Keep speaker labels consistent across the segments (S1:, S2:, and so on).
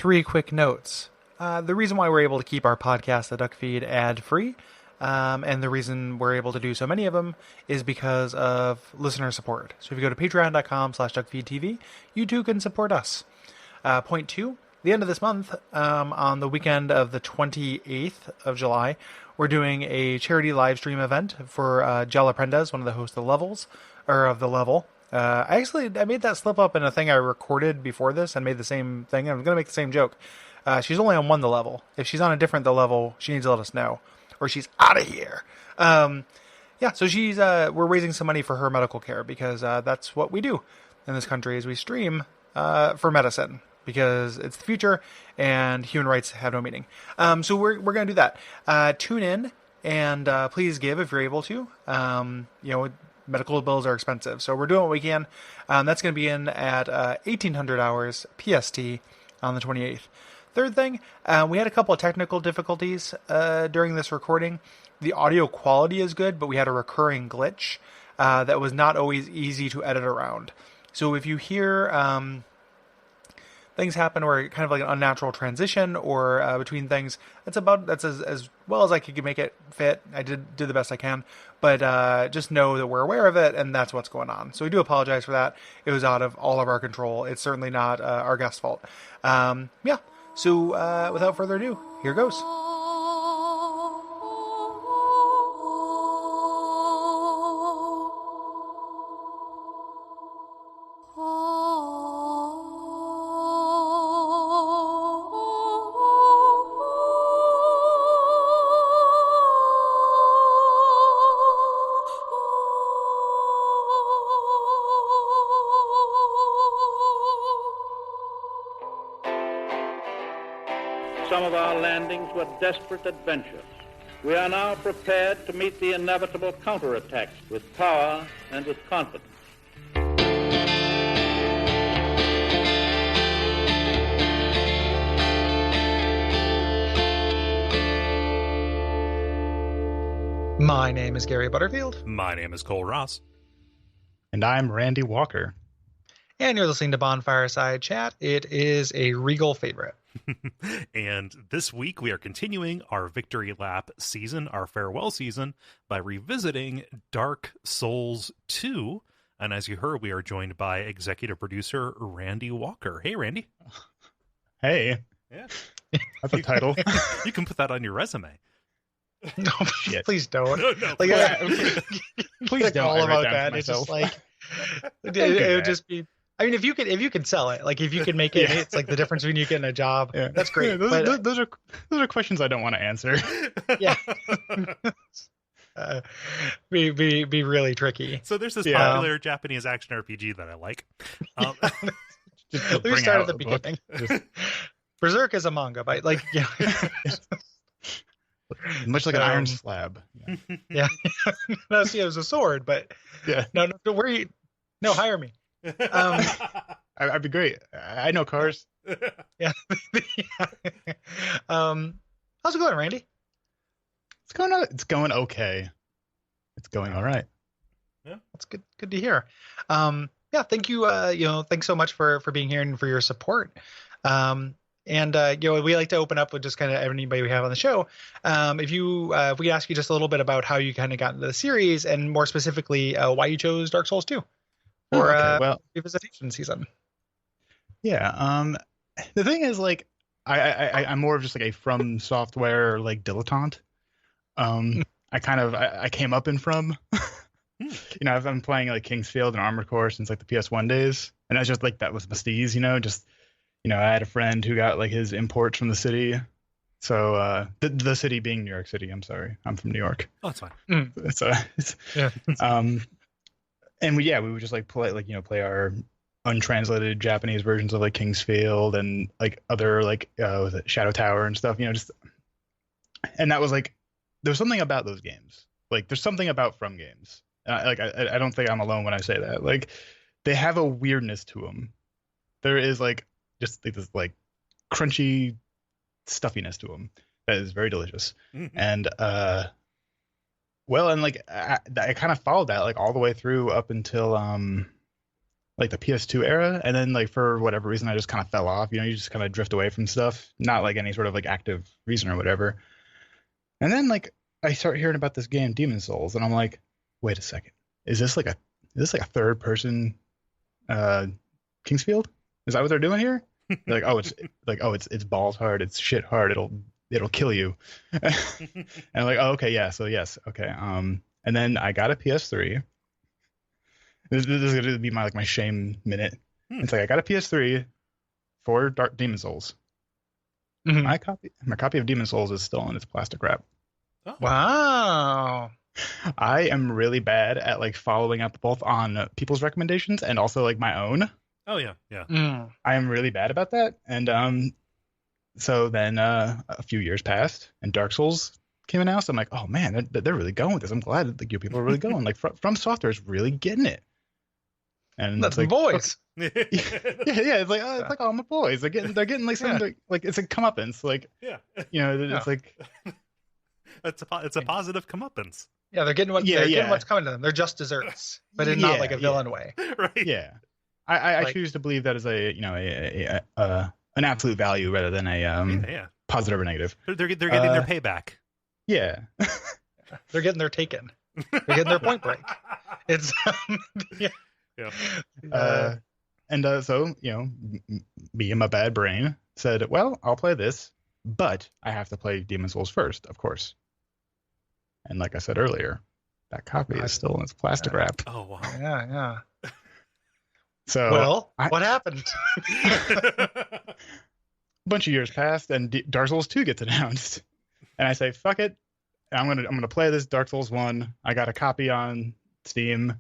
S1: three quick notes. The reason why we're able to keep our podcast, The Duckfeed, ad-free, and the reason we're able to do so many of them is because of listener support. So if you go to patreon.com/DuckFeed.tv, you too can support us. Point two, the end of this month, on the weekend of the 28th of July, we're doing a charity live stream event for Jella Prendes, one of the hosts of the level. I made that slip up in a thing I recorded before this and made the same thing. I'm going to make the same joke. She's only on the level. If she's on a different level, she needs to let us know, or she's out of here. So she's we're raising some money for her medical care because that's what we do in this country is we stream for medicine because it's the future and human rights have no meaning. So we're going to do that. Tune in and please give if you're able to. Medical bills are expensive, so we're doing what we can. That's going to be in at 1800 hours PST on the 28th. Third thing, we had a couple of technical difficulties during this recording. The audio quality is good, but we had a recurring glitch that was not always easy to edit around. So if you hear things happen where kind of like an unnatural transition or between things, that's as well as I could make it fit. I did the best I can, but just know that we're aware of it and that's what's going on. So we do apologize for that. It was out of all of our control. It's certainly not our guest's fault. So without further ado, here goes.
S2: Some of our landings were desperate adventures. We are now prepared to meet the inevitable counterattacks with power and with confidence.
S1: My name is Gary Butterfield.
S3: My name is Kole Ross.
S4: And I'm Randy Walker.
S1: And you're listening to Bonfireside Chat. It is a Regal favorite.
S3: And this week we are continuing our Victory Lap season, our farewell season, by revisiting Dark Souls 2. And as you heard, we are joined by executive producer Randy Walker. Hey, Randy.
S4: Hey.
S3: Yeah.
S4: That's a title.
S3: You can put that on your resume.
S1: No, please don't.
S3: No,
S4: please don't.
S1: All about that. It's just like it would just be. I mean, if you could sell it, like if you could make it, it's like the difference between you getting a job. Yeah. That's great.
S4: Yeah, those are questions I don't want to answer.
S1: Yeah. Be really tricky.
S3: So there's this popular Japanese action RPG that I like.
S1: Let me start at the beginning. Berserk is a manga, but like,
S4: much like an iron slab.
S1: Yeah. No, see, it was a sword, but no, where you? No, hire me.
S4: I'd be great. I know cars.
S1: Yeah. How's it going, Randy?
S4: It's going okay. It's going all right.
S1: Yeah, that's good. Good to hear. Thank you. Thanks so much for being here and for your support. We like to open up with just kind of anybody we have on the show. If we ask you just a little bit about how you kind of got into the series and more specifically why you chose Dark Souls 2 for revisitation season.
S4: Yeah. The thing is, like, I'm more of just like a From Software like dilettante. I came up in From. I've been playing like Kingsfield and Armored Core since like the PS1 days, and I was just like that was my steez, I had a friend who got like his imports from the city. So the city being New York City. I'm sorry, I'm from New York.
S3: Oh, that's fine.
S4: And we would just like play our untranslated Japanese versions of like Kingsfield and like other like was it Shadow Tower and stuff. And that was like there's something about those games. Like there's something about From games. I don't think I'm alone when I say that. Like they have a weirdness to them. There is like just like this like crunchy stuffiness to them that is very delicious. Mm-hmm. And I kind of followed that like all the way through up until like the PS2 era, and then like for whatever reason I just kind of fell off. You know, you just kind of drift away from stuff, not like any sort of like active reason or whatever. And then like I start hearing about this game, Demon Souls, and I'm like, wait a second, is this like a third person Kingsfield? Is that what they're doing here? They're like, it's balls hard, it's shit hard, it'll kill you. And I'm like, oh, okay, yeah, so yes, okay. And then I got a PS3. This is gonna be my shame minute. It's like I got a PS3 for Dark Demon Souls.
S1: Mhm.
S4: My copy of Demon Souls is still in its plastic wrap.
S3: Oh.
S1: Wow.
S4: I am really bad at like following up both on people's recommendations and also like my own.
S3: Oh yeah, yeah.
S1: Mm.
S4: I am really bad about that. And so then a few years passed and Dark Souls came announced. I'm like, oh man, they're really going with this. I'm glad that you people are really going. Like From Software is really getting it. And
S1: That's
S4: it's like,
S1: boys.
S4: okay. yeah, it's like all my boys. They're getting like something like it's a comeuppance. Like
S3: Yeah.
S4: you know, it's like
S3: It's a positive comeuppance.
S1: Yeah, they're getting getting what's coming to them. They're just desserts, but in not like a villain way.
S3: Right.
S4: yeah. I choose to believe that as an absolute value rather than a positive or negative.
S3: They're getting their payback.
S4: Yeah.
S1: They're getting their taken. They're getting their point break. It's yeah.
S3: Yeah.
S4: So me and my bad brain said, well, I'll play this, but I have to play Demon Souls first, of course. And like I said earlier, that copy is still in its plastic wrap.
S3: Oh wow.
S1: Yeah.
S4: So
S1: Well, what happened?
S4: a bunch of years passed, and Dark Souls 2 gets announced, and I say, "Fuck it, I'm gonna play this Dark Souls 1. I got a copy on Steam.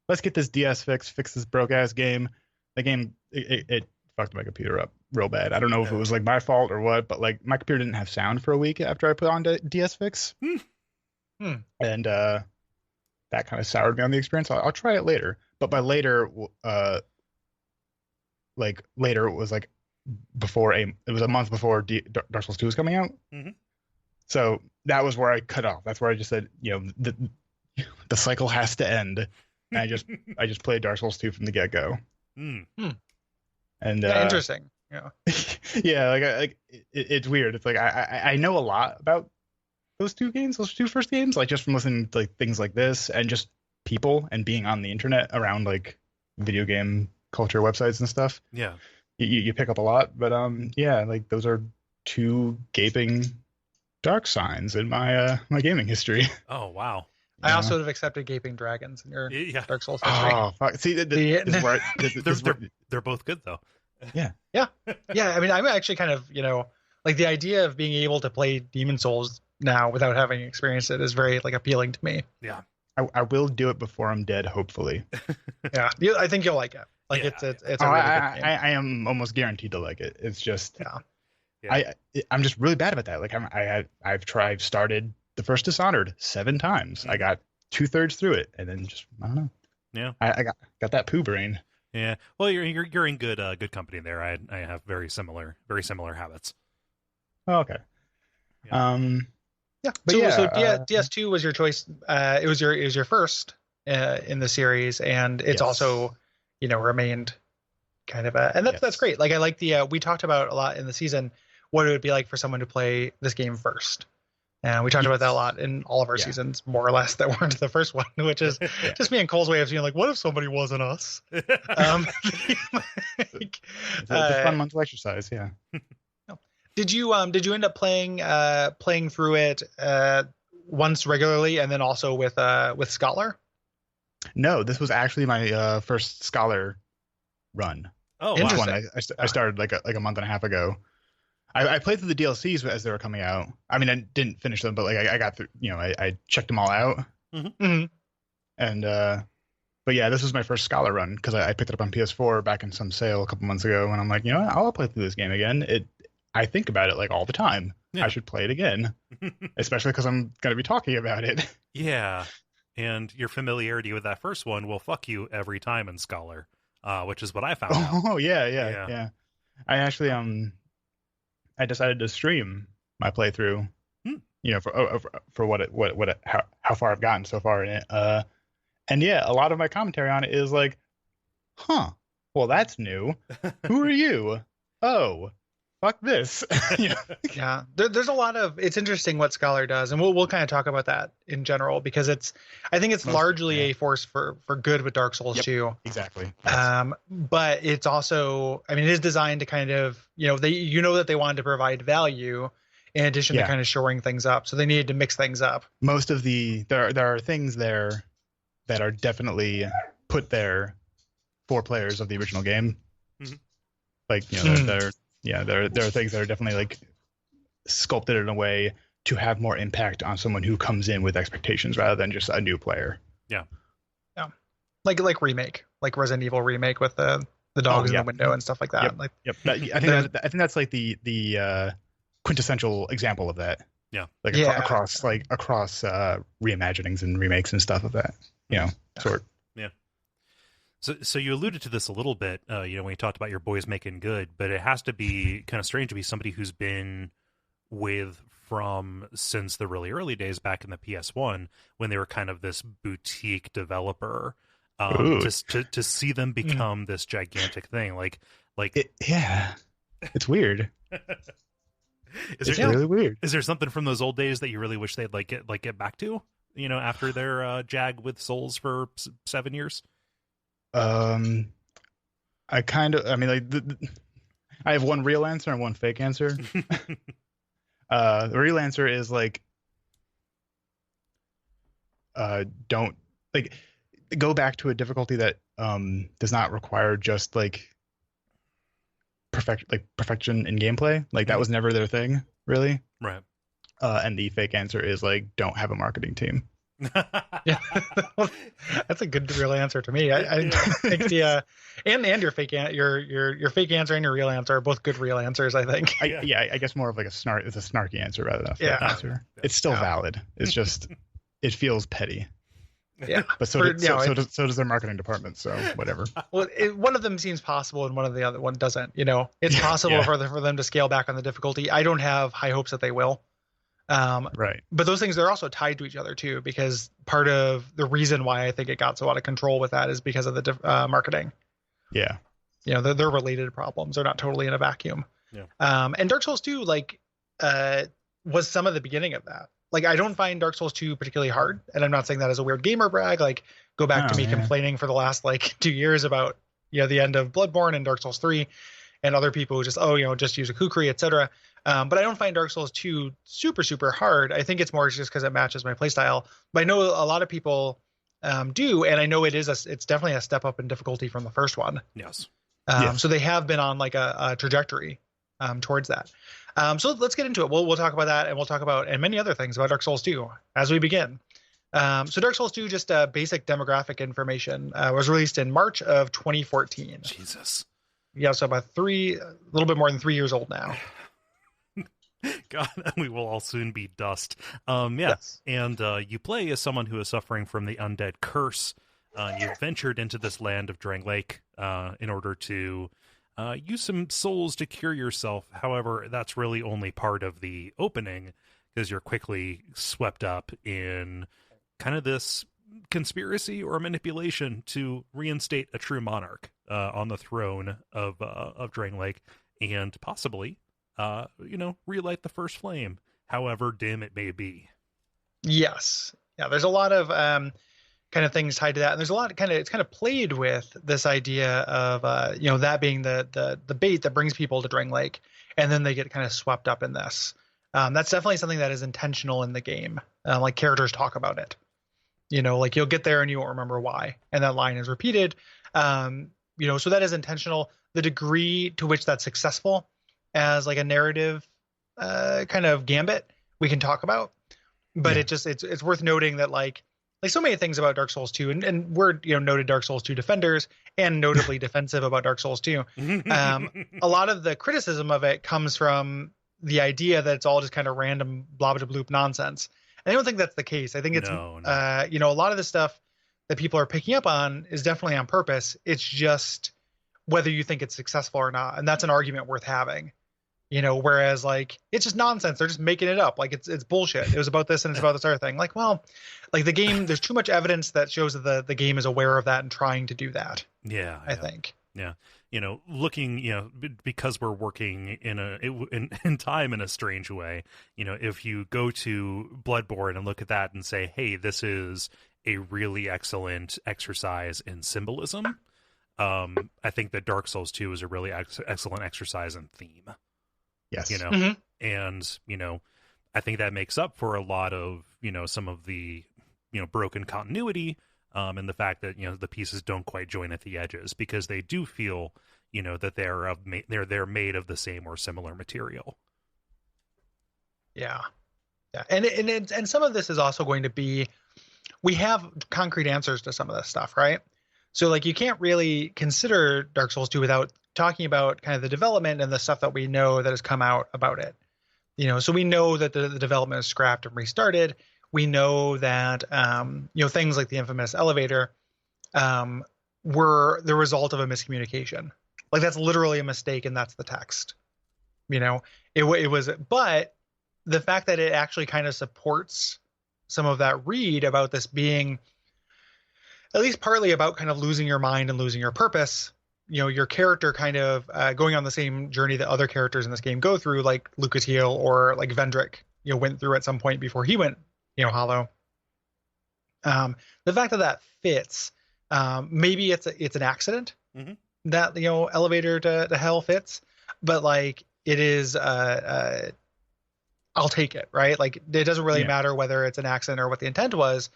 S4: Let's get this DS fix this broke ass game." The game it fucked my computer up real bad. I don't know if it was like my fault or what, but like my computer didn't have sound for a week after I put on DS fix, and that kind of soured me on the experience. I'll try it later, but by later, later it was like it was a month before Dark Souls 2 was coming out.
S3: Mm-hmm.
S4: So that was where I cut off. That's where I just said, the cycle has to end. And I just played Dark Souls 2 from the get go.
S3: Mm.
S4: And
S1: Interesting. Yeah.
S4: yeah, it's weird. It's like I know a lot about those two first games, like just from listening to like things like this and just people and being on the internet around like video game culture websites and stuff.
S3: Yeah.
S4: You pick up a lot, but like those are two gaping dark signs in my my gaming history.
S3: Oh wow.
S1: I also would have accepted Gaping Dragons in your Dark Souls history.
S4: Oh fuck! See,
S3: they're both good though.
S4: Yeah.
S1: I mean, I'm actually kind of like the idea of being able to play Demon Souls now without having experienced it is very like appealing to me.
S3: Yeah.
S4: I will do it before I'm dead, hopefully.
S1: Yeah, I think you'll like it. Like it's a really good game.
S4: I am almost guaranteed to like it. It's just I'm just really bad about that. Like I've started the first Dishonored 7 times. I got 2/3 through it, and then just I don't know.
S3: Yeah,
S4: I got that poo brain.
S3: Yeah, well, you're in good company there. I have very similar habits.
S4: Oh, okay.
S1: Yeah. But so DS2 was your choice. It was your first in the series, and it's also remained kind of and that's great. Like I like the we talked about a lot in the season what it would be like for someone to play this game first. And we talked about that a lot in all of our seasons, more or less, that weren't the first one, which is just me and Cole's way of saying, like, what if somebody wasn't us?
S4: It's a fun mental exercise, yeah.
S1: Did you end up playing through it once regularly and then also with Scholar?
S4: No, this was actually my first Scholar run.
S3: Oh,
S1: interesting.
S4: I started like a month and a half ago. I played through the DLCs as they were coming out. I mean, I didn't finish them, but like I got through. I checked them all out.
S1: Mm-hmm.
S4: And but yeah, this was my first Scholar run because I picked it up on PS4 back in some sale a couple months ago, and I'm like, I'll play through this game again. I think about it like all the time. Yeah. I should play it again, especially because I'm going to be talking about it.
S3: Yeah, and your familiarity with that first one will fuck you every time in Scholar, which is what I found out.
S4: Oh yeah. I actually I decided to stream my playthrough, for how far I've gotten so far in it. And yeah, a lot of my commentary on it is like, huh, well, that's new. Who are you? Oh, fuck this. You know?
S1: Yeah, there's a lot of. It's interesting what Scholar does, and we'll kind of talk about that in general because I think it's
S4: Mostly,
S1: largely
S4: yeah.
S1: a force for good with Dark Souls
S4: Yep,
S1: 2.
S4: exactly. Yes.
S1: But it's also, I mean, it is designed to kind of, that they wanted to provide value in addition to
S4: Yeah.
S1: kind of shoring things up. So they needed to mix things up.
S4: Most of there are things there that are definitely put there for players of the original game.
S3: Mhm.
S4: Like, there are things that are definitely like sculpted in a way to have more impact on someone who comes in with expectations rather than just a new player.
S3: Yeah.
S1: Yeah. Like remake, like Resident Evil remake with the dogs in the window and stuff like that.
S4: Yep.
S1: Like,
S4: yep. I think that's like the quintessential example of that.
S3: Yeah.
S4: Like across reimaginings and remakes and stuff of that, sort.
S3: Yeah. So you alluded to this a little bit, when you talked about your boys making good, but it has to be kind of strange to be somebody who's been with from since the really early days back in the PS1 when they were kind of this boutique developer, to see them become this gigantic thing.
S4: It's weird.
S3: It's
S4: really weird.
S3: Is there something from those old days that you really wish they'd get back to? After their jag with Souls for 7 years.
S4: I mean, I have one real answer and one fake answer. The real answer is don't go back to a difficulty that does not require just perfection in gameplay. That was never their thing, really.
S3: Right.
S4: And the fake answer is don't have a marketing team.
S1: Yeah, that's a good real answer to me. I think the and your fake your fake answer and your real answer are both good real answers. I think.
S4: I guess more of a snark. It's a snarky answer rather than a fake answer. It's still valid. It's just it feels petty.
S1: Yeah,
S4: but so does their marketing department. So whatever.
S1: Well, one of them seems possible, and one of the other one doesn't. It's possible for them to scale back on the difficulty. I don't have high hopes that they will.
S4: Right.
S1: But those things, they're also tied to each other too, because part of the reason why I think it got so out of control with that is because of the marketing.
S4: Yeah.
S1: They're related problems. They're not totally in a vacuum.
S3: Yeah.
S1: And Dark Souls 2, was some of the beginning of that. I don't find Dark Souls 2 particularly hard, and I'm not saying that as a weird gamer brag. Go back to me complaining for the last 2 years about the end of Bloodborne and Dark Souls 3, and other people who just use a kukri, etc. But I don't find Dark Souls 2 super, super hard. I think it's more just because it matches my playstyle. But I know a lot of people do, and I know it's definitely a step up in difficulty from the first one.
S3: Yes.
S1: So they have been on a trajectory towards that. So let's get into it. We'll talk about that, and we'll talk about and many other things about Dark Souls 2 as we begin. So Dark Souls 2, just basic demographic information, was released in March of 2014.
S3: Jesus.
S1: Yeah, so about a little bit more than 3 years old now.
S3: God, we will all soon be dust.
S1: Yes.
S3: And you play as someone who is suffering from the undead curse. You've ventured into this land of Drangleic in order to use some souls to cure yourself. However, that's really only part of the opening, because you're quickly swept up in kind of this conspiracy or manipulation to reinstate a true monarch on the throne of Drangleic, and possibly relight the first flame, however dim it may be.
S1: Yes. Yeah, there's a lot of kind of things tied to that. And there's a lot of it's kind of played with this idea of, that being the bait that brings people to Drangleic, and then they get kind of swept up in this. That's definitely something that is intentional in the game. Characters talk about it, you'll get there and you won't remember why. And that line is repeated. So that is intentional. The degree to which that's successful as a narrative kind of gambit we can talk about, but it's worth noting that so many things about Dark Souls 2, and we're noted Dark Souls 2 defenders and notably defensive about Dark Souls 2. A lot of the criticism of it comes from the idea that it's all just kind of random blobba-bloop nonsense. And I don't think that's the case. I think it's
S3: No.
S1: a lot of the stuff that people are picking up on is definitely on purpose. It's just whether you think it's successful or not, and that's an argument worth having. Whereas like it's just nonsense. They're just making it up. Like it's bullshit. It was about this and it's about this other thing. Like, well, like the game, there's too much evidence that shows that the game is aware of that and trying to do that.
S3: Yeah,
S1: I think.
S3: Yeah. Looking, because we're working in time in a strange way, if you go to Bloodborne and look at that and say, hey, this is a really excellent exercise in symbolism, I think that Dark Souls 2 is a really excellent exercise in theme.
S4: Yes.
S3: And, I think that makes up for a lot of, some of the, broken continuity, and the fact that, the pieces don't quite join at the edges, because they do feel, that they're made of the same or similar material.
S1: Yeah. Yeah. And some of this is also going to be, we have concrete answers to some of this stuff, right? So like you can't really consider Dark Souls 2 without talking about kind of the development and the stuff that we know that has come out about it. So we know that the development is scrapped and restarted. We know that things like the infamous elevator were the result of a miscommunication. Like that's literally a mistake, and that's the text. It was, but the fact that it actually kind of supports some of that read about this being at least partly about kind of losing your mind and losing your purpose. Your character kind of going on the same journey that other characters in this game go through, like Lucatiel or like Vendrick, went through at some point before he went, hollow. The fact that fits, maybe it's an accident that, elevator to hell fits, but like it is, I'll take it, right? Like it doesn't really matter whether it's an accident or what the intent was.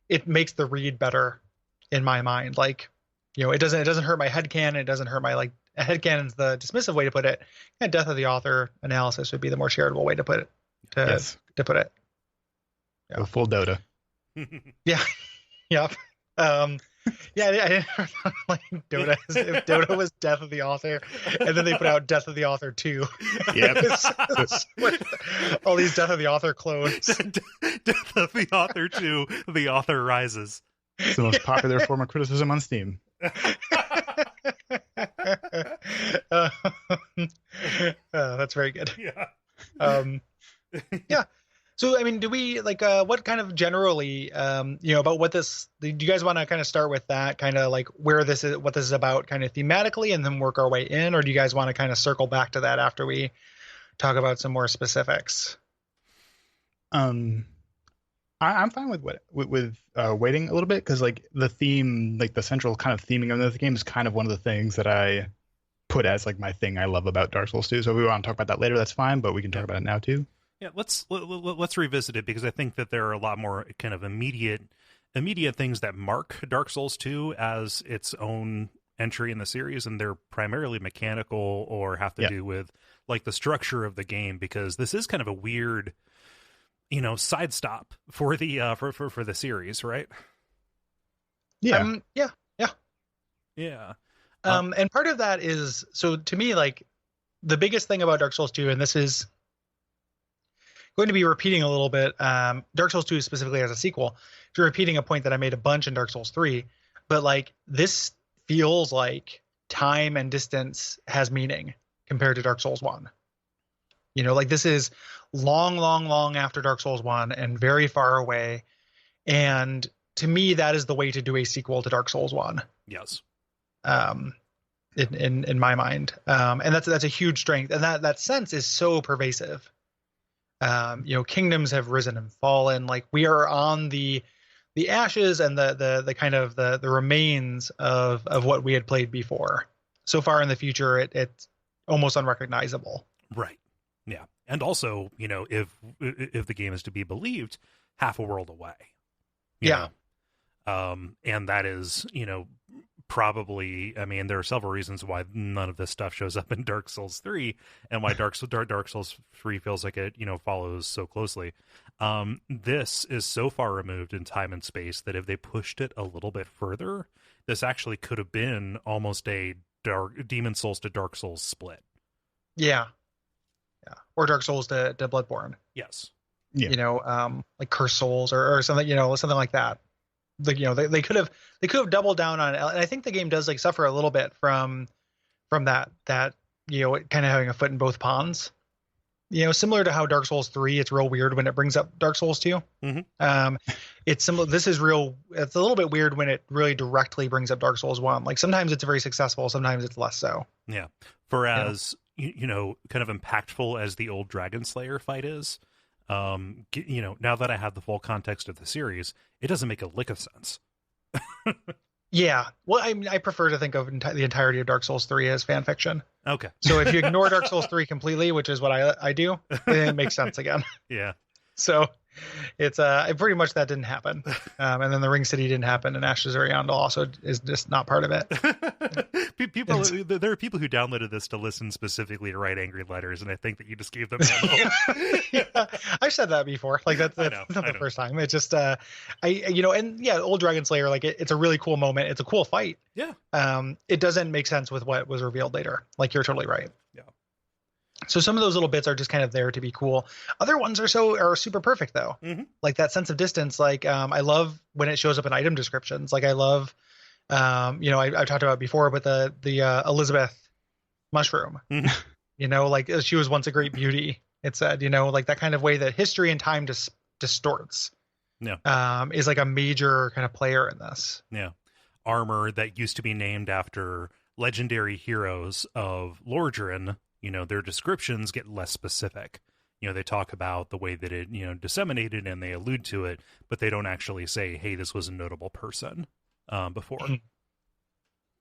S1: It makes the read better in my mind. Like, it doesn't hurt my headcanon. It doesn't hurt my, like, a headcanon's the dismissive way to put it. And death of the author analysis would be the more charitable way to put it. To put it.
S4: Yeah. Full Dota.
S1: Yeah. Yep. Yeah, I didn't like Dota. If Dota was death of the author, and then they put out Death of the Author 2.
S4: Yeah.
S1: All these Death of the Author clones.
S3: Death of the Author 2, The Author Rises.
S4: It's the most popular form of criticism on Steam.
S1: That's very good.
S3: Yeah.
S1: Yeah. So, I mean, do we like what kind of generally, about what this? Do you guys want to kind of start with that, kind of like where this is, what this is about, kind of thematically, and then work our way in, or do you guys want to kind of circle back to that after we talk about some more specifics?
S4: I'm fine with waiting a little bit, because like the theme, like the central kind of theming of the game is kind of one of the things that I put as like my thing I love about Dark Souls 2. So if we want to talk about that later, that's fine, but we can talk about it now too.
S3: Yeah, let's revisit it, because I think that there are a lot more kind of immediate things that mark Dark Souls 2 as its own entry in the series, and they're primarily mechanical or have to do with like the structure of the game, because this is kind of a weird, side stop for the for the series, right?
S4: Yeah.
S3: Yeah.
S1: And part of that is, so to me, like the biggest thing about Dark Souls 2, and this is going to be repeating a little bit, Dark Souls 2 specifically as a sequel, to repeating a point that I made a bunch in Dark Souls 3, but like this feels like time and distance has meaning compared to Dark Souls 1. Like this is long after Dark Souls 1 and very far away. And to me, that is the way to do a sequel to Dark Souls 1.
S3: Yes.
S1: In my mind. And that's a huge strength. And that sense is so pervasive. Kingdoms have risen and fallen. Like we are on the ashes and the kind of the remains of what we had played before. So far in the future, it's almost unrecognizable.
S3: Right. Yeah. And also, if the game is to be believed, half a world away.
S1: Yeah.
S3: And that is, probably, I mean, there are several reasons why none of this stuff shows up in Dark Souls 3, and why Dark Souls 3 feels like it, follows so closely. This is so far removed in time and space that if they pushed it a little bit further, this actually could have been almost a Demon Souls to Dark Souls split. Yeah.
S1: Or Dark Souls to Bloodborne.
S3: Yes.
S1: Yeah. Like Cursed Souls or something, something like that. Like, they could have doubled down on it. And I think the game does like suffer a little bit from that, kind of having a foot in both ponds. similar to how Dark Souls 3, it's real weird when it brings up Dark Souls 2.
S3: Mm-hmm.
S1: It's similar. This is real. It's a little bit weird when it really directly brings up Dark Souls 1. Like sometimes it's very successful, sometimes it's less so.
S3: Yeah. For as, kind of impactful as the old Dragon Slayer fight is, now that I have the full context of the series, it doesn't make a lick of sense.
S1: Yeah. Well, I prefer to think of the entirety of Dark Souls 3 as fan fiction.
S3: Okay.
S1: So if you ignore Dark Souls 3 completely, which is what I do, then it makes sense again.
S3: Yeah.
S1: So it's pretty much that didn't happen. And then the Ring City didn't happen, and Ashes Oriental also is just not part of it.
S3: There are people who downloaded this to listen specifically to write angry letters, and I think that you just gave them ammo.
S1: Yeah, I've said that before. Like that's not the first time. It's just old Dragon Slayer, like it's a really cool moment. It's a cool fight.
S3: Yeah.
S1: It doesn't make sense with what was revealed later. Like you're totally right.
S3: Yeah.
S1: So some of those little bits are just kind of there to be cool. Other ones are super perfect though.
S3: Mm-hmm.
S1: Like that sense of distance. Like I love when it shows up in item descriptions. Like I love, I've talked about it before, but the Elizabeth mushroom.
S3: Mm-hmm.
S1: Like she was once a great beauty. It said, like that kind of way that history and time distorts.
S3: Yeah.
S1: Is like a major kind of player in this.
S3: Yeah. Armor that used to be named after legendary heroes of Lordran. Their descriptions get less specific. They talk about the way that it, disseminated, and they allude to it, but they don't actually say, hey, this was a notable person before.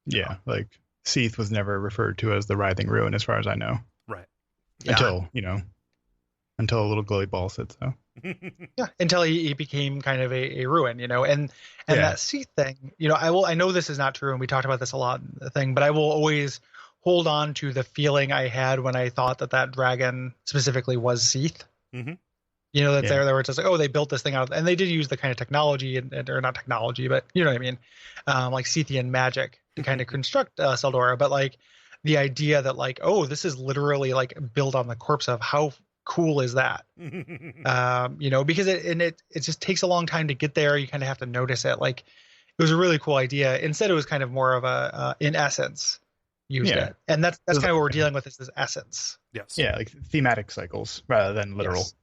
S4: Yeah, like Seath was never referred to as the Writhing Ruin, as far as I know.
S3: Right.
S4: Yeah. Until a little glowy ball said so.
S1: Yeah, until he became kind of a ruin, and that Seath thing, I know this is not true, and we talked about this a lot in the thing, but I will always hold on to the feeling I had when I thought that dragon specifically was Seath.
S3: Mm-hmm.
S1: There where it's just like, oh, they built this thing out, and they did use the kind of technology or not technology, but you know what I mean, like Seathian magic to kind of construct Seldora. But like the idea that like, oh, this is literally like built on the corpse of, how cool is that? Because it just takes a long time to get there. You kind of have to notice it. Like it was a really cool idea. Instead, it was kind of more of a in essence used it, and that's kind of what we're dealing with, is this essence.
S3: Yes.
S4: Yeah, like thematic cycles rather than literal.
S1: Yes.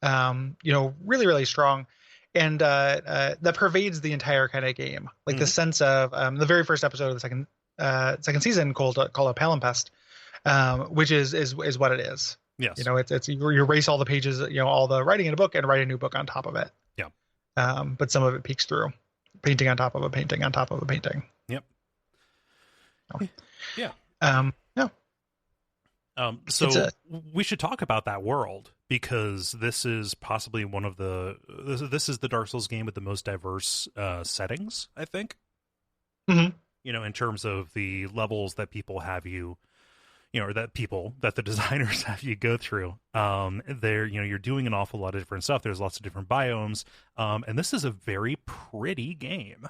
S1: Yeah. Really, really strong, and that pervades the entire kind of game. Like the sense of the very first episode of the second season called a Palimpest, which is what it is.
S3: Yes.
S1: It's you erase all the pages, all the writing in a book, and write a new book on top of it.
S3: Yeah.
S1: But some of it peeks through, painting on top of a painting on top of a painting.
S3: Yep. Yeah.
S1: No.
S3: So we should talk about that world, because this is possibly one of this is the Dark Souls game with the most diverse settings, I think.
S1: Mm-hmm.
S3: In terms of the levels that people have or that the designers have you go through. You're doing an awful lot of different stuff. There's lots of different biomes. And this is a very pretty game.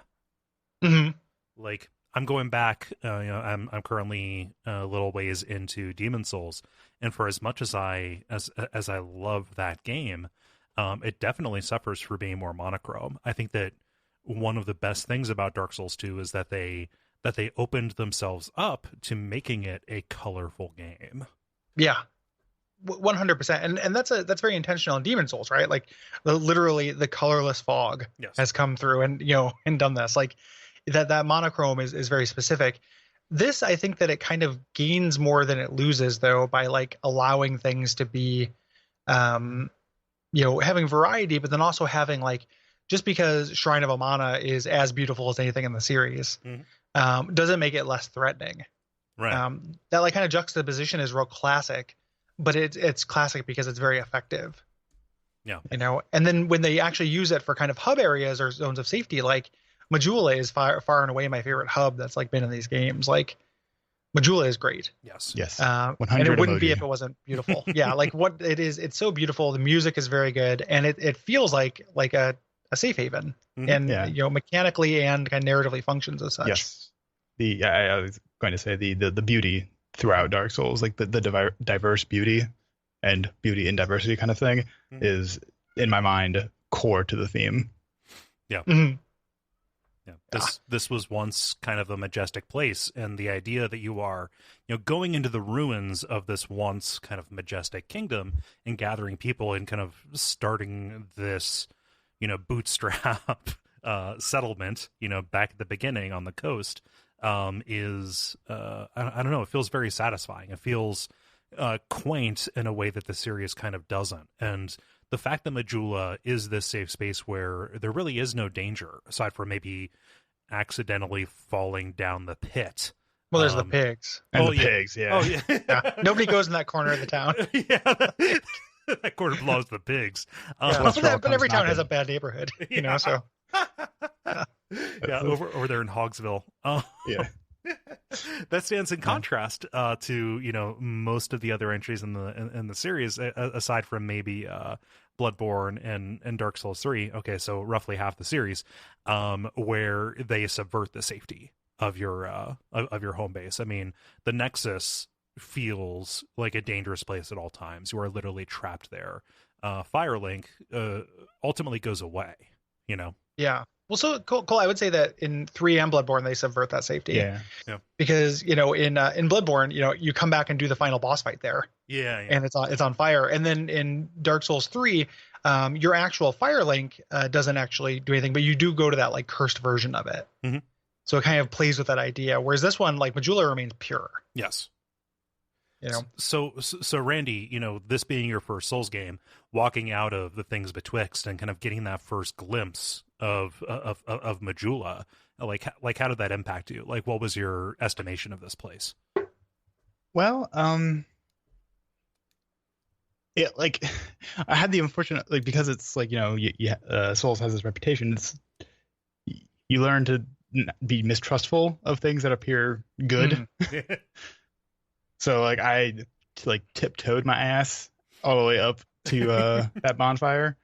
S1: Mm-hmm.
S3: Like, I'm going back, I'm currently a little ways into Demon's Souls, and for as much as I love that game, it definitely suffers for being more monochrome. I think that one of the best things about Dark Souls 2 is that they opened themselves up to making it a colorful game. Yeah.
S1: 100%. And that's very intentional in Demon's Souls, right? Like literally the colorless fog has come through and done this. Like that monochrome is very specific. This, I think that it kind of gains more than it loses, though, by like allowing things to be, having variety, but then also having like, just because Shrine of Amana is as beautiful as anything in the series, doesn't make it less threatening.
S3: Right.
S1: That like kind of juxtaposition is real classic, but it's classic because it's very effective.
S3: Yeah.
S1: And then when they actually use it for kind of hub areas or zones of safety, like Majula is far and away my favorite hub that's like been in these games. Like Majula is great.
S3: Yes.
S4: 100
S1: and it wouldn't be
S4: emoji.
S1: if it wasn't beautiful. Yeah. Like what it is, it's so beautiful. The music is very good, and it feels like a safe haven, and mechanically and kind of narratively functions as such.
S4: Yes. I was going to say the beauty throughout Dark Souls, like the diverse beauty and beauty in diversity kind of thing, is in my mind core to the theme.
S3: Yeah.
S1: Mm-hmm.
S3: Yeah. This was once kind of a majestic place, and the idea that you are, going into the ruins of this once kind of majestic kingdom and gathering people and kind of starting this, bootstrap settlement, back at the beginning on the coast, is I don't know, it feels very satisfying. It feels quaint in a way that the series kind of doesn't. And the fact that Majula is this safe space where there really is no danger aside from maybe accidentally falling down the pit.
S1: Well, there's the pigs.
S4: And pigs, yeah.
S3: Oh, yeah.
S1: Yeah. Nobody goes in that corner of the town.
S3: Yeah. That corner belongs to the pigs.
S1: But every town has a bad neighborhood, so.
S3: Yeah, over there in Hogsville.
S4: Yeah.
S3: That stands in contrast to most of the other entries in the series, aside from maybe Bloodborne and Dark Souls 3. Okay, so roughly half the series, where they subvert the safety of your home base. I mean, the Nexus feels like a dangerous place at all times. You are literally trapped there. Firelink ultimately goes away.
S1: Yeah. Well, so Cole, I would say that in 3 and Bloodborne, they subvert that safety.
S3: Yeah.
S1: Because, in Bloodborne, you come back and do the final boss fight there.
S3: Yeah.
S1: And it's on fire. And then in Dark Souls 3, your actual Firelink doesn't actually do anything, but you do go to that like cursed version of it.
S3: Mm-hmm.
S1: So it kind of plays with that idea. Whereas this one, like Majula, remains pure.
S3: Yes. So Randy, this being your first Souls game, walking out of the Things Betwixt and kind of getting that first glimpse of Majula, like how did that impact you? Like, what was your estimation of this place?
S4: Well, I had the unfortunate, because it's like, Souls has this reputation. It's, you learn to be mistrustful of things that appear good. So I tiptoed my ass all the way up to that bonfire,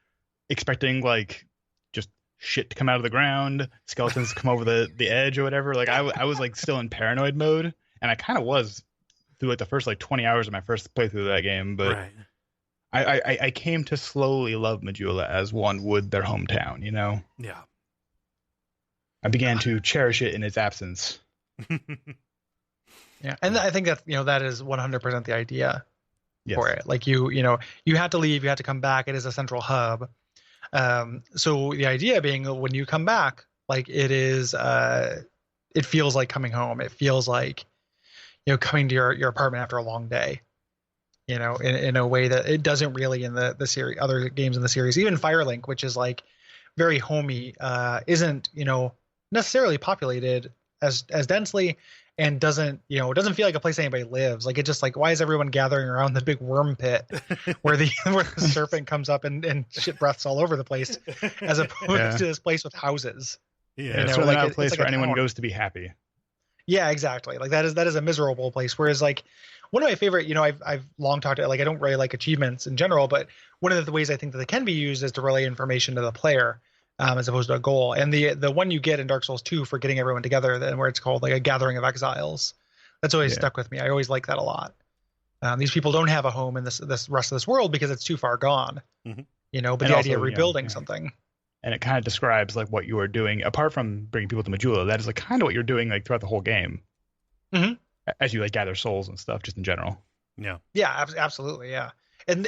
S4: expecting just shit to come out of the ground, skeletons to come over the edge or whatever. I was still in paranoid mode, and I kind of was through the first 20 hours of my first playthrough of that game. But
S3: right.
S4: I came to slowly love Majula as one would their hometown.
S3: Yeah.
S4: I began to cherish it in its absence.
S1: Yeah, and I think that that is 100% the idea for it. Like you had to leave, you had to come back. It is a central hub. So the idea being, when you come back, it is, it feels like coming home. It feels like coming to your apartment after a long day. In a way that it doesn't really in the series, other games in the series. Even Firelink, which is very homey, isn't necessarily populated as densely. And doesn't feel like a place anybody lives. It just why is everyone gathering around the big worm pit where the serpent comes up and shit breaths all over the place, as opposed to this place with houses.
S4: Yeah, it's really not a place where anyone goes to be happy.
S1: Yeah, exactly. That is a miserable place. Whereas one of my favorite, I've long talked to, I don't really like achievements in general, but one of the ways I think that they can be used is to relay information to the player. As opposed to a goal. And the one you get in Dark Souls 2 for getting everyone together, then where it's called a gathering of exiles, that's always stuck with me. I always like that a lot. These people don't have a home in this rest of this world because it's too far gone.
S3: Mm-hmm.
S1: But the idea of rebuilding something.
S4: And it kind of describes what you are doing apart from bringing people to Majula. That is kind of what you're doing throughout the whole game.
S1: Mm-hmm.
S4: As you gather souls and stuff, just in general.
S3: Yeah.
S1: Yeah, absolutely. Yeah. And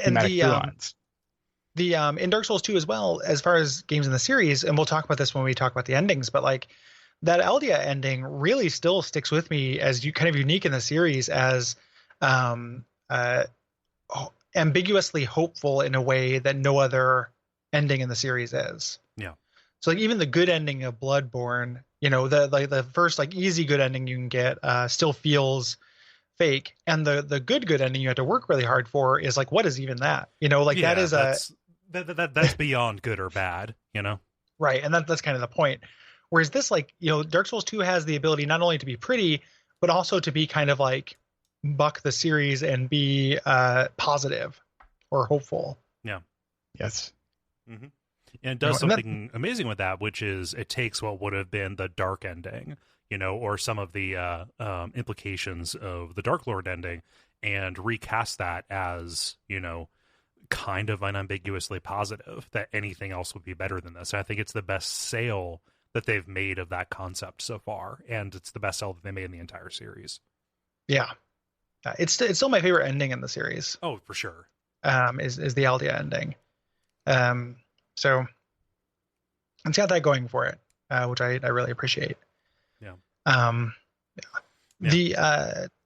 S1: the in Dark Souls 2 as well, as far as games in the series, and we'll talk about this when we talk about the endings, but that Eldia ending really still sticks with me as kind of unique in the series as ambiguously hopeful in a way that no other ending in the series is.
S3: Yeah.
S1: So even the good ending of Bloodborne, the first easy good ending you can get still feels fake, and the good ending you have to work really hard for is what is even that? That is
S3: that's beyond good or bad,
S1: right, and that's kind of the point. Whereas this, Dark Souls 2 has the ability not only to be pretty, but also to be kind of buck the series and be positive or hopeful.
S3: Yeah.
S4: Yes.
S3: Mm-hmm. And it does something amazing with that, which is it takes what would have been the dark ending, or some of the implications of the Dark Lord ending, and recast that as, kind of unambiguously positive, that anything else would be better than this. And I think it's the best sale that they've made of that concept so far, and it's the best sell that they made in the entire series.
S1: Yeah. It's still my favorite ending in the series.
S3: Oh, for sure.
S1: Is the Aldea ending. So it's got that going for it, which I really appreciate.
S3: Yeah.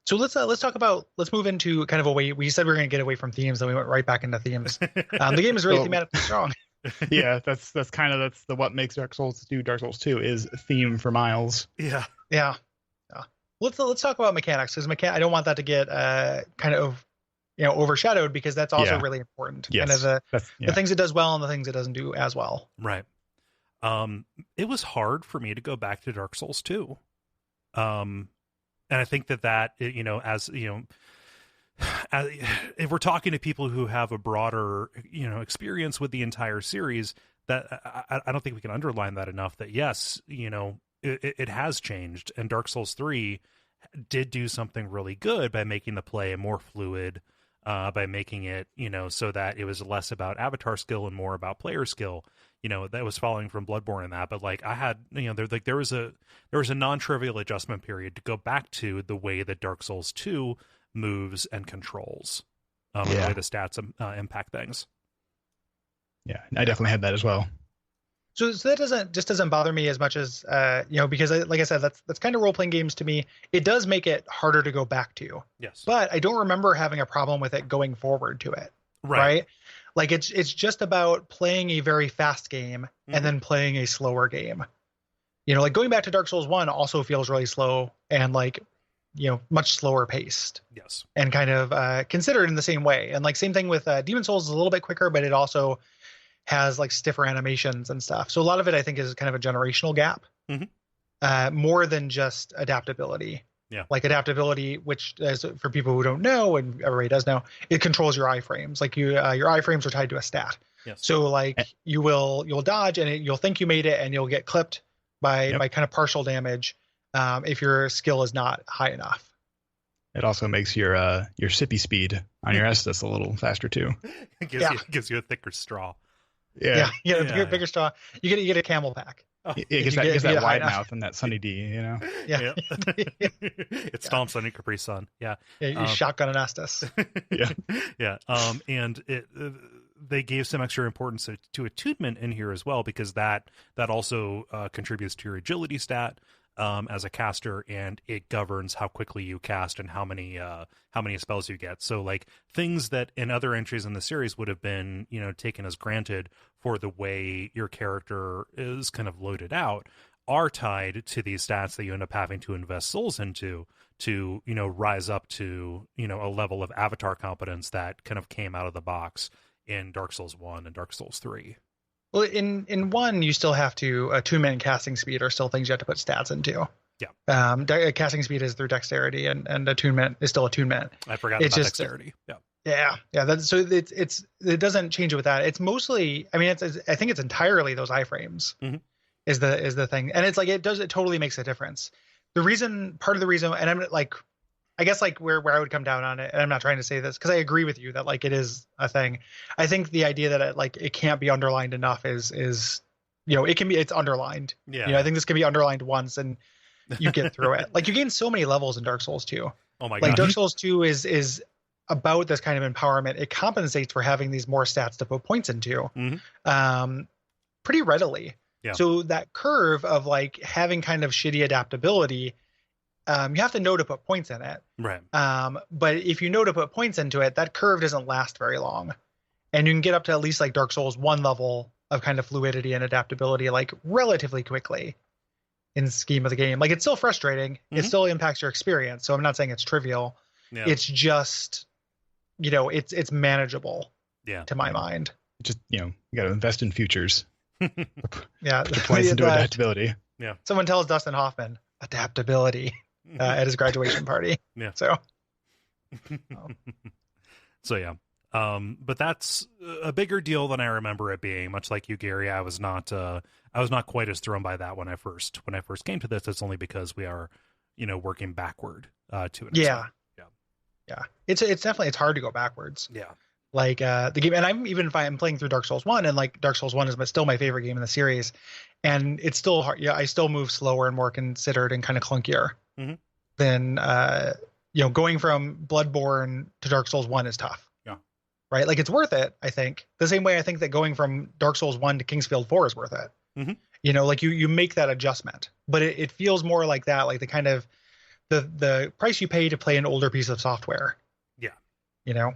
S1: So let's move into kind of a way. We said we were going to get away from themes, then we went right back into themes. The game is really thematically strong.
S4: Yeah, that's what makes Dark Souls 2 is theme for miles.
S3: Yeah.
S1: Let's talk about mechanics, because I don't want that to get kind of overshadowed, because that's also really important.
S4: Yes.
S1: Kind of the things it does well and the things it doesn't do as well.
S3: Right. It was hard for me to go back to Dark Souls 2. And I think that as if we're talking to people who have a broader experience with the entire series, that I don't think we can underline that enough, that yes, it has changed, and Dark Souls 3 did do something really good by making the play more fluid, by making it so that it was less about avatar skill and more about player skill. That was following from Bloodborne and that, but like I had, there was a non-trivial adjustment period to go back to the way that Dark Souls 2 moves and controls, and the way the stats impact things.
S4: Yeah, I definitely had that as well.
S1: So that doesn't bother me as much as because like I said, that's kind of role-playing games to me. It does make it harder to go back to.
S3: Yes.
S1: But I don't remember having a problem with it going forward to it. Right? Like it's just about playing a very fast game and then playing a slower game. Like going back to Dark Souls 1 also feels really slow and like, much slower paced.
S3: Yes. And
S1: kind of considered in the same way. And like same thing with Demon Souls is a little bit quicker, but it also has like stiffer animations and stuff. So a lot of it I think is kind of a generational gap, more than just adaptability.
S3: Yeah.
S1: Like adaptability, which is, for people who don't know, and everybody does know, it controls your iframes. Like your iframes are tied to a stat.
S3: Yes.
S1: So like you'll dodge and you'll think you made it, and you'll get clipped by kind of partial damage if your skill is not high enough.
S4: It also makes your sippy speed on your Estus a little faster too.
S3: It gives you a thicker straw.
S1: Yeah. Bigger straw. You get a camel pack.
S4: It gets that wide mouth and that Sunny D,
S1: Yeah.
S3: It stomps on your Capri Sun. Yeah.
S1: You shotgun an Estus.
S3: Yeah. And they gave some extra importance to attunement in here as well, because that also contributes to your agility stat as a caster, and it governs how quickly you cast and how many spells you get. So like things that in other entries in the series would have been taken as granted for the way your character is kind of loaded out are tied to these stats that you end up having to invest souls into to rise up to a level of avatar competence that kind of came out of the box in Dark Souls 1 and Dark Souls 3.
S1: Well, in 1 you still have to attunement and casting speed are still things you have to put stats into.
S3: Yeah.
S1: Casting speed is through dexterity, and attunement is still attunement.
S3: I forgot about dexterity.
S1: Yeah. So it doesn't change it with that. It's mostly, I think it's entirely those iframes is the thing, and it's like it totally makes a difference. Part of the reason, and I'm like, I guess like where I would come down on it, and I'm not trying to say this because I agree with you that like it is a thing. I think the idea that it can't be underlined enough is it's underlined.
S3: Yeah.
S1: I think this can be underlined once and you get through it. Like you gain so many levels in Dark Souls 2.
S3: Oh my god.
S1: Like Dark Souls 2 is about this kind of empowerment. It compensates for having these more stats to put points into pretty readily.
S3: Yeah.
S1: So that curve of like having kind of shitty adaptability, you have to know to put points in it.
S3: Right.
S1: But if you know to put points into it, that curve doesn't last very long. And you can get up to at least like Dark Souls 1 level of kind of fluidity and adaptability like relatively quickly in the scheme of the game. Like it's still frustrating. It still impacts your experience. So I'm not saying it's trivial.
S3: Yeah.
S1: It's just, it's manageable to my mind.
S4: Just, you got to invest in futures.
S1: Yeah.
S4: Put your points into adaptability.
S3: Yeah.
S1: Someone tells Dustin Hoffman adaptability at his graduation party.
S3: Yeah.
S1: So
S3: yeah. But that's a bigger deal than I remember it being. Much like you, Gary, I was not quite as thrown by that when I first came to this. It's only because we are, working backward to it.
S1: Yeah. It's definitely, it's hard to go backwards.
S3: Yeah.
S1: Like the game, and I'm even if I'm playing through Dark Souls 1, and like Dark Souls 1 is still my favorite game in the series, and it's still hard. Yeah, I still move slower and more considered and kind of clunkier
S3: Mm-hmm.
S1: than going from Bloodborne to Dark Souls 1 is tough.
S3: Yeah.
S1: Right? Like it's worth it, I think. The same way I think that going from Dark Souls 1 to Kingsfield 4 is worth it.
S3: Mm-hmm.
S1: Like you make that adjustment, but it feels more like that, like the kind of the price you pay to play an older piece of software.
S3: Yeah.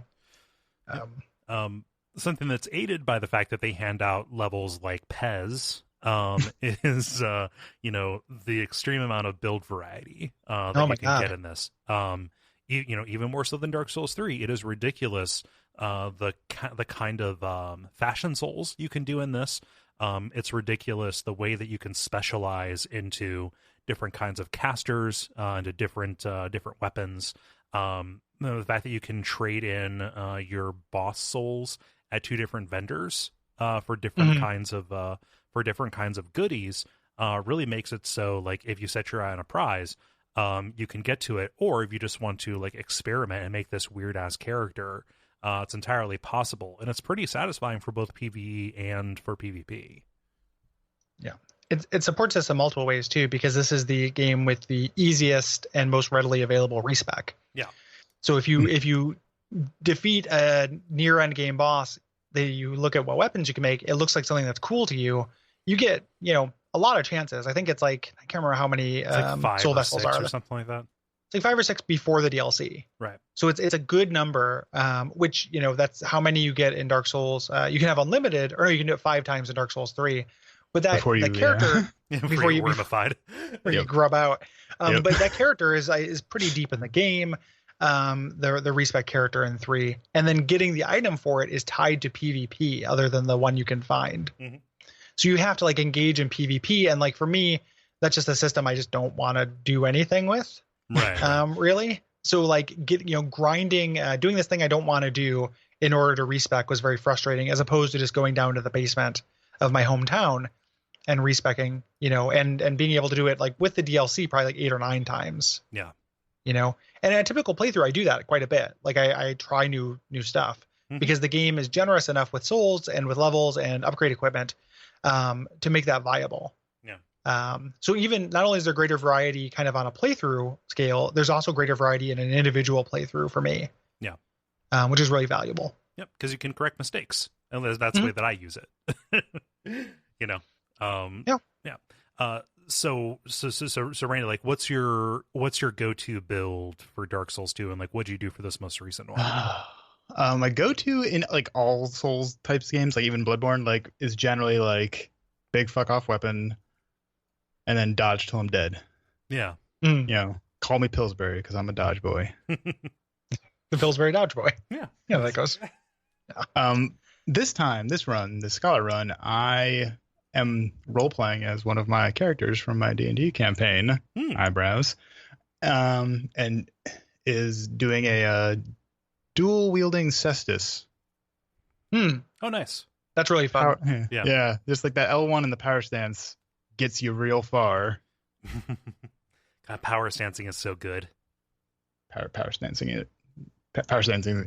S3: Something that's aided by the fact that they hand out levels like Pez is the extreme amount of build variety that you can get in this. Even more so than Dark Souls 3, it is ridiculous the kind of fashion souls you can do in this. It's ridiculous the way that you can specialize into different kinds of casters, into different weapons. The fact that you can trade in your boss souls at 2 different vendors for different kinds of goodies really makes it so, like, if you set your eye on a prize, you can get to it, or if you just want to like experiment and make this weird ass character, it's entirely possible, and it's pretty satisfying for both PvE and for PvP.
S1: Yeah. It supports this in multiple ways too, because this is the game with the easiest and most readily available respec.
S3: Yeah.
S1: So if you defeat a near end game boss, you look at what weapons you can make, it looks like something that's cool to you. You get, a lot of chances. I think it's like, I can't remember how many
S3: like 5
S1: soul
S3: or
S1: vessels
S3: 6
S1: are
S3: or something like that.
S1: It's like 5 or 6 before the DLC.
S3: Right.
S1: So it's a good number, which, that's how many you get in Dark Souls. You can have unlimited, or no, you can do it 5 times in Dark Souls 3. But that character
S3: before you wormified,
S1: or you grub out. But that character is pretty deep in the game. The respec character in 3, and then getting the item for it is tied to PvP other than the one you can find.
S3: Mm-hmm.
S1: So you have to like engage in PvP, and like for me, that's just a system I just don't want to do anything with.
S3: Right.
S1: Really. So like grinding, doing this thing I don't want to do in order to respec was very frustrating, as opposed to just going down to the basement of my hometown and respecing, and being able to do it like with the DLC probably like 8 or 9 times.
S3: Yeah.
S1: And in a typical playthrough, I do that quite a bit. Like I try new stuff because the game is generous enough with souls and with levels and upgrade equipment to make that viable.
S3: Yeah.
S1: So even not only is there greater variety kind of on a playthrough scale, there's also greater variety in an individual playthrough for me.
S3: Yeah.
S1: Which is really valuable.
S3: Yep. Because you can correct mistakes, and that's the way that I use it. Yeah. So Randy, like, what's your go-to build for Dark Souls 2, and like, what'd you do for this most recent one?
S4: My go-to in like all Souls types games, like even Bloodborne, like is generally like big fuck off weapon, and then dodge till I'm dead.
S3: Yeah.
S4: Call me Pillsbury because I'm a dodge boy.
S1: The Pillsbury dodge boy.
S3: Yeah.
S1: Yeah, that goes. Yeah.
S4: This Scholar run, I am role-playing as one of my characters from my D&D campaign, Eyebrows, and is doing a dual-wielding Cestus.
S3: Oh, nice.
S1: That's really fun.
S4: Yeah, just like that L1 in the power stance gets you real far.
S3: God, power stancing is so good.
S4: Power stancing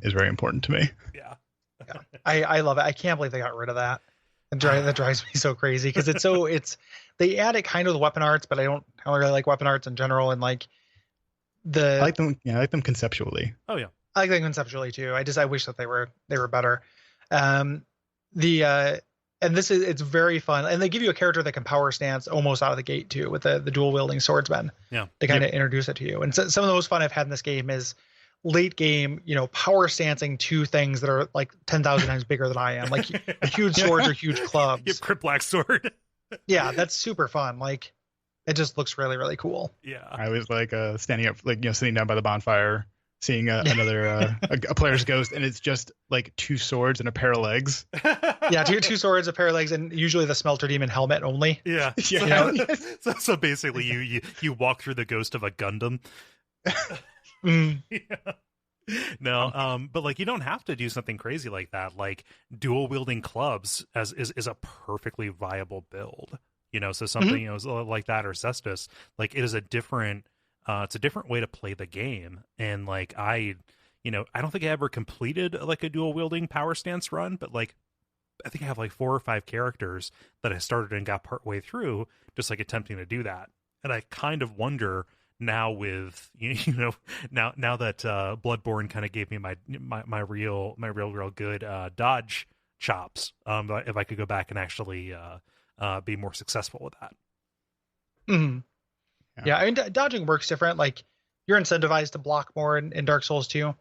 S4: is very important to me.
S3: Yeah.
S1: I love it. I can't believe they got rid of that. That drives me so crazy because they add it kind of the weapon arts, but I don't really like weapon arts in general. And like I
S4: like them conceptually.
S3: Oh yeah.
S1: I like them conceptually too. I wish that they were better. And it's very fun, and they give you a character that can power stance almost out of the gate too, with the dual wielding swordsman.
S3: Yeah.
S1: To kind of introduce it to you. And so, some of the most fun I've had in this game is late game, power stancing 2 things that are like 10,000 times bigger than I am, like huge swords or huge clubs.
S3: You have Crypt Black Sword.
S1: Yeah, that's super fun. Like, it just looks really, really cool.
S3: Yeah.
S4: I was like standing up, like sitting down by the bonfire, seeing another a player's ghost, and it's just like 2 swords and a pair of legs.
S1: Yeah, 2 swords, a pair of legs, and usually the Smelter Demon helmet only.
S3: Yeah. So basically, you walk through the ghost of a Gundam. Yeah. No, but like, you don't have to do something crazy like that. Like, dual wielding clubs is a perfectly viable build. So something like that, or Cestus, like, it is a different it's a different way to play the game. And like, I I don't think I ever completed like a dual wielding power stance run, but like I think I have like 4 or 5 characters that I started and got partway through, just like attempting to do that. And I kind of wonder now with now that Bloodborne kind of gave me my real good dodge chops, if I could go back and actually be more successful with that.
S1: Mm-hmm. Yeah, I mean, dodging works different. Like, you're incentivized to block more in Dark Souls 2,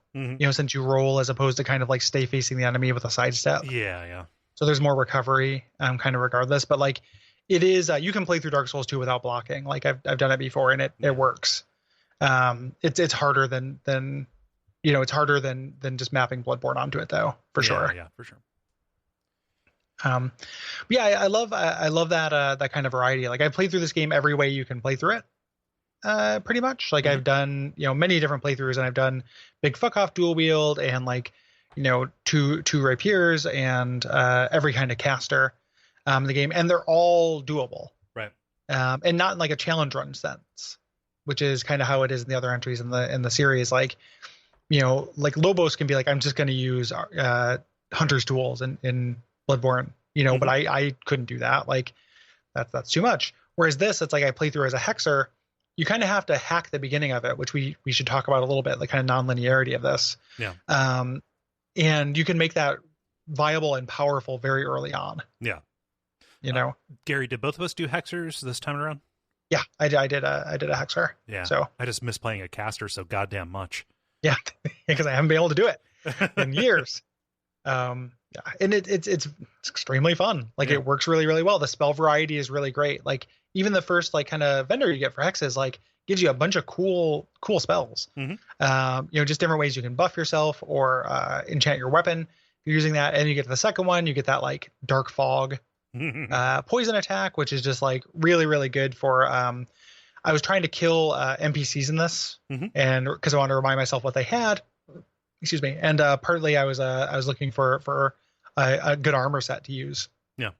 S1: since you roll as opposed to kind of like stay facing the enemy with a sidestep.
S3: Yeah.
S1: So there's more recovery, kind of regardless. But like, it is you can play through Dark Souls 2 without blocking. Like I've done it before, and it works. It's harder than it's harder than just mapping Bloodborne onto it, though, for sure.
S3: Yeah, for sure.
S1: Yeah, I love that kind of variety. Like, I played through this game every way you can play through it, pretty much. Like, I've done many different playthroughs, and I've done big fuck off dual wield and like two rapiers and every kind of caster in the game, and they're all doable,
S3: right?
S1: And not in like a challenge run sense, which is kind of how it is in the other entries in the series. Like, like Lobos can be like, I'm just going to use hunter's tools in Bloodborne, but I couldn't do that. Like, that's too much. Whereas this, it's like I play through as a hexer. You kind of have to hack the beginning of it, which we should talk about a little bit, the kind of non-linearity of this.
S3: Yeah.
S1: And you can make that viable and powerful very early on.
S3: Yeah. Gary, did both of us do hexers this time around?
S1: Yeah, I did a hexer.
S3: Yeah. So I just miss playing a caster so goddamn much.
S1: Yeah, because I haven't been able to do it in years. Yeah, and it's extremely fun. Like, it works really, really well. The spell variety is really great. Like, even the first like kind of vendor you get for hexes like gives you a bunch of cool spells. Just different ways you can buff yourself or enchant your weapon if you're using that. And you get to the second one, you get that like dark fog poison attack, which is just like really, really good for I was trying to kill NPCs in this, and because I wanted to remind myself what they had. Excuse me. And partly I was looking for a good armor set to use. Yeah.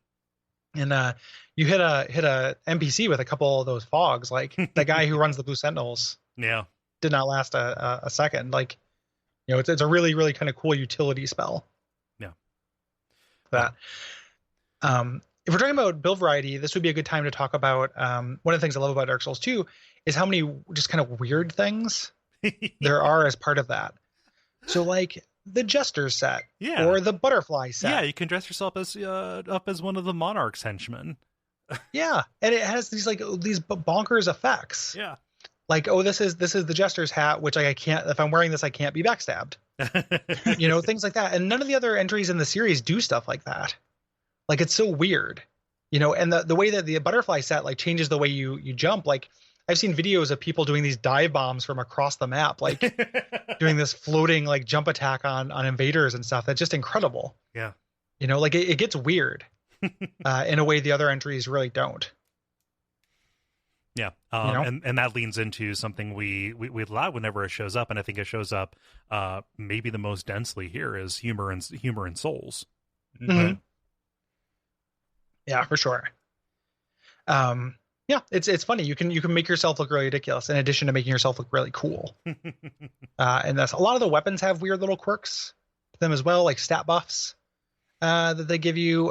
S1: And you hit a NPC with a couple of those fogs, like the guy who runs the Blue Sentinels. Yeah. Did not last a second. Like, it's a really, really kind of cool utility spell. Yeah. That. If we're talking about build variety, this would be a good time to talk about one of the things I love about Dark Souls 2 is how many just kind of weird things there are as part of that. So like the Jester set, or the Butterfly set.
S3: Yeah, you can dress yourself as up as one of the Monarch's henchmen.
S1: Yeah, and it has these bonkers effects.
S3: Yeah,
S1: like, oh, this is the Jester's hat, which I can't, if I'm wearing this, I can't be backstabbed. Things like that. And none of the other entries in the series do stuff like that. Like, it's so weird, and the way that the Butterfly set like changes the way you jump. Like, I've seen videos of people doing these dive bombs from across the map, like doing this floating like jump attack on invaders and stuff. That's just incredible.
S3: Yeah.
S1: Like it gets weird in a way the other entries really don't.
S3: Yeah. And that leans into something we love whenever it shows up. And I think it shows up maybe the most densely here is humor and souls.
S1: Right? Yeah, for sure. Yeah, it's funny. You can make yourself look really ridiculous in addition to making yourself look really cool. And that's a lot of the weapons have weird little quirks to them as well, like stat buffs that they give you.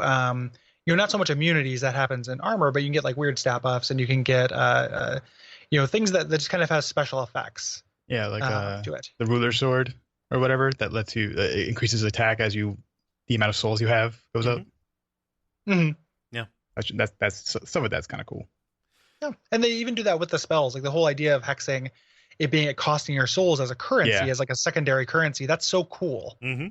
S1: Not so much immunities that happens in armor, but you can get like weird stat buffs, and you can get things that just kind of has special effects.
S4: Yeah, like
S1: to it.
S4: The ruler sword or whatever that lets you increases attack as the amount of souls you have goes up.
S1: Mm-hmm.
S4: Yeah, that's some of that's kind of cool.
S1: Yeah, and they even do that with the spells. Like the whole idea of hexing, it costing your souls as a currency, as like a secondary currency. That's so cool.
S3: Mm-hmm.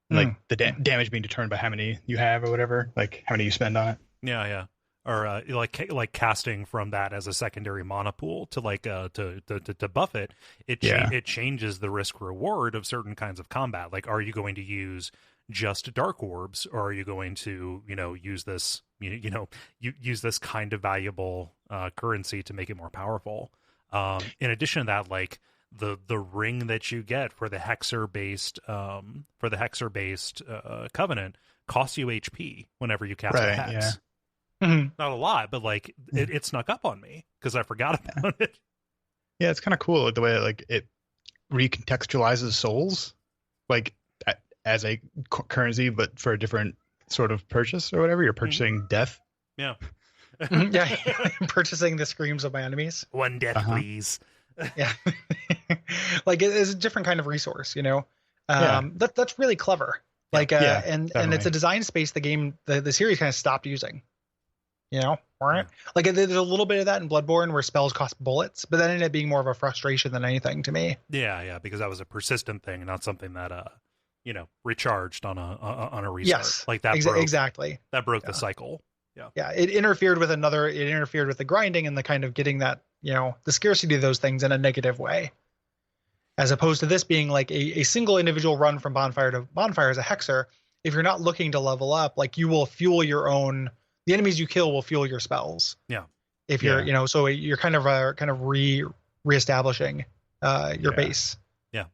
S4: Like the damage being determined by how many you have or whatever, like how many you spend on it.
S3: Yeah. Or like casting from that as a secondary mana pool to like to buff it. It changes the risk reward of certain kinds of combat. Like, are you going to use just dark orbs, or are you going to use this use this kind of valuable currency to make it more powerful? In addition to that, like the ring that you get for the hexer based covenant costs you HP whenever you cast a hex.
S4: Yeah.
S1: Mm-hmm.
S3: Not a lot, but like it snuck up on me because I forgot about it.
S4: Yeah, it's kind of cool like, the way like it recontextualizes souls, like as a currency, but for a different sort of purchase or whatever. You're purchasing death.
S3: Yeah.
S1: Yeah, purchasing the screams of my enemies.
S3: One death, please.
S1: Yeah. Like it is a different kind of resource, you know.
S4: Yeah.
S1: That's really clever. Like
S4: Yeah,
S1: and
S4: definitely.
S1: it's a design space the series kind of stopped using. You know, right?
S3: Yeah.
S1: Like there's a little bit of that in Bloodborne where spells cost bullets, but that ended up being more of a frustration than anything to me.
S3: Yeah, because that was a persistent thing and not something that recharged on a restart.
S1: Yes,
S3: like that
S1: exactly.
S3: That broke the cycle.
S1: Yeah, it interfered with the grinding and the kind of getting that, you know, the scarcity of those things in a negative way. As opposed to this being like a single individual run from bonfire to bonfire as a hexer. If you're not looking to level up, like you will fuel your own, the enemies you kill will fuel your spells.
S3: Yeah.
S1: If you're, you know, so you're kind of reestablishing your base.
S4: Yeah.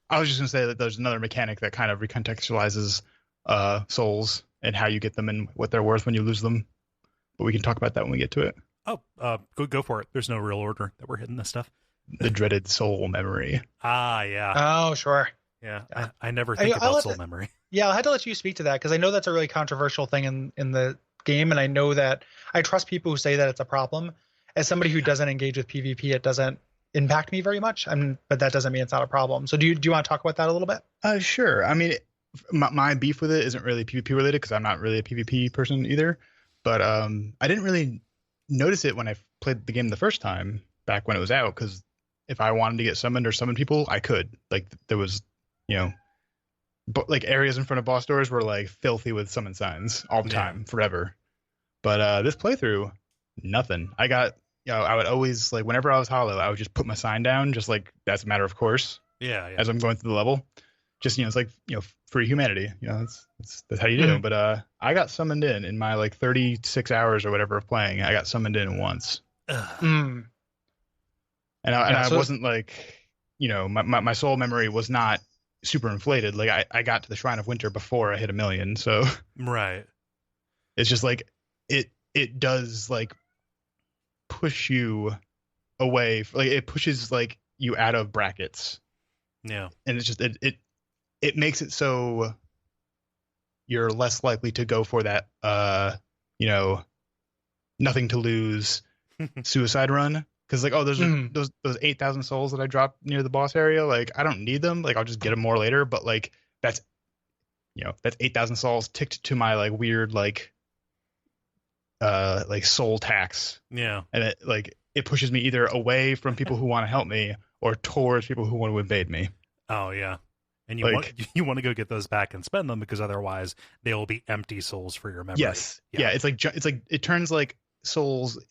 S4: I was just gonna say that there's another mechanic that kind of recontextualizes souls and how you get them and what they're worth when you lose them. But we can talk about that when we get to it.
S3: Oh, go for it. There's no real order that we're hitting this stuff.
S4: The dreaded soul memory.
S3: Ah, yeah.
S1: Oh, sure.
S3: Yeah. I never think about soul memory.
S1: Yeah, I had to let you speak to that because I know that's a really controversial thing in the game, and I know that I trust people who say that it's a problem. As somebody who doesn't engage with PvP, it doesn't impact me very much. But that doesn't mean it's not a problem. So do you want to talk about that a little bit?
S4: Sure. I mean, my beef with it isn't really PvP related because I'm not really a PvP person either. But I didn't really notice it when I played the game the first time back when it was out, because if I wanted to get summoned or summon people, I could. Like there was, you know, but like areas in front of boss doors were like filthy with summon signs all the time, forever. But this playthrough, nothing. I got, you know, I would always like whenever I was hollow, I would just put my sign down, just like that's a matter of course.
S3: Yeah.
S4: As I'm going through the level, just, you know, it's like, you know, free humanity. You know, that's how you do. But I got summoned in my like 36 hours or whatever of playing. I got summoned in once. And I wasn't like, you know, my soul memory was not super inflated. Like I got to the Shrine of Winter before I hit 1 million. So
S3: right.
S4: It's just like it does like push you away. Like it pushes like you out of brackets.
S3: Yeah.
S4: And it's just it makes it so you're less likely to go for that you know, nothing to lose suicide run. Because like, oh, those 8,000 souls that I dropped near the boss area, like I don't need them. Like I'll just get them more later. But like that's 8,000 souls ticked to my like weird like soul tax.
S3: Yeah.
S4: And it pushes me either away from people who want to help me or towards people who want to invade me.
S3: Oh yeah. And you want to go get those back and spend them because otherwise they will be empty souls for your memory.
S4: Yes. Yeah. It's like it turns like souls.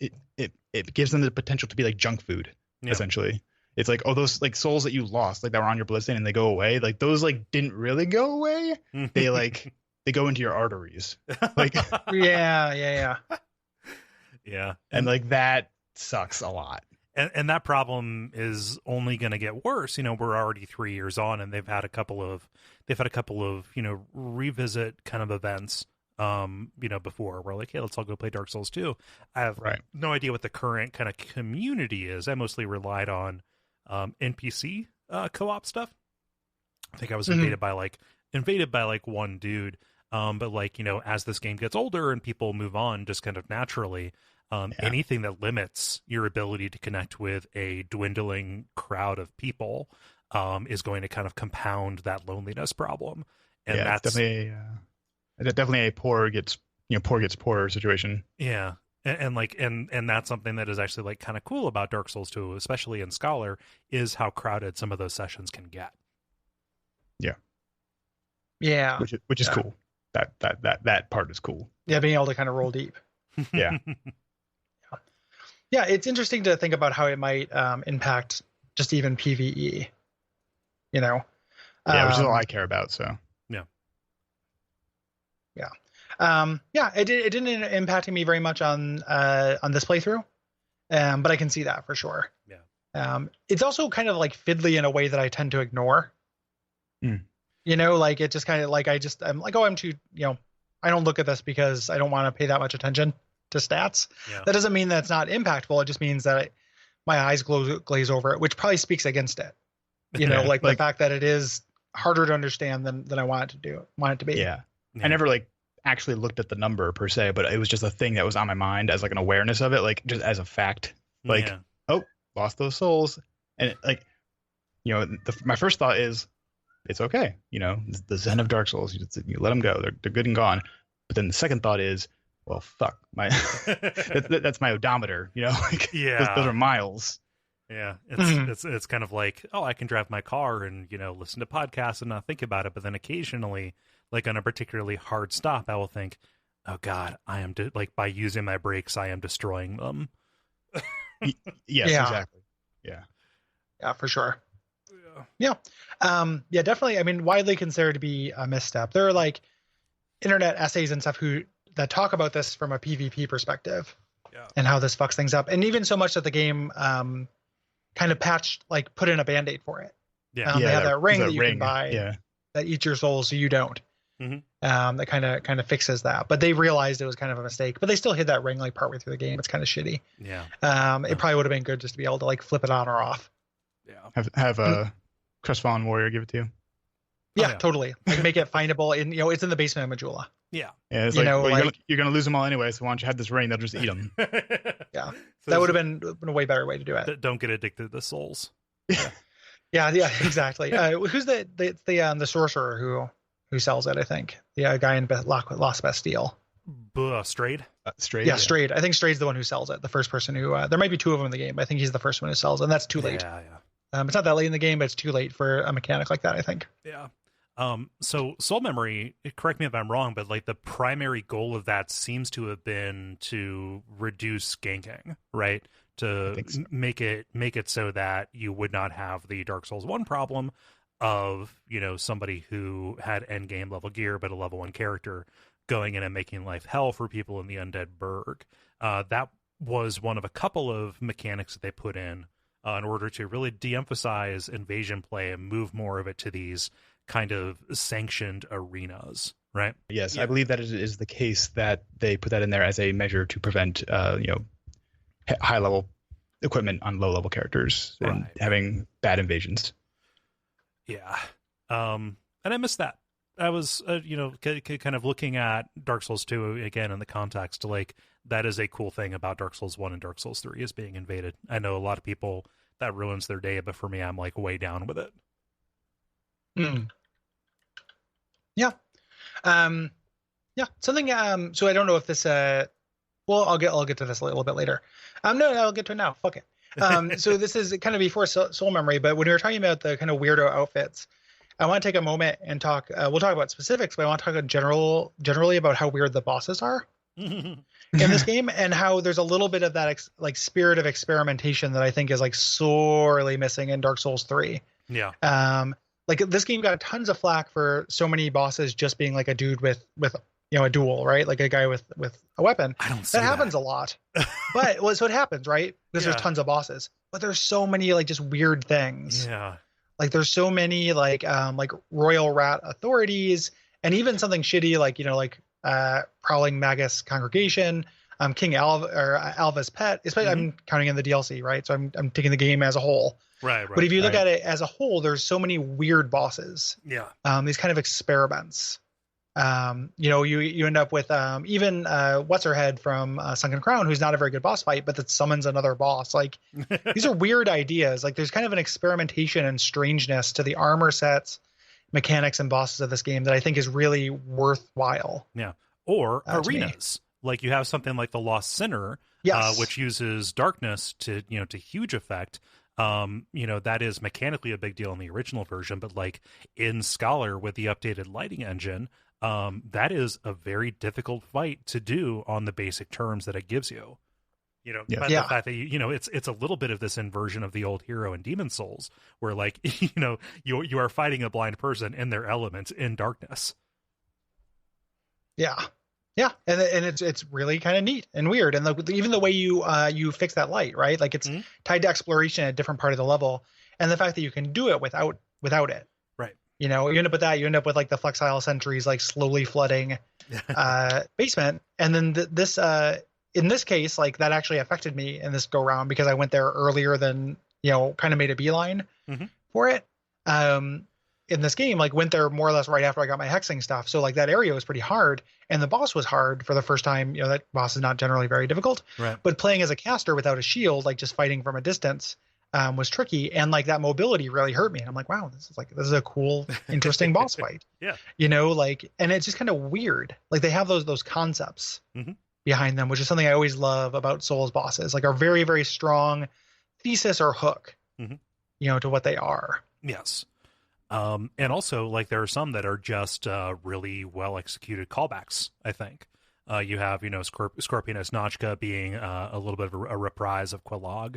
S4: It gives them the potential to be like junk food, essentially. It's like, oh, those like souls that you lost, like that were on your bloodstain and they go away. Like those like didn't really go away. They like they go into your arteries. Like
S1: yeah.
S3: And
S4: like that sucks a lot.
S3: And that problem is only going to get worse. You know, we're already 3 years on, and they've had a couple of you know, revisit kind of events. You know, before we're like, hey, let's all go play Dark Souls 2. I have no idea what the current kind of community is. I mostly relied on NPC co-op stuff. I think I was invaded by like one dude. But like, you know, as this game gets older and people move on just kind of naturally, anything that limits your ability to connect with a dwindling crowd of people is going to kind of compound that loneliness problem. And that's
S4: definitely a poor gets poorer situation.
S3: Yeah. And that's something that is actually like kind of cool about Dark Souls 2, especially in Scholar, is how crowded some of those sessions can get.
S1: Yeah.
S4: Which is cool. That part is cool.
S1: Yeah, being able to kind of roll deep.
S4: Yeah.
S1: Yeah, it's interesting to think about how it might impact just even PvE. You know.
S4: Which is all I care about. So.
S1: It didn't impact me very much on this playthrough, but I can see that for sure. It's also kind of like fiddly in a way that I tend to ignore. You know, like it just kind of like I'm like, oh, I'm too, you know, I don't look at this because I don't want to pay that much attention to stats. That doesn't mean that it's not impactful. It just means that my eyes glaze over it, which probably speaks against it. Like the fact that it is harder to understand than I want it to be.
S4: Yeah. I never like actually looked at the number per se, but it was just a thing that was on my mind as like an awareness of it, like just as a fact. Like, oh, lost those souls, and my first thought is, it's okay. The Zen of Dark Souls. You let them go. They're good and gone. But then the second thought is, well, fuck, that's my odometer. Those are miles.
S3: Yeah, it's kind of like, oh, I can drive my car and listen to podcasts and not think about it. But then occasionally, like on a particularly hard stop, I will think, oh God, I am by using my brakes, I am destroying them.
S4: Yes, exactly.
S1: Yeah, for sure. Yeah, definitely. I mean, widely considered to be a misstep. There are like internet essays and stuff that talk about this from a PvP perspective, and how this fucks things up, and even so much that the game kind of put in a band-aid for it. They have that ring that you can buy that eats your soul, so you don't. Mm-hmm. That kind of fixes that, but they realized it was kind of a mistake. But they still hid that ring like partway through the game. It's kind of shitty.
S3: Yeah.
S1: It probably would have been good just to be able to like flip it on or off.
S3: Yeah.
S4: Have a Crestfallen Warrior give it to you.
S1: Yeah, totally. Like make it findable in it's in the basement of Majula.
S3: Yeah.
S4: Yeah. It's you're gonna lose them all anyway. So why don't you have this ring? They'll just eat them.
S1: Yeah. So that would have been a way better way to do it.
S3: Don't get addicted to the souls.
S1: Yeah, exactly. Who's the sorcerer who sells it? I think the guy in Lost Bastille.
S3: Strayed.
S4: Strayed.
S1: Yeah, Strayed. I think Strayed's the one who sells it. The first person who there might be two of them in the game. But I think he's the first one who sells, and that's too late.
S3: Yeah.
S1: It's not that late in the game, but it's too late for a mechanic like that, I think.
S3: Yeah. So Soul Memory, correct me if I'm wrong, but like the primary goal of that seems to have been to reduce ganking, right? To make it so that you would not have the Dark Souls 1 problem of, somebody who had end game level gear but a level 1 character going in and making life hell for people in the Undead Burg. That was one of a couple of mechanics that they put in order to really de-emphasize invasion play and move more of it to these kind of sanctioned arenas, right?
S4: Yes, yeah. I believe that it is the case that they put that in there as a measure to prevent, high-level equipment on low-level characters and having bad invasions.
S3: Yeah. And I missed that. I was, kind of looking at Dark Souls 2 again in the context, like, that is a cool thing about Dark Souls 1 and Dark Souls 3 is being invaded. I know a lot of people that ruins their day, but for me, I'm like way down with it.
S1: Yeah. Something, so I don't know if this, I'll get to this a little bit later. No, I'll get to it now. Fuck it. So this is kind of before Soul Memory, but when we were talking about the kind of weirdo outfits, I want to take a moment and talk, we'll talk about specifics, but I want to talk generally about how weird the bosses are in this game, and how there's a little bit of that spirit of experimentation that I think is like sorely missing in Dark Souls 3.
S3: Yeah.
S1: Like this game got tons of flack for so many bosses just being like a dude with a duel, right? Like a guy with a weapon.
S3: I don't see
S1: that happens a lot. But so it happens, right? Because there's tons of bosses. But there's so many like just weird things.
S3: Yeah.
S1: Like there's so many like royal rat authorities, and even something shitty like Prowling Magus Congregation, King Alva's pet. Especially I'm counting in the DLC, right? So I'm taking the game as a whole.
S3: Right.
S1: But if you look at it as a whole, there's so many weird bosses.
S3: Yeah.
S1: These kind of experiments. You end up with even what's her head from Sunken Crown, who's not a very good boss fight, but that summons another boss. Like these are weird ideas. Like there's kind of an experimentation and strangeness to the armor sets, mechanics, and bosses of this game that I think is really worthwhile.
S3: Yeah. Or arenas. Like you have something like the Lost Sinner, which uses darkness to huge effect. That is mechanically a big deal in the original version, but like in Scholar with the updated lighting engine, that is a very difficult fight to do on the basic terms that it gives you. But the fact that it's a little bit of this inversion of the old hero in Demon Souls, where like you are fighting a blind person in their element in darkness.
S1: Yeah, and it's really kind of neat and weird, and even the way you fix that light, right? Like it's tied to exploration at a different part of the level, and the fact that you can do it without it.
S3: Right.
S1: You end up with that. You end up with like the flexile sentries like slowly flooding basement, and then this in this case, like that actually affected me in this go round because I went there earlier than, kind of made a beeline for it. In this game, like went there more or less right after I got my hexing stuff. So like that area was pretty hard and the boss was hard for the first time. That boss is not generally very difficult,
S3: Right.
S1: but playing as a caster without a shield, like just fighting from a distance, was tricky. And like that mobility really hurt me. And I'm like, wow, this is a cool, interesting boss fight.
S3: Yeah.
S1: And it's just kind of weird. Like they have those concepts behind them, which is something I always love about Souls bosses, like are very, very strong thesis or hook, to what they are.
S3: Yes. And also, like, there are some that are just really well executed callbacks, I think. You have, Scorpionus Notchka being a little bit of a reprise of Quelaag.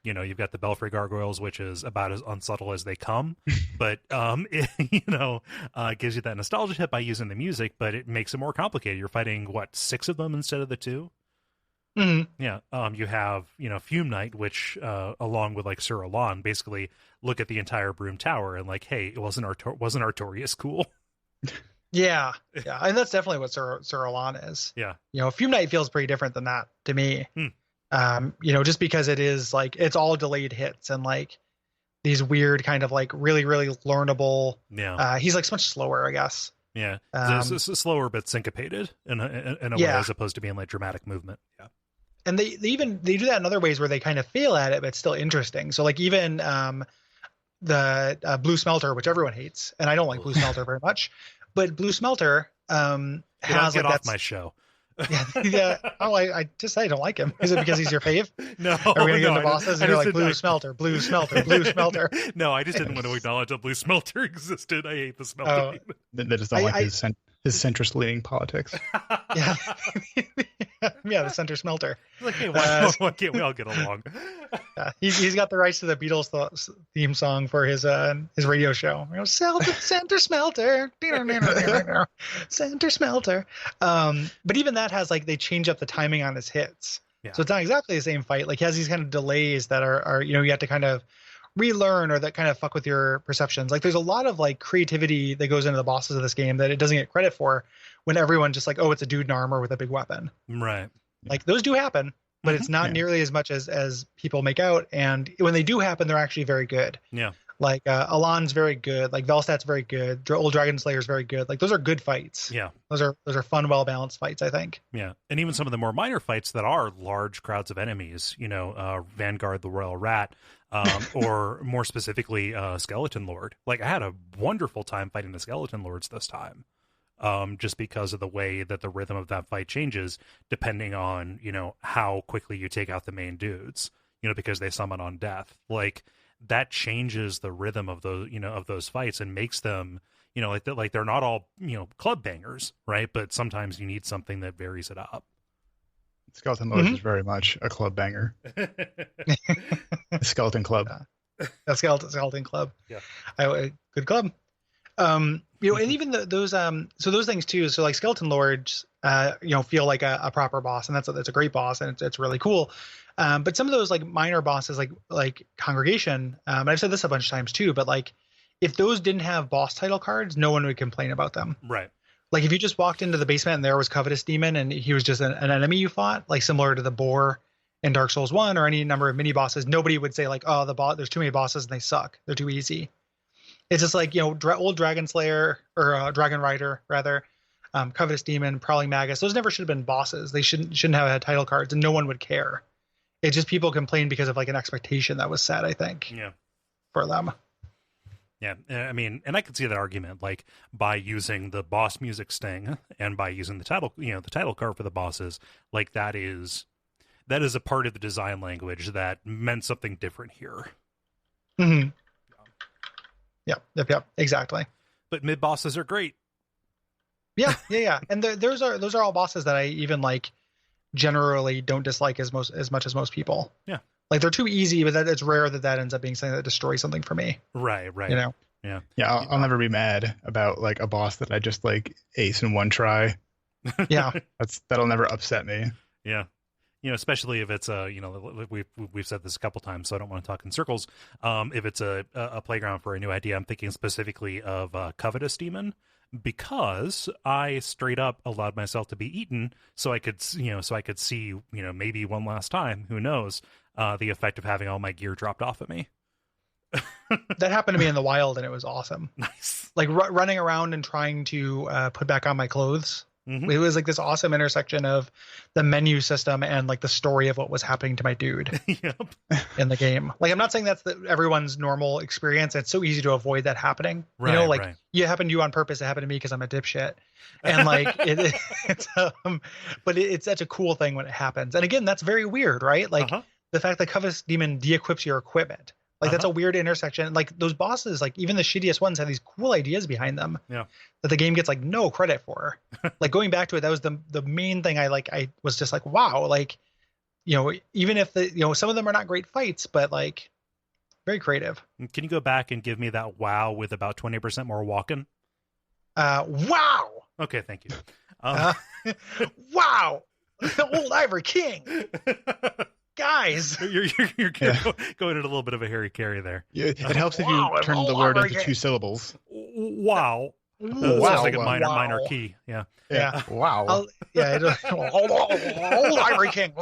S3: You've got the Belfry Gargoyles, which is about as unsubtle as they come, but it gives you that nostalgia hit by using the music, but it makes it more complicated. You're fighting, 6 of them instead of the 2? Yeah. You have, Fume Knight, which, along with like Sir Alan, basically look at the entire Broom Tower and like, hey, wasn't Artorias cool?
S1: Yeah. And that's definitely what Sir Alan is.
S3: Yeah.
S1: Fume Knight feels pretty different than that to me. Just because it is like, it's all delayed hits and like these weird kind of like really, really learnable.
S3: Yeah.
S1: He's like so much slower, I guess.
S3: Yeah. It's slower, but syncopated in a way, as opposed to being like dramatic movement. Yeah.
S1: And they do that in other ways where they kind of fail at it, but it's still interesting. So like even the Blue Smelter, which everyone hates, and I don't like Blue Smelter very much, but Blue Smelter has
S3: get
S1: like
S3: off my show.
S1: Yeah. Oh, I just say I don't like him. Is it because he's your fave?
S3: No.
S1: Are we gonna get into bosses and you're like Blue Smelter, Blue Smelter, Blue Smelter?
S3: No, I just didn't want to acknowledge that Blue Smelter existed. I hate the Smelter.
S4: They just don't like his centrist leaning politics.
S1: Yeah. Yeah, the center smelter.
S3: Like, hey, why can't we all get along?
S1: He's got the rights to the Beatles theme song for his radio show. Center smelter, center smelter. But even that has like they change up the timing on his hits, so it's not exactly the same fight. Like he has these kind of delays that are you have to kind of relearn or that kind of fuck with your perceptions. Like there's a lot of like creativity that goes into the bosses of this game that it doesn't get credit for when everyone just like, oh, it's a dude in armor with a big weapon.
S3: Right.
S1: Like those do happen, but it's not nearly as much as people make out. And when they do happen, they're actually very good.
S3: Yeah.
S1: Like Alon's very good. Like Velstat's very good. Old Dragon Slayer's very good. Like those are good fights.
S3: Yeah.
S1: Those are fun, well balanced fights, I think.
S3: Yeah. And even some of the more minor fights that are large crowds of enemies, Vanguard the Royal Rat, or more specifically, Skeleton Lord. Like I had a wonderful time fighting the Skeleton Lords this time. Just because of the way that the rhythm of that fight changes depending on, how quickly you take out the main dudes, because they summon on death. Like that changes the rhythm of those, of those fights and makes them, like they're not all, club bangers, right? But sometimes you need something that varies it up.
S4: Skeleton Lord is very much a club banger. Skeleton Club.
S1: That Skeleton Club.
S3: Yeah.
S1: Good club. And even those things too. So like Skeleton Lords, feel like a proper boss, and that's a great boss, and it's really cool. But some of those like minor bosses, like Congregation, and I've said this a bunch of times too, but like if those didn't have boss title cards, no one would complain about them.
S3: Right.
S1: Like if you just walked into the basement and there was Covetous Demon and he was just an enemy you fought, like similar to the Boar in Dark Souls 1 or any number of mini bosses, nobody would say like, oh, there's too many bosses and they suck. They're too easy. It's just like, old Dragon Slayer or Dragon Rider rather, Covetous Demon, Prowling Magus. Those never should have been bosses. They shouldn't have had title cards and no one would care. It's just people complain because of like an expectation that was set, I think.
S3: Yeah.
S1: For them.
S3: Yeah, I mean, and I could see that argument, like by using the boss music sting and by using the title card for the bosses, like that is a part of the design language that meant something different here.
S1: Mm-hmm. Yep, exactly.
S3: But mid bosses are great.
S1: Yeah. And those are all bosses that I even like generally don't dislike as much as most people.
S3: Yeah.
S1: Like they're too easy, but it's rare that ends up being something that destroys something for me.
S3: Right.
S4: Yeah. I'll never be mad about like a boss that I just like ace in one try.
S1: Yeah.
S4: That'll never upset me.
S3: Yeah. especially if it's we've said this a couple times, so I don't want to talk in circles. If it's a playground for a new idea, I'm thinking specifically of Covetous Demon, because I straight up allowed myself to be eaten so I could see, maybe one last time, who knows, the effect of having all my gear dropped off at me.
S1: That happened to me in the wild, and it was awesome.
S3: Nice.
S1: Like running around and trying to put back on my clothes.
S3: Mm-hmm.
S1: It was like this awesome intersection of the menu system and like the story of what was happening to my dude
S3: Yep.
S1: in the game. Like, I'm not saying that's everyone's normal experience. It's so easy to avoid that happening.
S3: Right,
S1: like
S3: right.
S1: it happened to you on purpose. It happened to me because I'm a dipshit. And like but it's such a cool thing when it happens. And again, that's very weird, right? Like the fact that Covetous Demon de-equips your equipment. Like that's a weird intersection. Like those bosses, like even the shittiest ones have these cool ideas behind them.
S3: Yeah.
S1: That the game gets like no credit for. Like going back to it, that was the main thing I was just like, wow, like, even if some of them are not great fights, but like very creative.
S3: Can you go back and give me that wow with about 20% more walking?
S1: Wow.
S3: Okay, thank you.
S1: Wow. Old Ivory King. Guys,
S3: you're going at a little bit of a Harry Carey there.
S4: Yeah, it helps if you turn the word into 2 syllables.
S3: Wow.
S1: Wow.
S3: Sounds like a minor key. Yeah.
S4: Wow.
S1: Old Ivory King.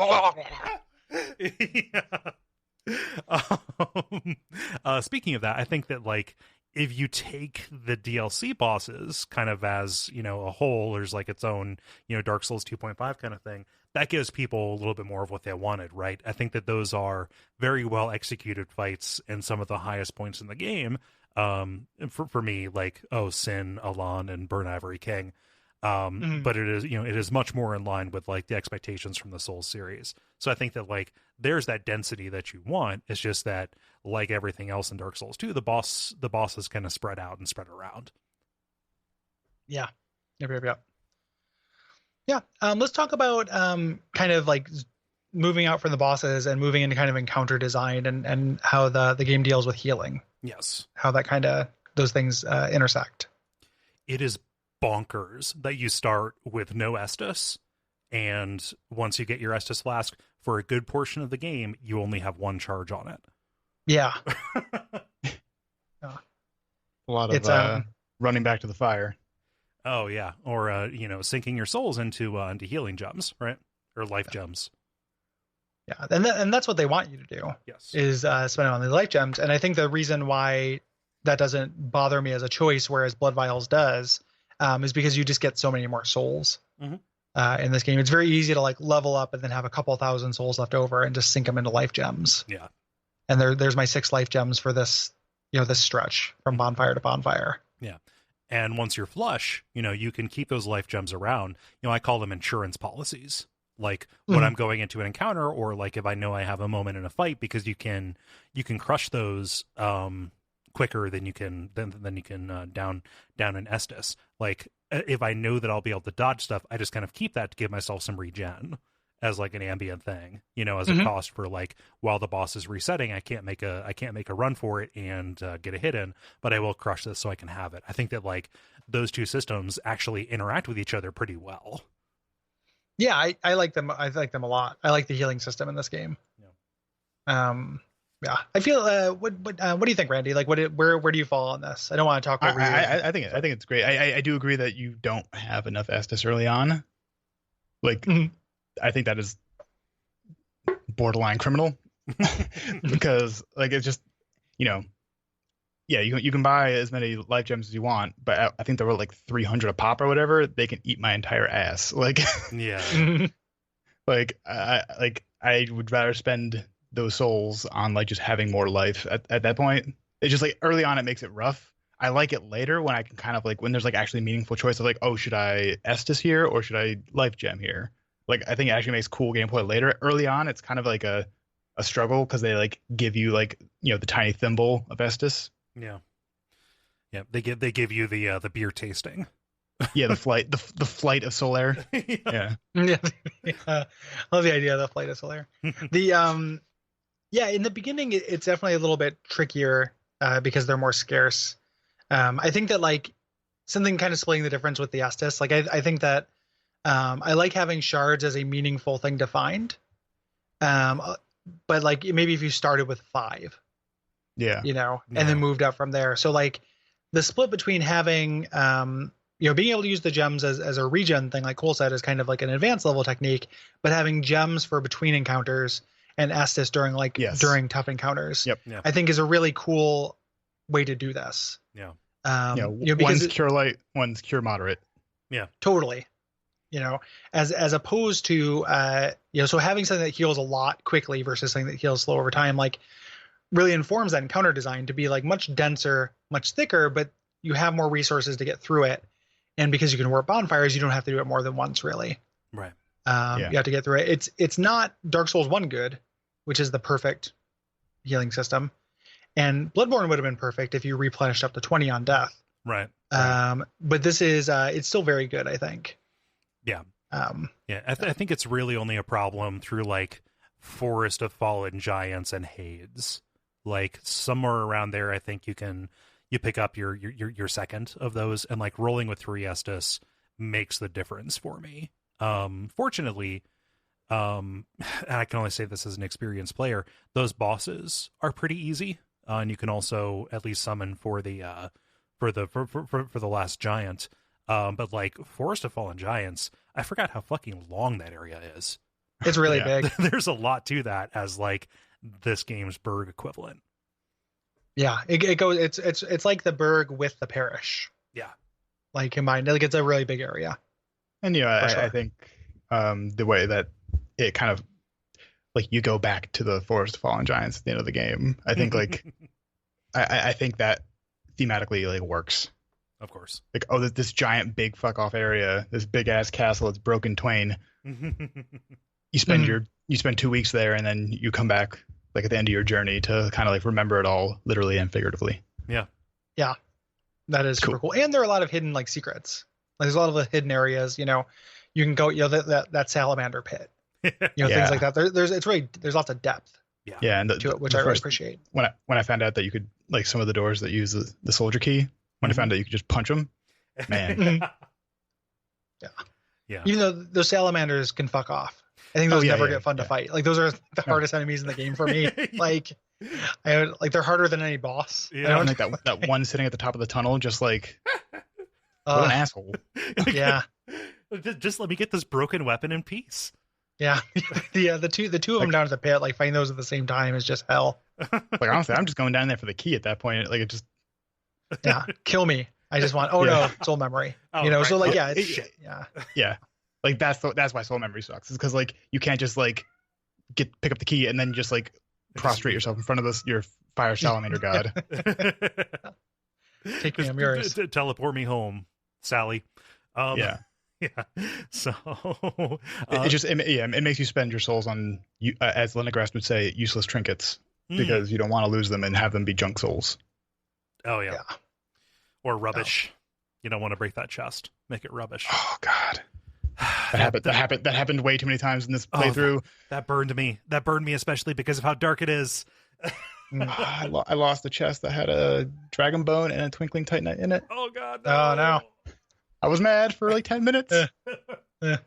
S3: Speaking of that, I think that like if you take the DLC bosses kind of as, a whole, there's like its own, Dark Souls 2.5 kind of thing, that gives people a little bit more of what they wanted, right? I think that those are very well executed fights and some of the highest points in the game. For me, like, Sin, Alon, and Burn Ivory King. But it is much more in line with like the expectations from the Souls series. So I think that like there's that density that you want. It's just that, like everything else in Dark Souls 2, the bosses kind of spread out and spread around.
S1: Yeah. Yep. Yeah. Let's talk about kind of like moving out from the bosses and moving into kind of encounter design and how the game deals with healing.
S3: Yes.
S1: How that kind of those things intersect.
S3: It is bonkers that you start with no Estus, and once you get your Estus flask, for a good portion of the game, you only have 1 charge on it.
S1: Yeah.
S4: A lot of running back to the fire.
S3: Oh yeah, or sinking your souls into healing gems, right? Or life gems.
S1: Yeah, and that's what they want you to do.
S3: Yes,
S1: is spend it on the life gems. And I think the reason why that doesn't bother me as a choice, whereas Blood Vials does, is because you just get so many more souls in this game. It's very easy to like level up and then have a couple thousand souls left over and just sink them into life gems.
S3: Yeah,
S1: and there's my 6 life gems for this this stretch from bonfire to bonfire.
S3: Yeah. And once you're flush, you can keep those life gems around. I call them insurance policies. Like when I'm going into an encounter, or like if I know I have a moment in a fight, because you can crush those quicker than you can down an Estus. Like if I know that I'll be able to dodge stuff, I just kind of keep that to give myself some regen as like an ambient thing, as a cost for like while the boss is resetting, I can't make a run for it and get a hit in, but I will crush this so I can have it. I think that like those two systems actually interact with each other pretty well.
S1: Yeah, I like them. I like them a lot. I like the healing system in this game. Yeah. I feel. What do you think, Randy? Like, where do you fall on this? I don't want to talk over you.
S4: I think it's great. I do agree that you don't have enough Estus early on. Like, I think that is borderline criminal because like it's just yeah, you can buy as many life gems as you want, but I think they were like 300 a pop or whatever. They can eat my entire ass. Like,
S3: yeah,
S4: like I would rather spend those souls on like just having more life at that point. It's just like early on it makes it rough. I like it later when I can kind of like when there's like actually meaningful choice of like, oh, should I Estus here or should I life gem here? Like I think it actually makes cool gameplay later. Early on, it's kind of like a struggle because they like give you like the tiny thimble of Estus.
S3: Yeah. They give you the beer tasting.
S4: Yeah, the flight of Solaire. Yeah.
S1: Yeah. Love the idea of the flight of Solaire. The yeah, in the beginning it's definitely a little bit trickier because they're more scarce. I think that like something kind of splitting the difference with the Estus. Like I think that I like having shards as a meaningful thing to find. But like maybe if you started with 5,
S4: Yeah.
S1: and then moved up from there. So like the split between having, being able to use the gems as a regen thing, like Kole said, is kind of like an advanced level technique, but having gems for between encounters and Estus during tough encounters,
S4: Yep.
S3: Yeah.
S1: I think is a really cool way to do this.
S3: Yeah.
S4: One's cure light, one's cure moderate.
S3: Yeah.
S1: Totally. As opposed to, so having something that heals a lot quickly versus something that heals slow over time, like really informs that encounter design to be like much denser, much thicker, but you have more resources to get through it. And because you can warp bonfires, you don't have to do it more than once, really.
S3: Right.
S1: You have to get through it. It's not Dark Souls 1 good, which is the perfect healing system. And Bloodborne would have been perfect if you replenished up to 20 on death.
S3: Right.
S1: But this is, it's still very good, I think.
S3: Yeah. I think it's really only a problem through like Forest of Fallen Giants and Hades. Like somewhere around there, I think you pick up your second of those, and like rolling with 3 Estus makes the difference for me. Fortunately, and I can only say this as an experienced player, those bosses are pretty easy, and you can also at least summon for the last giant. But like Forest of Fallen Giants, I forgot how fucking long that area is.
S1: It's really big.
S3: There's a lot to that as like this game's Berg equivalent.
S1: Yeah, it goes. It's like the Berg with the parish.
S3: Yeah,
S1: like combined. Like it's a really big area.
S4: And I think the way that it kind of like you go back to the Forest of Fallen Giants at the end of the game, I think like I think that thematically like works.
S3: Of course.
S4: Like, oh, this giant big fuck off area, this big ass castle, it's broken twain. You spend 2 weeks there, and then you come back like at the end of your journey to kind of like remember it all, literally and figuratively.
S3: Yeah.
S1: That is super cool. And there are a lot of hidden like secrets. Like there's a lot of hidden areas. You can go. That salamander pit. Things like that. There's lots of depth.
S4: Yeah, and
S1: to it, which I really appreciate.
S4: When I found out that you could like some of the doors that use the soldier key. When I found out you could just punch them, man.
S1: Yeah. Even though those salamanders can fuck off, I think those never get fun to fight. Like those are the hardest enemies in the game for me. Like, they're harder than any boss.
S4: Yeah, like that one sitting at the top of the tunnel, just like what an asshole.
S1: Yeah.
S3: Just let me get this broken weapon in peace.
S1: Yeah. The two of them down at the pit, like fighting those at the same time is just hell.
S4: Like honestly, I'm just going down there for the key at that point. Like it just.
S1: Yeah, kill me. I just want. No, soul memory. Right. So like,
S4: yeah. Like that's why soul memory sucks. Is because like you can't just like pick up the key and then just like prostrate yourself in front of your fire salamander god.
S1: Take me, I'm yours.
S3: Teleport me home, Sally.
S4: Yeah.
S3: So
S4: it makes you spend your souls on as Lennegrass would say, useless trinkets because you don't want to lose them and have them be junk souls.
S3: Oh yeah. Or rubbish. You don't want to break that chest. Make it rubbish.
S4: Oh god. That happened way too many times in this playthrough.
S3: That burned me. That burned me especially because of how dark it is.
S4: I lost a chest that had a dragon bone and a twinkling titanite in it.
S3: Oh god. No.
S1: Oh no.
S4: I was mad for like 10 minutes.
S3: And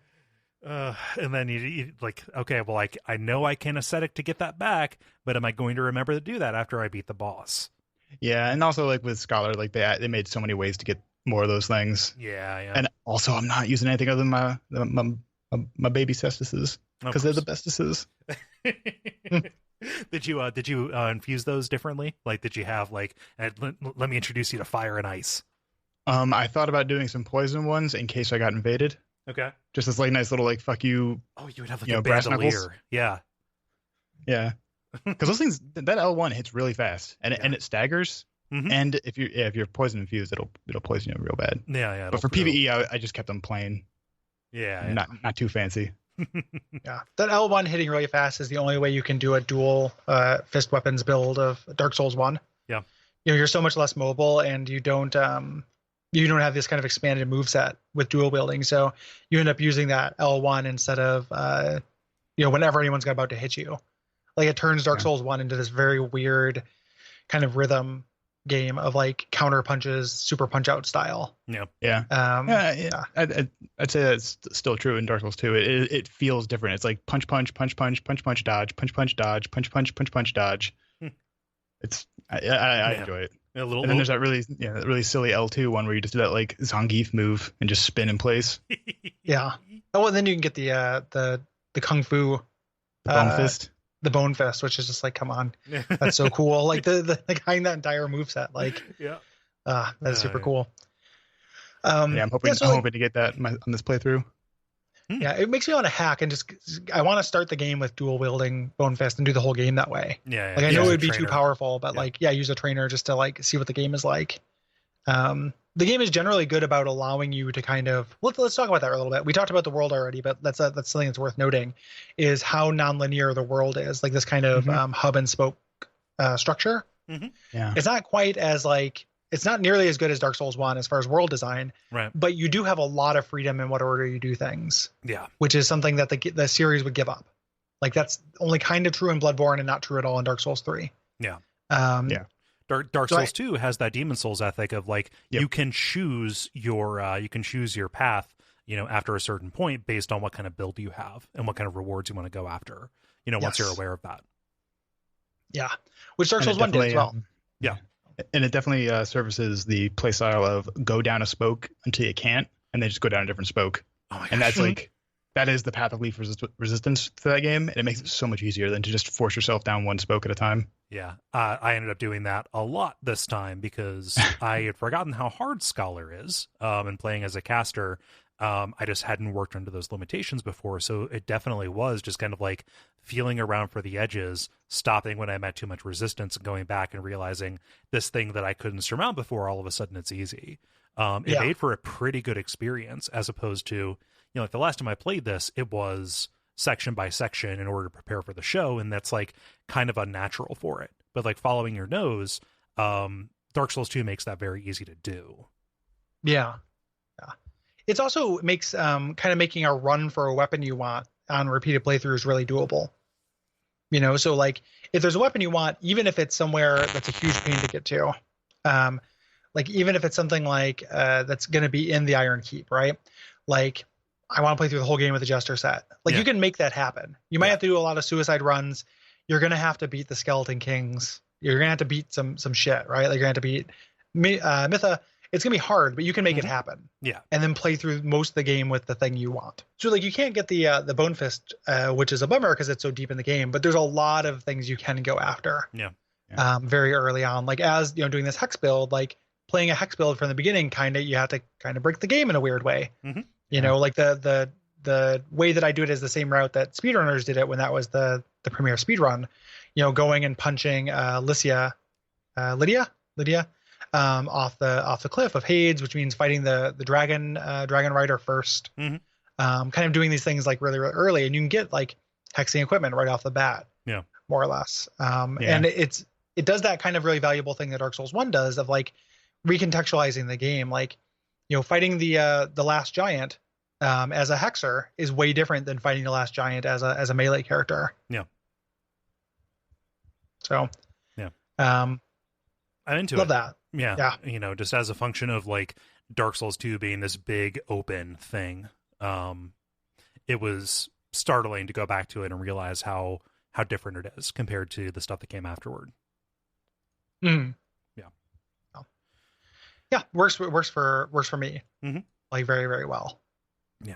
S3: then you like, okay, well, I know I can ascetic to get that back, but am I going to remember to do that after I beat the boss?
S4: Yeah, and also like with Scholar, like they made so many ways to get more of those things.
S3: Yeah.
S4: And also, I'm not using anything other than my baby cestices because they're the bestesses.
S3: Did you infuse those differently? Like, did you have like, let me introduce you to fire and ice?
S4: I thought about doing some poison ones in case I got invaded.
S3: Okay.
S4: Just this like nice little like fuck you.
S3: Oh, you would have like a bandolier. Yeah.
S4: Yeah. Because those things, that L1 hits really fast, and it staggers. Mm-hmm. And if you're poison infused, it'll poison you real bad.
S3: Yeah.
S4: But for PvE, I just kept them plain.
S3: Yeah.
S4: Not too fancy.
S1: Yeah, that L1 hitting really fast is the only way you can do a dual fist weapons build of Dark Souls 1.
S3: Yeah.
S1: You're so much less mobile, and you don't have this kind of expanded moveset with dual wielding, so you end up using that L1 instead of whenever anyone's about to hit you. Like it turns Dark Souls 1 into this very weird kind of rhythm game of like counter punches, super punch out style.
S3: Yeah.
S4: Yeah.
S1: Yeah.
S4: I'd say that's still true in Dark Souls 2. It feels different. It's like punch, punch, punch, punch, punch, punch, dodge, punch, punch, dodge, punch, punch, punch, punch, dodge. I enjoy it.
S3: A little,
S4: and then there's that really silly L2 one where you just do that like Zangief move and just spin in place.
S1: Yeah. Oh, and then you can get the kung fu,
S4: the bone fist.
S1: The bone fist, which is just like, come on, that's so cool. Like the behind that entire moveset, like that's super cool.
S4: I'm hoping to get that on this playthrough.
S1: Yeah, it makes me want to hack and I want to start the game with dual wielding bone fist and do the whole game that way.
S3: Yeah.
S1: Like I know it would be too powerful, but use a trainer just to like see what the game is like. The game is generally good about allowing you to kind of let's talk about that a little bit. We talked about the world already, but that's something that's worth noting is how nonlinear the world is. Like this kind of hub and spoke structure.
S3: Mm-hmm.
S4: Yeah,
S1: it's not quite as like. It's not nearly as good as Dark Souls 1 as far as world design,
S3: right?
S1: But you do have a lot of freedom in what order you do things.
S3: Yeah,
S1: which is something that the series would give up. Like that's only kind of true in Bloodborne and not true at all in Dark Souls 3.
S3: Yeah. Dark
S1: So
S3: Souls 2 has that Demon Souls ethic of like you can choose your path, after a certain point based on what kind of build you have and what kind of rewards you want to go after. Once you're aware of that.
S1: Yeah, which Dark Souls 1 did as well.
S3: Yeah.
S4: And it definitely services the playstyle of go down a spoke until you can't, and then just go down a different spoke.
S3: Oh my gosh.
S4: And that's that is the path of least resistance to that game, and it makes it so much easier than to just force yourself down one spoke at a time.
S3: Yeah, I ended up doing that a lot this time because I had forgotten how hard Scholar is, and playing as a caster, I just hadn't worked under those limitations before, so it definitely was just kind of like feeling around for the edges, stopping when I met too much resistance, and going back and realizing this thing that I couldn't surmount before, all of a sudden it's easy. It made for a pretty good experience, as opposed to, like the last time I played this, it was section by section in order to prepare for the show, and that's like kind of unnatural for it. But like following your nose, Dark Souls 2 makes that very easy to do.
S1: Yeah. It's also makes kind of making a run for a weapon you want on repeated playthroughs really doable. So like if there's a weapon you want, even if it's somewhere that's a huge pain to get to, like even if it's something like that's going to be in the Iron Keep, right? Like I want to play through the whole game with a Jester set. Like you can make that happen. You might have to do a lot of suicide runs. You're going to have to beat the Skeleton Kings. You're going to have to beat some shit, right? Like you're going to have to beat Mytha. It's going to be hard, but you can make it happen.
S3: Yeah.
S1: And then play through most of the game with the thing you want. So like you can't get the Bone Fist, which is a bummer because it's so deep in the game, but there's a lot of things you can go after.
S3: Yeah.
S1: Very early on. Like as, doing this Hex build, like playing a Hex build from the beginning, you have to kind of break the game in a weird way.
S3: Mm-hmm.
S1: Like the way that I do it is the same route that speedrunners did it when that was the premier speedrun, going and punching Lydia, off the cliff of Hades, which means fighting the dragon rider first.
S3: Mm-hmm.
S1: Kind of doing these things like really, really early, and you can get like hexing equipment right off the bat.
S3: Yeah,
S1: more or less. And it does that kind of really valuable thing that Dark Souls 1 does of like recontextualizing the game. Like, fighting the last giant as a hexer is way different than fighting the last giant as a melee character.
S3: Yeah.
S1: So,
S3: yeah.
S1: I'm
S3: into
S1: love
S3: it.
S1: that.
S3: Yeah. Just as a function of like Dark Souls 2 being this big open thing, it was startling to go back to it and realize how different it is compared to the stuff that came afterward.
S1: Mm.
S3: Yeah.
S1: Oh. Yeah. Works for me.
S3: Mm-hmm.
S1: Like very, very well.
S3: Yeah.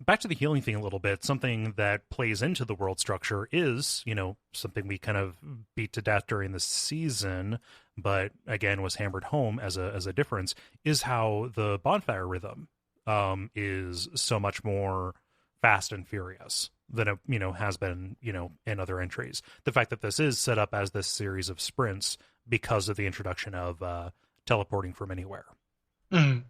S3: Back to the healing thing a little bit. Something that plays into the world structure is, something we kind of beat to death during the season, but again was hammered home as a difference, is how the bonfire rhythm is so much more fast and furious than it has been in other entries. The fact that this is set up as this series of sprints because of the introduction of teleporting from anywhere.
S1: Mm.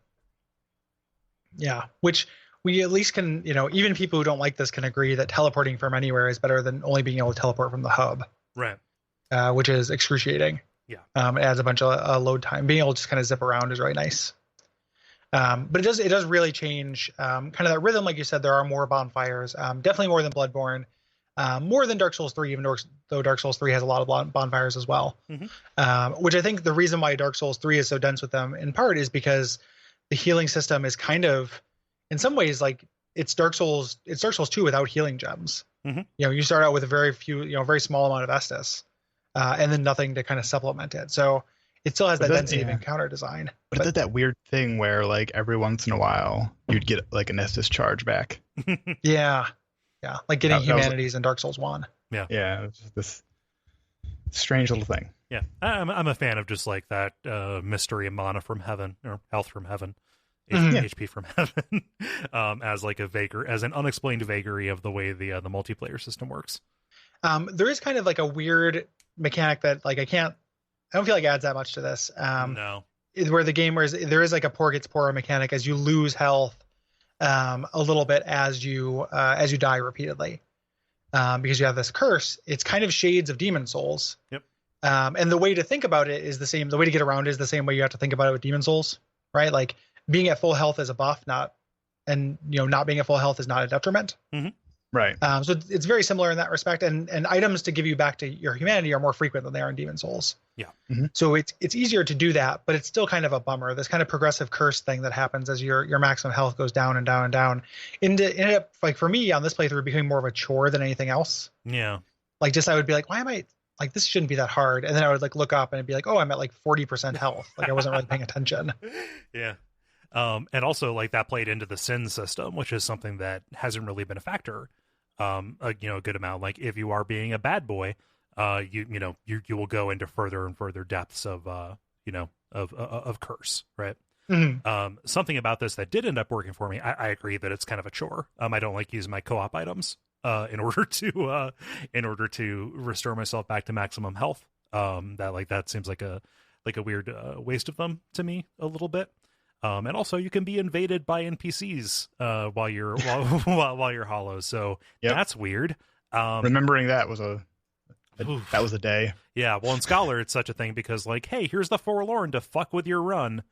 S1: Yeah, which we at least can, even people who don't like this can agree that teleporting from anywhere is better than only being able to teleport from the hub.
S3: Right.
S1: Which is excruciating.
S3: Yeah.
S1: It adds a bunch of load time. Being able to just kind of zip around is really nice. But it does really change kind of that rhythm. Like you said, there are more bonfires, definitely more than Bloodborne. more than Dark Souls 3, even though Dark Souls 3 has a lot of bonfires as well. Which I think the reason why Dark Souls 3 is so dense with them in part is because the healing system is kind of, in some ways, like it's Dark Souls 2 without healing gems. You start out with a very small amount of Estus, and then nothing to kind of supplement it. So it still has that density of encounter design.
S4: But it did that weird thing where like every once in a while you'd get like an Estus charge back.
S1: Yeah. Like getting humanities in Dark Souls 1.
S4: Yeah, it was just this strange little thing.
S3: Yeah, I'm a fan of just like that mystery of mana from heaven, or health from heaven, HP from heaven, as like as an unexplained vagary of the way the multiplayer system works.
S1: There is kind of like a weird mechanic that like I don't feel like adds that much to this.
S3: No,
S1: where there is like a poor gets poorer mechanic as you lose health a little bit as you die repeatedly, because you have this curse. It's kind of shades of Demon Souls.
S3: Yep.
S1: And the way to think about it is the same. The way to get around it is the same way you have to think about it with Demon Souls, right? Like being at full health is a buff, not being at full health is not a detriment.
S4: Right.
S1: So it's very similar in that respect, and items to give you back to your humanity are more frequent than they are in Demon Souls.
S3: Yeah.
S1: So it's easier to do that, but it's still kind of a bummer. This kind of progressive curse thing that happens as your maximum health goes down and down and down. Ended up, like for me on this playthrough, becoming more of a chore than anything else.
S3: Yeah.
S1: Like just I would be like, why am I like this shouldn't be that hard, and then I would like look up and it'd be like, oh, I'm at like 40% health. Like I wasn't really paying attention.
S3: Yeah. And also like that played into the sin system, which is something that hasn't really been a factor. A good amount. Like if you are being a bad boy, you will go into further and further depths of curse, right? Something about this that did end up working for me. I agree that it's kind of a chore. I don't like using my co-op items in order to restore myself back to maximum health. That seems like a weird waste of them to me a little bit. And also you can be invaded by NPCs while you're hollow. So that's weird.
S4: Remembering that was a day.
S3: Yeah. Well, in Scholar, it's such a thing because like, hey, here's the Forlorn to fuck with your run.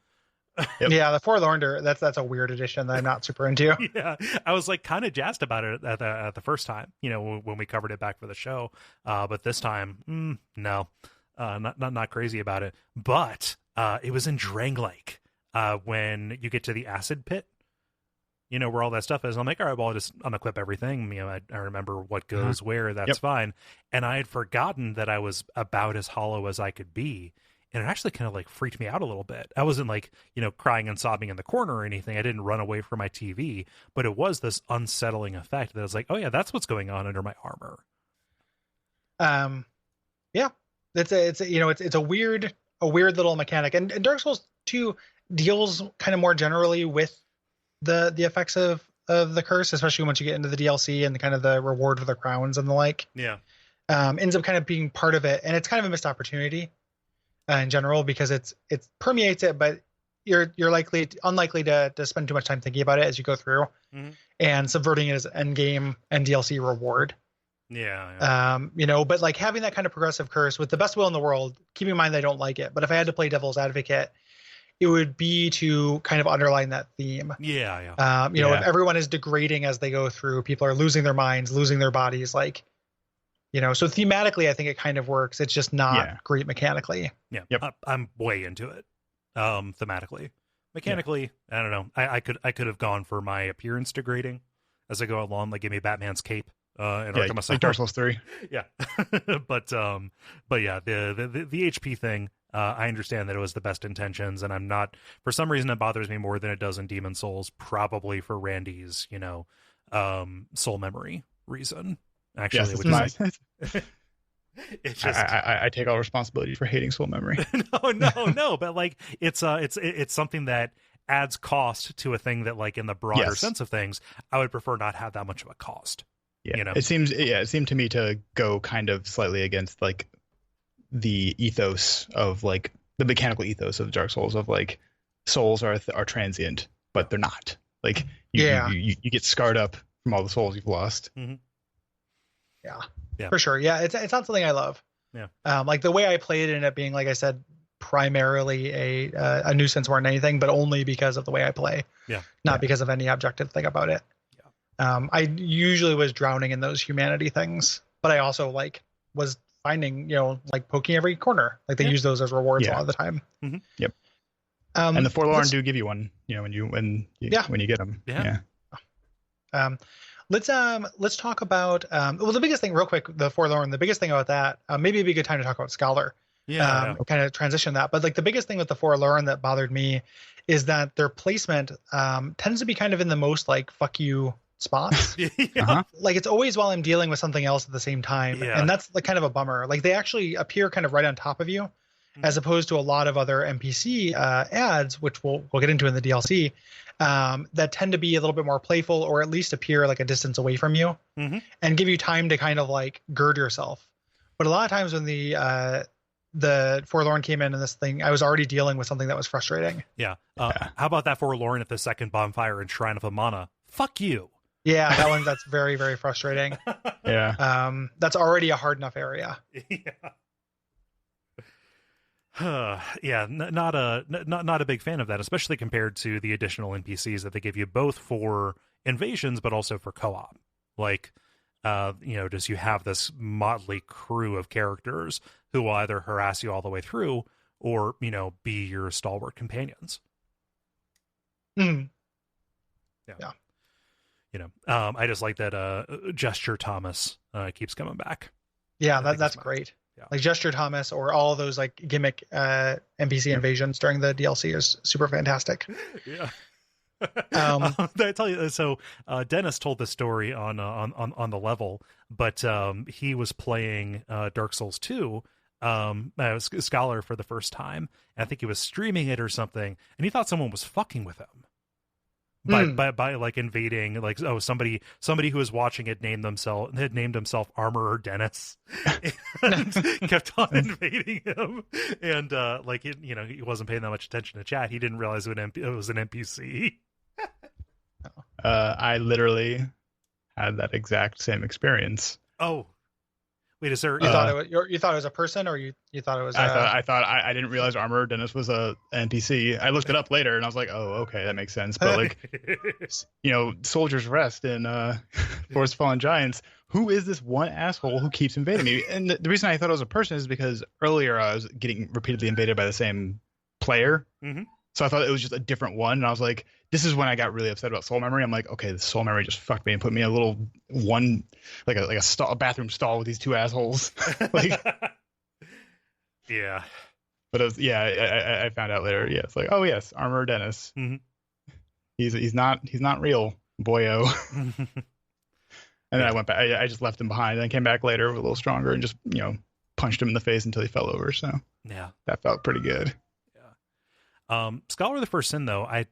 S1: Yeah, the Forlorn, that's a weird addition that I'm not super into.
S3: Yeah, I was like kind of jazzed about it at the first time, when we covered it back for the show. But this time, no, not crazy about it. But it was in Drangleic. When you get to the acid pit, where all that stuff is, I'm like, all right, well, I'll just unequip everything. I remember what goes where. That's fine. And I had forgotten that I was about as hollow as I could be. And it actually kind of like freaked me out a little bit. I wasn't like, crying and sobbing in the corner or anything. I didn't run away from my TV, but it was this unsettling effect that I was like, oh yeah, that's what's going on under my armor.
S1: Yeah, it's a weird little mechanic. And Dark Souls 2 deals kind of more generally with the effects of the curse, especially once you get into the DLC and the kind of the reward for the crowns and the like.
S3: Yeah.
S1: Ends up kind of being part of it, and it's kind of a missed opportunity in general because it permeates it, but you're unlikely to spend too much time thinking about it as you go through, and subverting it as end game and DLC reward.
S3: Yeah.
S1: But like having that kind of progressive curse with the best will in the world, keeping in mind that I don't like it, but if I had to play devil's advocate, it would be to kind of underline that theme.
S3: Yeah.
S1: If everyone is degrading as they go through, people are losing their minds, losing their bodies, so thematically, I think it kind of works. It's just not great mechanically.
S3: Yeah. Yep. I'm way into it. Thematically, mechanically, I don't know. I could have gone for my appearance degrading as I go along. Like give me Batman's cape. And Arkham Asylum.
S4: Like Dark Souls 3.
S3: Yeah. but yeah, the HP thing, I understand that it was the best intentions, and I'm not, for some reason it bothers me more than it does in Demon Souls, probably for Randy's, soul memory reason. Actually,
S4: yes,
S3: which
S4: nice.
S3: It's just
S4: I take all responsibility for hating soul memory.
S3: No, but like it's something that adds cost to a thing that, like, in the broader sense of things, I would prefer not have that much of a cost.
S4: Yeah, it seemed to me to go kind of slightly against like the ethos of like the mechanical ethos of Dark Souls of like souls are transient, but they're not. Like you get scarred up from all the souls you've lost.
S3: Mm-hmm.
S1: Yeah, for sure. Yeah, it's not something I love.
S3: Yeah,
S1: like the way I played it ended up being, like I said, primarily a nuisance more than anything, but only because of the way I play.
S3: Yeah,
S1: not because of any objective thing about it. I usually was drowning in those humanity things, but I also like was finding, like poking every corner. Like they use those as rewards a lot of the time.
S3: Mm-hmm.
S4: Yep. And the Forlorn do give you one, when you get them.
S3: Yeah.
S1: Let's talk about well, the biggest thing real quick, the Forlorn, the biggest thing about that, maybe it'd be a good time to talk about Scholar. Kind of transition that. But like the biggest thing with the Forlorn that bothered me is that their placement tends to be kind of in the most like fuck you spots. Like it's always while I'm dealing with something else at the same time. And that's like kind of a bummer. Like they actually appear kind of right on top of you, as opposed to a lot of other NPC ads, which we'll get into in the DLC, that tend to be a little bit more playful, or at least appear like a distance away from you and give you time to kind of like gird yourself. But a lot of times when the Forlorn came in this thing, I was already dealing with something that was frustrating.
S3: How about that Forlorn at the second bonfire in Shrine of Amana? Fuck you.
S1: Yeah, that's very, very frustrating. That's already a hard enough area.
S3: Not a big fan of that, especially compared to the additional NPCs that they give you, both for invasions but also for co-op. Like, just you have this motley crew of characters who will either harass you all the way through or, be your stalwart companions. I just like that Gesture Thomas keeps coming back.
S1: That's great. Like Gesture Thomas or all of those like gimmick NPC invasions during the DLC is super fantastic.
S3: I tell you, so Dennis told this story on the level, but he was playing Dark Souls 2 Scholar for the first time, and I think he was streaming it or something, and he thought someone was fucking with him by like invading, like, somebody who was watching it had named himself Armorer Dennis and kept on invading him, and he wasn't paying that much attention to chat. He didn't realize it was an NPC.
S4: I literally had that exact same experience.
S3: Oh, wait, is there?
S1: You thought it was a person, or you thought it was?
S4: I didn't realize Armor Dennis was a NPC. I looked it up later, and I was like, oh, okay, that makes sense. But like, Soldier's Rest in Forest of Fallen Giants. Who is this one asshole who keeps invading me? And the reason I thought it was a person is because earlier I was getting repeatedly invaded by the same player. So I thought it was just a different one, and I was like, this is when I got really upset about Soul Memory. I'm like, okay, the Soul Memory just fucked me and put me in a little one, like a bathroom stall with these two assholes. Like,
S3: yeah.
S4: But it was, I found out later. Yeah, it's like, oh yes, Armor Dennis. He's not real, boyo. And then I went back. I just left him behind, and then came back later a little stronger and just punched him in the face until he fell over. So that felt pretty good.
S3: Scholar of the First Sin, though, I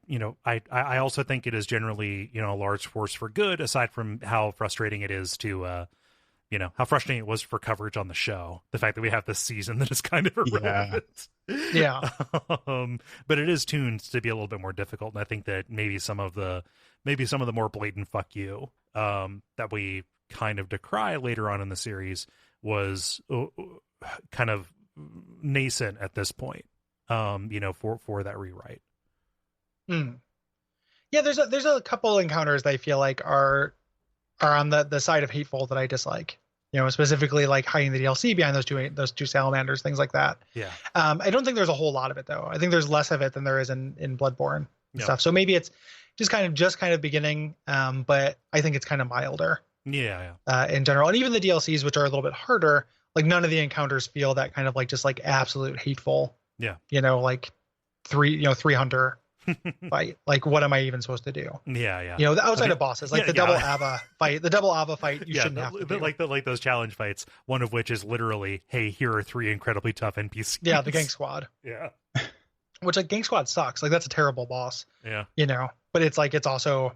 S3: also think it is generally, a large force for good, aside from how frustrating it is to, how frustrating it was for coverage on the show. The fact that we have this season that is kind of irrelevant. But it is tuned to be a little bit more difficult. And I think that maybe some of the more blatant fuck you, that we kind of decry later on in the series was kind of nascent at this point. For that rewrite.
S1: Yeah, there's a couple encounters that I feel like are on the side of hateful that I dislike. Specifically like hiding the DLC behind those two salamanders, things like that.
S3: Yeah.
S1: I don't think there's a whole lot of it though. I think there's less of it than there is in Bloodborne and stuff. So maybe it's just kind of beginning, but I think it's kind of milder.
S3: Yeah.
S1: In general, and even the DLCs, which are a little bit harder, like none of the encounters feel that kind of like just like absolute hateful.
S3: Yeah.
S1: Like 300 fight. Like, what am I even supposed to do?
S3: Yeah.
S1: The outside of bosses, like double Ava fight, you shouldn't have to do.
S3: Like those challenge fights, one of which is literally, hey, here are 3 incredibly tough NPCs.
S1: Yeah, the Gang Squad.
S3: Yeah.
S1: Which, like, Gang Squad sucks. Like, that's a terrible boss.
S3: Yeah.
S1: But it's like, it's also,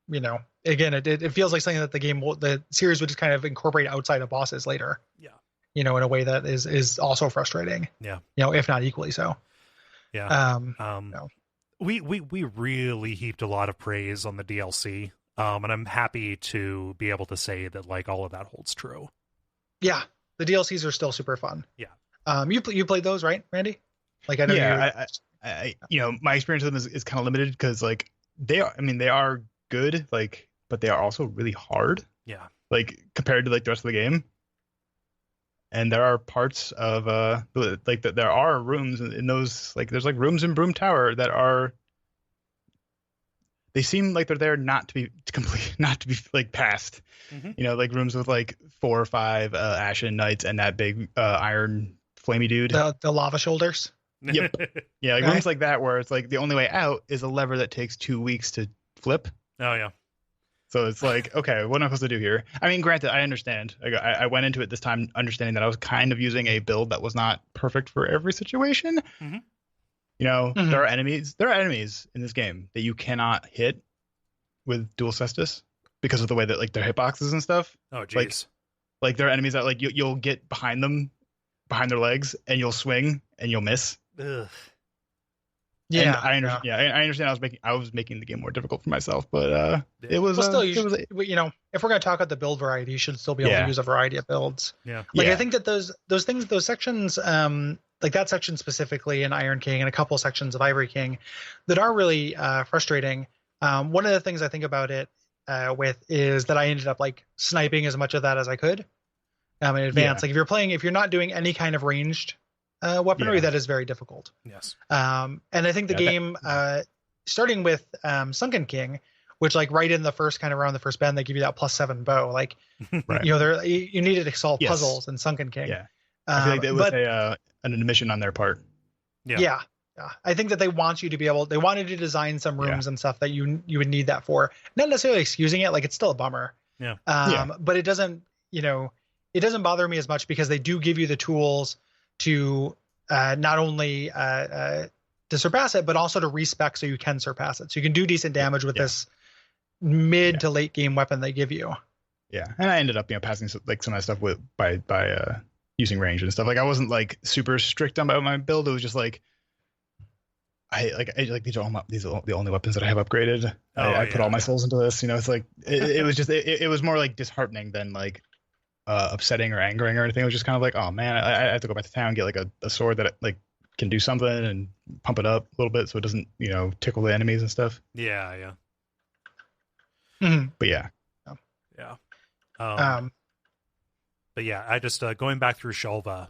S1: again, it feels like something that the series would just kind of incorporate outside of bosses later.
S3: Yeah.
S1: In a way that is also frustrating.
S3: Yeah.
S1: If not equally so.
S3: Yeah. We really heaped a lot of praise on the DLC. And I'm happy to be able to say that like all of that holds true.
S1: Yeah. The DLCs are still super fun.
S3: Yeah.
S1: You played those, right, Randy? Like I know.
S4: Yeah. I my experience with them is kind of limited because like they are good. Like but they are also really hard.
S3: Yeah.
S4: Like compared to like the rest of the game. And there are parts of like that there are rooms in those, like there's like rooms in Broom Tower that are, they seem like they're there not to be complete, not to be like passed.
S3: Mm-hmm.
S4: You know, like rooms with like 4 or 5 Ashen Knights and that big iron flamey dude.
S1: The lava shoulders.
S4: Yep. Yeah, like
S1: Right.
S4: rooms like that where it's like the only way out is a lever that takes 2 weeks to flip.
S3: Oh yeah.
S4: So it's like, okay, what am I supposed to do here? I mean, granted, I understand. I went into it this time understanding that I was kind of using a build that was not perfect for every situation.
S3: Mhm.
S4: You know,
S1: Mhm.
S4: there are enemies in this game that you cannot hit with dual cestus because of the way that like their hitboxes and stuff.
S3: Oh jeez.
S4: Like there are enemies that like you'll get behind them, behind their legs, and you'll swing and you'll miss.
S3: Ugh.
S4: And
S1: Yeah.
S4: I understand. I was making the game more difficult for myself, but it was.
S1: Well, still,
S4: it was
S1: you know, if we're going to talk about the build variety, you should still be able
S4: Yeah.
S1: to use a variety of builds.
S3: Yeah.
S1: Like
S4: yeah.
S1: I think that those things, those sections, like that section specifically in Iron King and a couple sections of Ivory King, that are really frustrating. One of the things I think about it with is that I ended up like sniping as much of that as I could in advance.
S4: Yeah.
S1: Like if you're not doing any kind of ranged weaponry,
S4: Yeah.
S1: that is very difficult.
S3: Yes.
S1: And I think the game, starting with Sunken King, which like right in the first kind of around the first bend, they give you that +7 bow. Like,
S4: Right.
S1: you know, you needed to solve
S4: Yes.
S1: puzzles in Sunken King.
S4: Yeah. I feel like it was
S1: but
S4: an admission on their part.
S3: Yeah.
S1: yeah, I think that they want you to be able. They wanted to design some rooms and stuff that you would need that for. Not necessarily excusing it. Like it's still a bummer.
S3: Yeah.
S1: But it doesn't. You know, it doesn't bother me as much because they do give you the tools to not only to surpass it, but also to respec so you can surpass it. So you can do decent damage with this mid to late game weapon they give you.
S4: Yeah, and I ended up passing like some of that stuff with by using range and stuff. Like I wasn't like super strict on my build. It was just like I these are the only weapons that I have upgraded. I put all my souls into this. You know, it's like it was just it was more like disheartening than like upsetting or angering or anything. It was just kind of like, oh man, I have to go back to town and get like a sword that like can do something and pump it up a little bit so it doesn't tickle the enemies and stuff.
S3: Yeah. Yeah.
S1: Mhm.
S4: But yeah.
S3: Yeah. But yeah, I just going back through Shelva,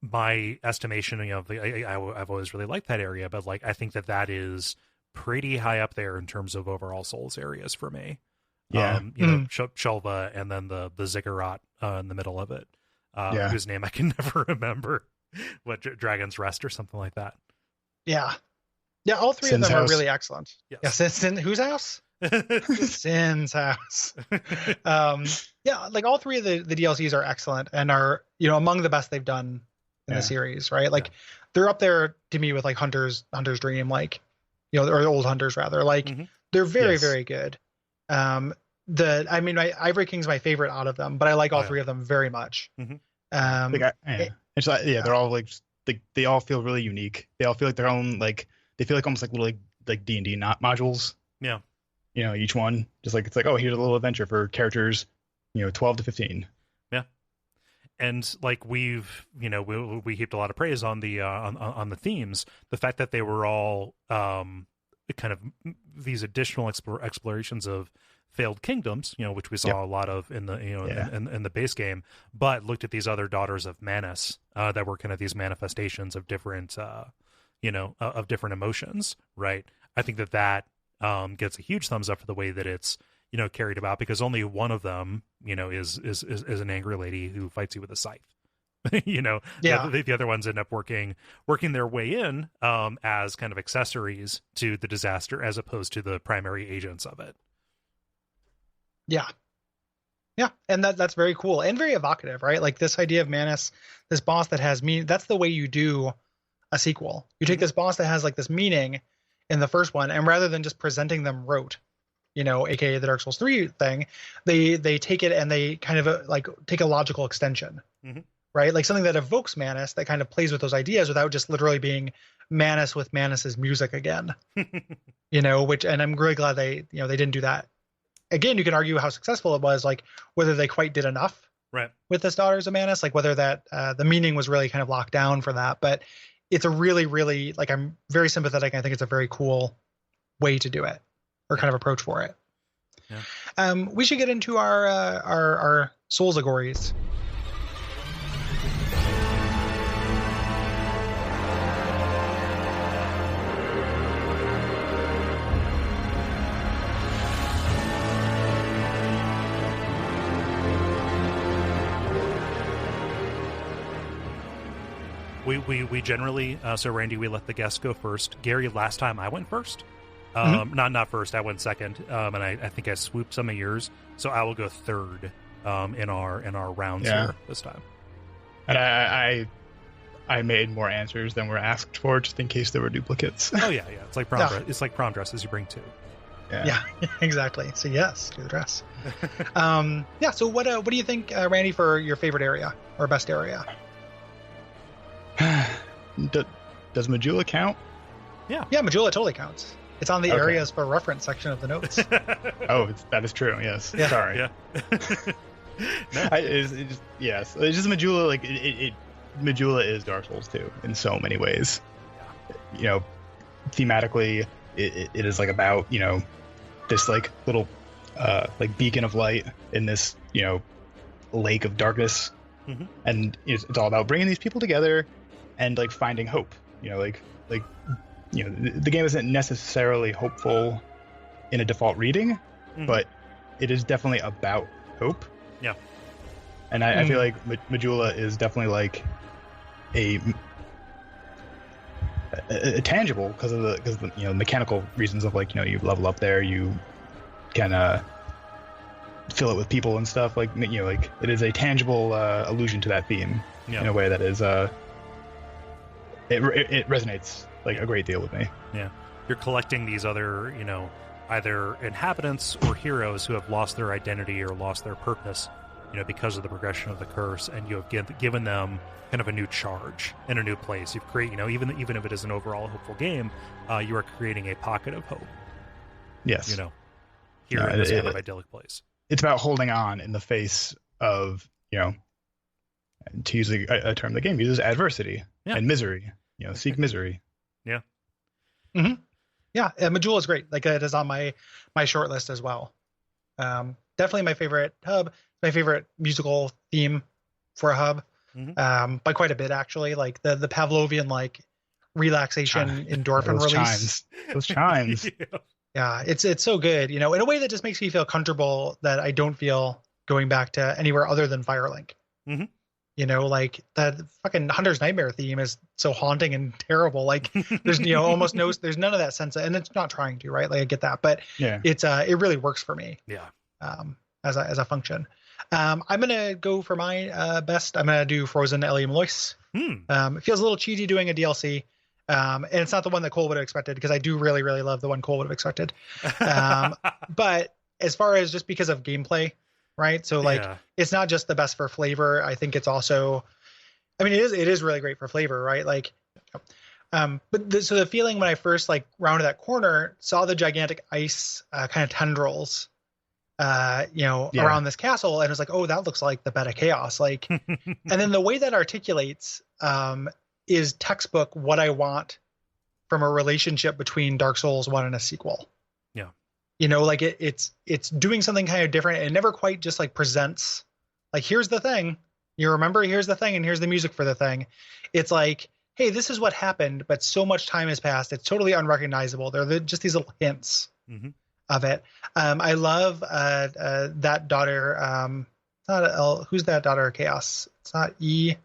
S3: my estimation, I've always really liked that area, but like I think that is pretty high up there in terms of overall Souls areas for me.
S4: Yeah.
S3: Shelva and then the Ziggurat in the middle of it,
S4: Yeah.
S3: whose name I can never remember. What, Dragon's Rest or something like that.
S1: Yeah. All three
S4: Sin's
S1: of them
S4: house.
S1: are really excellent.
S3: Yes.
S1: Yeah, Sin, whose house? Sin's house. Like all three of the DLCs are excellent and are among the best they've done in the series, right? Like they're up there to me with like Hunter's Dream, like or Old Hunters rather. Like they're very very good. Ivory King's my favorite out of them, but I like all three of them very much.
S4: It's like they're all like they all feel really unique. They all feel like their own, like they feel like almost like little like D&D not modules.
S3: Yeah.
S4: Each one just like it's like, oh, here's a little adventure for characters 12 to 15.
S3: Yeah. And like we heaped a lot of praise on the themes, the fact that they were all kind of these additional explorations of failed kingdoms, which we saw a lot of in the in the base game, but looked at these other daughters of Manus that were kind of these manifestations of different of different emotions, right? I think that gets a huge thumbs up for the way that it's carried about, because only one of them is an angry lady who fights you with a scythe. The other ones end up working their way in as kind of accessories to the disaster as opposed to the primary agents of it.
S1: Yeah, and that's very cool and very evocative, right? Like this idea of Manus, this boss that has meaning. That's the way you do a sequel. You take this boss that has like this meaning in the first one, and rather than just presenting them rote, aka the Dark Souls 3 thing, they take it and they kind of like take a logical extension, right? Like something that evokes Manus that kind of plays with those ideas without just literally being Manus with Manus's music again, and I'm really glad they didn't do that. Again, you can argue how successful it was, like whether they quite did enough
S3: right
S1: with this Daughters of Manus, like whether that the meaning was really kind of locked down for that. But it's a really, really, like, I'm very sympathetic. I think it's a very cool way to do it, or kind of approach for it. We should get into our Souls allegories.
S3: We generally so Randy, we let the guests go first. Gary, last time I went first. Not first, I went second. And I think I swooped some of yours, so I will go third in our rounds here this time.
S4: And I made more answers than were asked for, just in case there were duplicates.
S3: Oh yeah. It's like prom dress. It's like prom dresses. You bring two.
S1: Yeah, exactly. So yes, do the dress. So what do you think, Randy, for your favorite area or best area?
S4: Does Majula count?
S1: Yeah, Majula totally counts. It's on the areas for reference section of the notes.
S4: That is true. Yes.
S3: Yeah.
S4: Sorry.
S3: Yeah.
S4: Yes. It's just Majula. Like Majula is Dark Souls 2 in so many ways. Yeah. Thematically, it is like about this like little like beacon of light in this lake of darkness, and it's all about bringing these people together and like finding hope. The game isn't necessarily hopeful in a default reading, but it is definitely about hope.
S3: Yeah.
S4: And I feel like Majula is definitely like a tangible because of the mechanical reasons of like you level up there, you can fill it with people and stuff, like like it is a tangible allusion to that theme in a way that is it resonates like a great deal with me.
S3: Yeah, you're collecting these other either inhabitants or heroes who have lost their identity or lost their purpose because of the progression of the curse, and you have given them kind of a new charge in a new place. You've created, even if it is an overall hopeful game, you are creating a pocket of hope.
S4: Yes.
S3: Here in this kind of idyllic place.
S4: It's about holding on in the face of, to use a term the game uses, adversity and misery. Seek misery.
S3: Yeah.
S1: Mm-hmm. Yeah, Majula is great. Like it is on my short list as well. Definitely my favorite hub. My favorite musical theme for a hub, by quite a bit actually. Like the Pavlovian like relaxation endorphin release.
S4: Those chimes.
S1: Yeah, it's so good. In a way that just makes me feel comfortable that I don't feel going back to anywhere other than Firelink. Like that fucking Hunter's Nightmare theme is so haunting and terrible. Like there's almost there's none of that sense and it's not trying to, right? Like I get that, but it's it really works for me.
S3: Yeah.
S1: As a function. I'm gonna go for my best. I'm gonna do Frozen Elia Malois. It feels a little cheesy doing a DLC. And it's not the one that Kole would have expected, because I do really, really love the one Kole would have expected. But as far as just because of gameplay, right? So like, it's not just the best for flavor. I think it's also, it is really great for flavor, right? Like, so the feeling when I first like rounded that corner, saw the gigantic ice kind of tendrils, around this castle, and it was like, oh, that looks like the Bed of Chaos. Like, and then the way that articulates, is textbook what I want from a relationship between Dark Souls 1 and a sequel.
S3: Yeah.
S1: Like it's doing something kind of different. It never quite just like presents like, here's the thing, here's the thing, and here's the music for the thing. It's like, hey, this is what happened, but so much time has passed. It's totally unrecognizable. They're just these little hints of it. I love that daughter. Who's that daughter of Chaos? It's not E.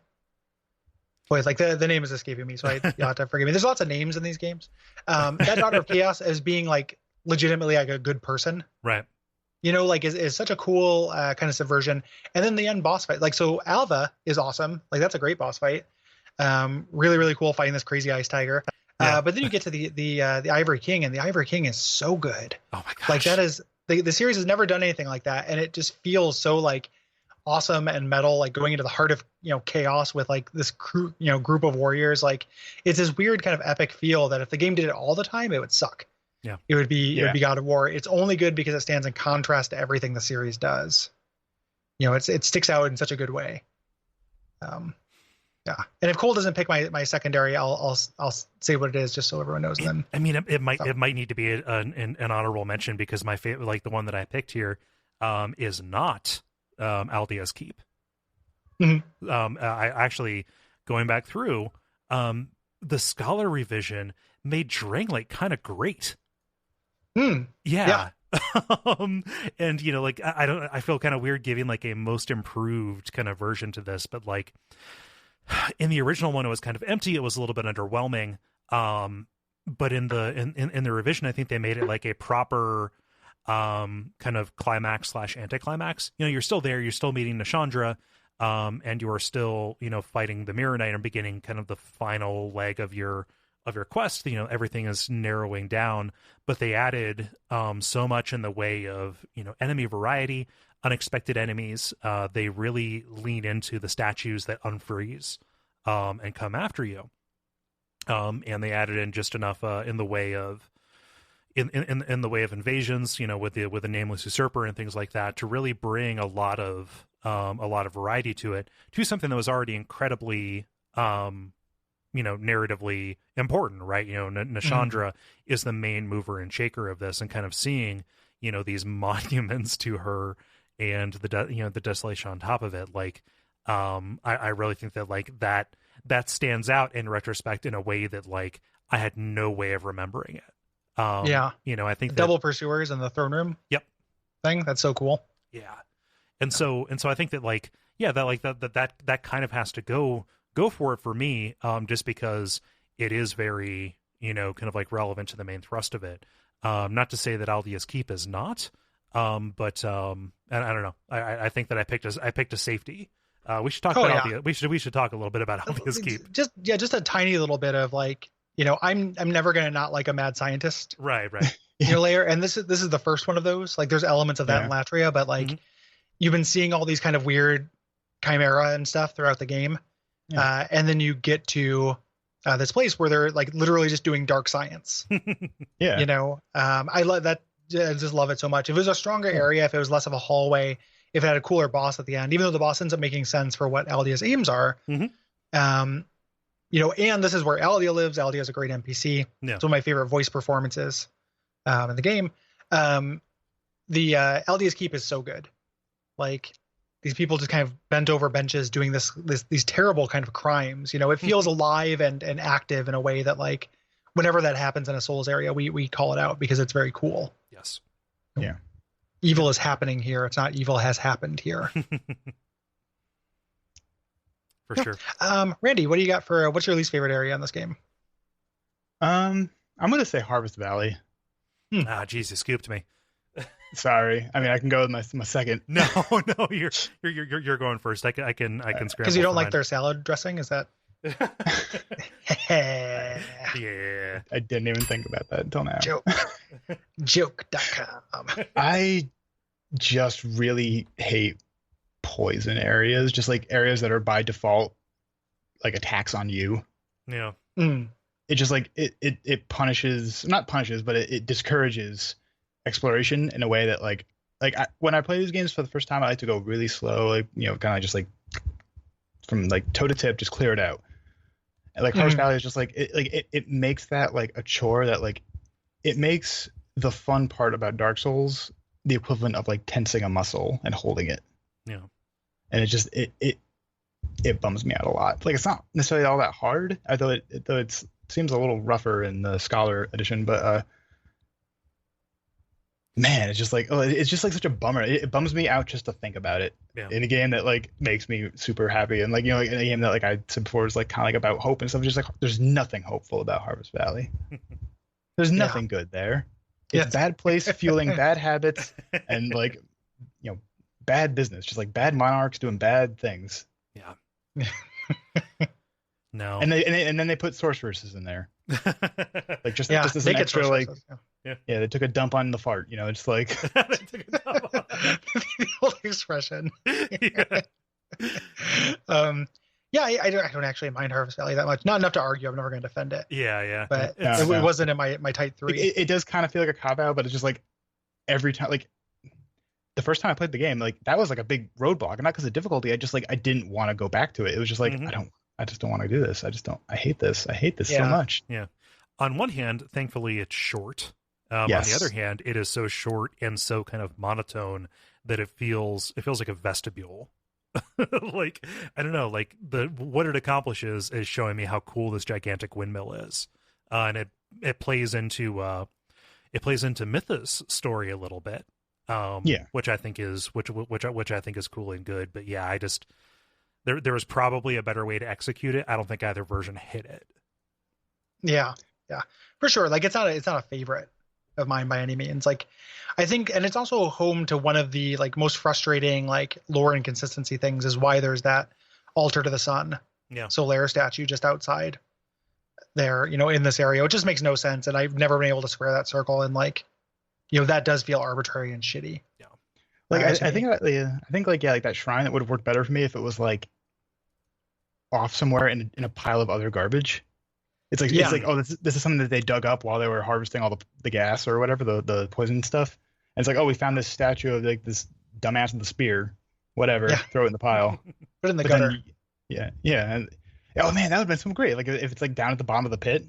S1: Boy, like the name is escaping me, so you'll have to forgive me. There's lots of names in these games. That daughter of Chaos as being like legitimately like a good person,
S3: right?
S1: Like is such a cool kind of subversion. And then the end boss fight, like, so Alva is awesome. Like that's a great boss fight. Really, really cool fighting this crazy ice tiger. But then you get to the Ivory King, and the Ivory King is so good.
S3: Oh my gosh!
S1: Like that is the series has never done anything like that, and it just feels so like awesome and metal, like going into the heart of chaos with like this group of warriors. Like it's this weird kind of epic feel that if the game did it all the time, it would suck.
S3: Yeah,
S1: it would be God of War. It's only good because it stands in contrast to everything the series does. It sticks out in such a good way. Yeah, and if Kole doesn't pick my secondary, I'll say what it is just so everyone knows. And then
S3: I mean, it might need to be an honorable mention because my favorite, like the one that I picked here, is not Aldea's Keep.
S1: Mm-hmm.
S3: I actually, going back through, the Scholar revision made Drangleic kind of great. Yeah. And like I feel kind of weird giving like a most improved kind of version to this, but like in the original one it was kind of empty, it was a little bit underwhelming. But in the revision, I think they made it like a proper kind of climax / anticlimax. You're still there, you're still meeting Nashandra, and you are still fighting the Mirror Knight and beginning kind of the final leg of your quest. Everything is narrowing down, but they added so much in the way of enemy variety, unexpected enemies. They really lean into the statues that unfreeze and come after you, and they added in just enough in the way of in the way of invasions, with the Nameless Usurper and things like that, to really bring a lot of variety to it, to something that was already incredibly narratively important, right? Nashandra is the main mover and shaker of this, and kind of seeing these monuments to her and the desolation on top of it, like I really think that like that stands out in retrospect in a way that like I had no way of remembering it. I think
S1: double pursuers in the throne room.
S3: Yep.
S1: Thing that's so cool.
S3: Yeah. And so I think that like that kind of has to go for it for me, just because it is very kind of like relevant to the main thrust of it. Not to say that Aldea's Keep is not, but and I don't know. I think that I picked a safety. We should talk about Aldea. We should talk a little bit about Aldea's Keep.
S1: Just a tiny little bit of like, I'm never gonna not like a mad scientist.
S3: Right.
S1: Layer, and this is the first one of those. Like, there's elements of that in Latria, but like you've been seeing all these kind of weird chimera and stuff throughout the game, and then you get to this place where they're like literally just doing dark science. I love that. I just love it so much. If it was a stronger area, if it was less of a hallway, if it had a cooler boss at the end, even though the boss ends up making sense for what Aldea's aims are. And this is where Aldea lives. Aldea is a great NPC.
S3: Yeah.
S1: It's one of my favorite voice performances in the game. The Aldea's Keep is so good. Like, these people just kind of bent over benches doing these terrible kind of crimes. It feels alive and active in a way that, like, whenever that happens in a Souls area, we call it out because it's very cool.
S3: Yes.
S4: Yeah.
S1: Evil is happening here. It's not evil has happened here.
S3: For sure.
S1: Randy, what do you got for what's your least favorite area in this game?
S4: I'm gonna say Harvest Valley.
S3: Geez, you scooped me.
S4: Sorry. I mean, I can go with my second.
S3: No, you're going first. I can scramble.
S1: Because you don't like their salad dressing, is that?
S3: Yeah.
S4: I didn't even think about that until now.
S1: Joke.com.
S4: I just really hate poison areas, just like areas that are by default like attacks on you.
S3: Yeah.
S4: It just like it punishes, not punishes, but it discourages exploration in a way that like when I play these games for the first time, I like to go really slow, like kind of just like from like toe to tip, just clear it out. And like Harvest Valley is just like it makes that like a chore that like it makes the fun part about Dark Souls the equivalent of like tensing a muscle and holding it.
S3: Yeah.
S4: And it just it bums me out a lot. Like, it's not necessarily all that hard, although it seems a little rougher in the Scholar edition, but man, it's just like it's just like such a bummer. It bums me out just to think about it in a game that like makes me super happy, and like like in a game that like I said before is like kind of like about hope and stuff. Just like there's nothing hopeful about Harvest Valley. There's nothing good there. It's a bad place fueling bad habits and like bad business, just like bad monarchs doing bad things.
S3: Yeah. No.
S4: And then they put sorceresses in there. Like just as an extra like they took a dump on the fart, it's like
S1: they took a dump on the old expression. I don't actually mind Harvest Valley that much. Not enough to argue. I'm never going to defend it.
S3: Yeah.
S1: But it wasn't in my type 3.
S4: It does kind of feel like a cop out, but it's just like every time, like the first time I played the game, like that was like a big roadblock, and not because of difficulty. I just like I didn't want to go back to it. It was just like I I just don't want to do this. I hate this. I hate this so
S1: Yeah.
S4: much.
S3: Yeah. On one hand, thankfully, it's short. On
S4: Yes.
S3: the other hand, it is so short and so kind of monotone that it feels like a vestibule. Like, I don't know, like what it accomplishes is showing me how cool this gigantic windmill is, and it plays into Mytha's story a little bit, which I think is which I think is cool and good. But yeah, I just there was probably a better way to execute it. I don't think either version hit it.
S1: Yeah, for sure. Like it's not a favorite of mine by any means. Like I think, and it's also home to one of the like most frustrating like lore inconsistency things is why there's that altar to the sun, Solaire statue just outside there, in this area. It just makes no sense, and I've never been able to square that circle. And like, that does feel arbitrary and shitty.
S4: Yeah, like I think like that shrine that would have worked better for me if it was like off somewhere in a pile of other garbage. It's like oh, this is something that they dug up while they were harvesting all the gas or whatever, the poison stuff. And it's like, oh, we found this statue of like this dumbass with the spear, whatever. Yeah. Throw it in the pile.
S1: Put it in the gutter.
S4: Then, and oh man, that would have been so great. Like if it's like down at the bottom of the pit.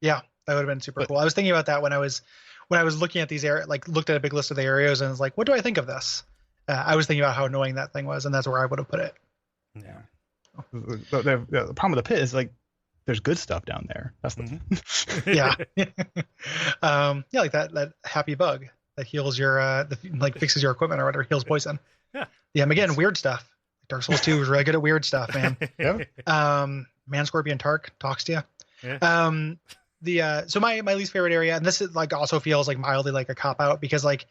S1: Yeah, that would have been super cool. I was thinking about that when I was looking at these areas, like looked at a big list of the areas and was like, what do I think of this? I was thinking about how annoying that thing was, and that's where I would have put it.
S4: Yeah. The problem with the pit is like there's good stuff down there. That's the
S1: yeah. Like that happy bug that heals your fixes your equipment or whatever, heals poison. Yeah, again, weird stuff. Dark Souls 2 is really good at weird stuff, man. Man Scorpion Tark talks to you. Yeah. So my least favorite area, and this is like also feels like mildly like a cop out, because like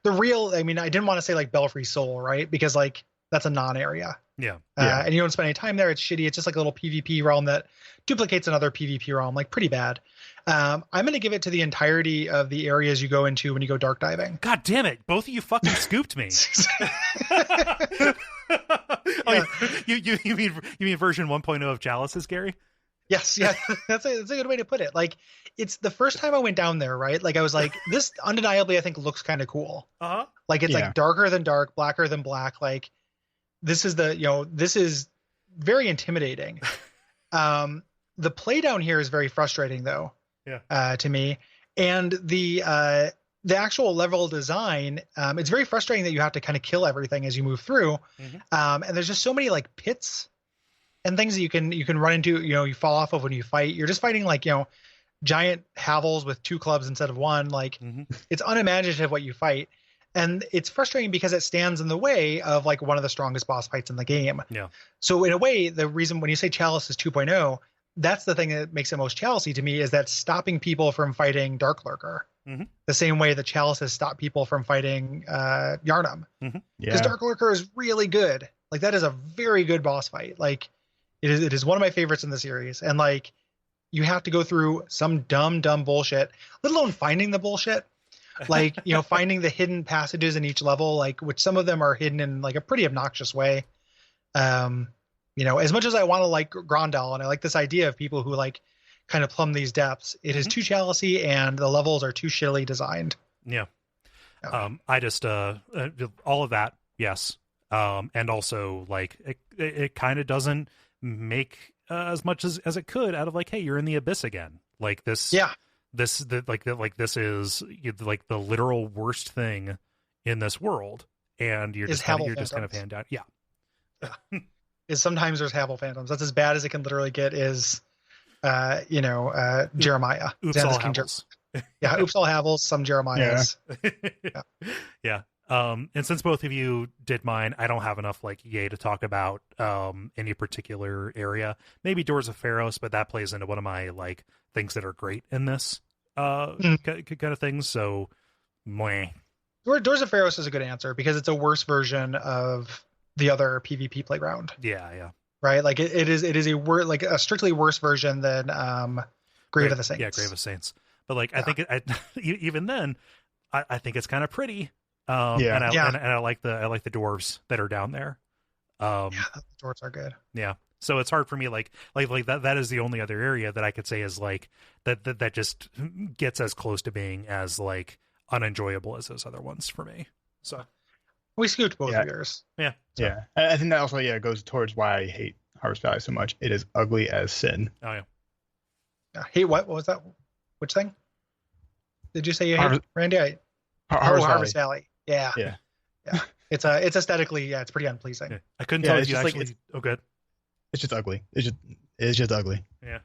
S1: I didn't want to say like Belfry Soul, right? Because like that's a non-area. And you don't spend any time there. It's shitty. It's just like a little PvP realm that duplicates another PvP realm, like pretty bad. I'm going to give it to the entirety of the areas you go into when you go dark diving.
S3: God damn it. Both of you fucking scooped me. You mean version 1.0 of Chalices, Gary?
S1: Yes. Yeah. That's a good way to put it. Like, it's the first time I went down there, right? Like I was like, this undeniably, I think looks kind of cool. Like it's like darker than dark, blacker than black. Like this is this is very intimidating. The play down here is very frustrating though. To me, and the actual level design, it's very frustrating that you have to kind of kill everything as you move through. And there's just so many like pits and things that you can run into, you fall off of when you fight. You're just fighting like, giant havels with 2 clubs instead of 1. Like it's unimaginative what you fight. And it's frustrating because it stands in the way of like one of the strongest boss fights in the game. So in a way, the reason when you say Chalice is 2.0, that's the thing that makes it most Chalicey to me, is that stopping people from fighting Dark Lurker. The same way that Chalice has stopped people from fighting Yharnam. Because Dark Lurker is really good. Like that is a very good boss fight. Like it is one of my favorites in the series. And like you have to go through some dumb bullshit, let alone finding the bullshit. Like, finding the hidden passages in each level, like which some of them are hidden in like a pretty obnoxious way. As much as I want to like Grandal, and I like this idea of people who like kind of plumb these depths, it is too Chalicey and the levels are too shittily designed.
S3: I just all of that, yes. And also like it kind of doesn't make as much as it could out of like, hey, you're in the abyss again. Like this this is like the literal worst thing in this world, and you're just kind of hand down.
S1: Is sometimes there's Havel Phantoms. That's as bad as it can literally get. Is Jeremiah.
S3: Oops, all Havels.
S1: Oops, all Havels. Some Jeremiahs.
S3: And since both of you did mine, I don't have enough like yay to talk about any particular area. Maybe Doors of Pharos, but that plays into one of my like things that are great in this kind of things. So, meh.
S1: Doors of Pharos is a good answer because it's a worse version of the other PvP playground. Right. Like it is a strictly worse version than Grave of the Saints.
S3: Yeah, Grave of Saints. But like I think even then, I think it's kind of pretty. And I like the dwarves that are down there.
S1: The dwarves are good.
S3: So it's hard for me like that is the only other area that I could say is like that just gets as close to being as like unenjoyable as those other ones for me. So
S1: we scooped both of yours.
S4: I think that also goes towards why I hate Harvest Valley so much. It is ugly as sin.
S3: Oh yeah.
S1: Hey, what was that? Which thing? Did you say you hate, Randy?
S4: Harvest
S1: Valley. Yeah.
S4: Yeah.
S1: Yeah. It's aesthetically, it's pretty unpleasing.
S3: Yeah. I couldn't tell if you
S4: like,
S3: actually. Oh, good.
S4: It's just ugly. It's just ugly.
S3: Yeah.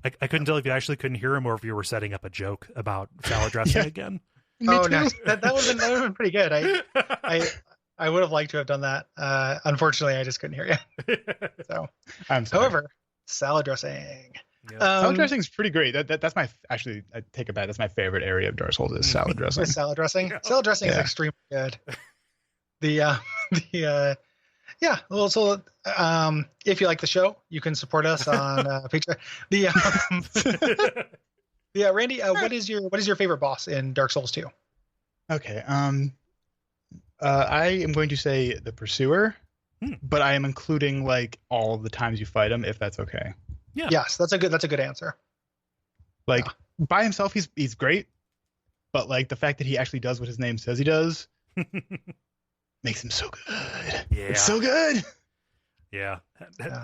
S3: I couldn't tell if you actually couldn't hear him or if you were setting up a joke about salad dressing again.
S1: Oh, no. That would have been pretty good. I would have liked to have done that. Unfortunately, I just couldn't hear you. So,
S4: I'm sorry.
S1: however, salad dressing.
S3: Yeah.
S4: Salad dressing is pretty great. That's my actually. I take it back. That's my favorite area of Dark Souls is salad dressing.
S1: Salad dressing.
S3: Yeah.
S1: Salad dressing is extremely good. Yeah. Well, so if you like the show, you can support us on Patreon. Randy, what is your favorite boss in Dark Souls 2?
S4: Okay. I am going to say the Pursuer, but I am including like all the times you fight him, if that's okay.
S3: Yeah.
S1: Yes, that's a good answer.
S4: Like by himself, he's great, but like the fact that he actually does what his name says he does makes him so good.
S3: Yeah.
S4: It's so good.
S3: Yeah.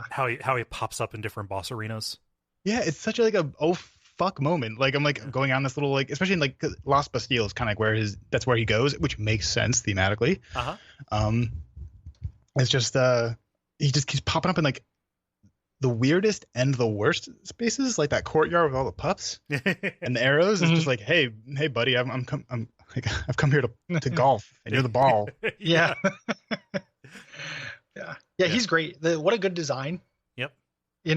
S3: How he pops up in different boss arenas.
S4: Yeah, it's such a oh fuck moment. Like I'm like going on this little like, especially in like Lost Bastille is kind of like that's where he goes, which makes sense thematically. It's just he just keeps popping up in like the weirdest and the worst spaces, like that courtyard with all the pups and the arrows. It's just like, hey buddy, I've come here to golf and you're the ball.
S1: Yeah. Yeah, he's great. What a good design.
S3: Yep.
S1: He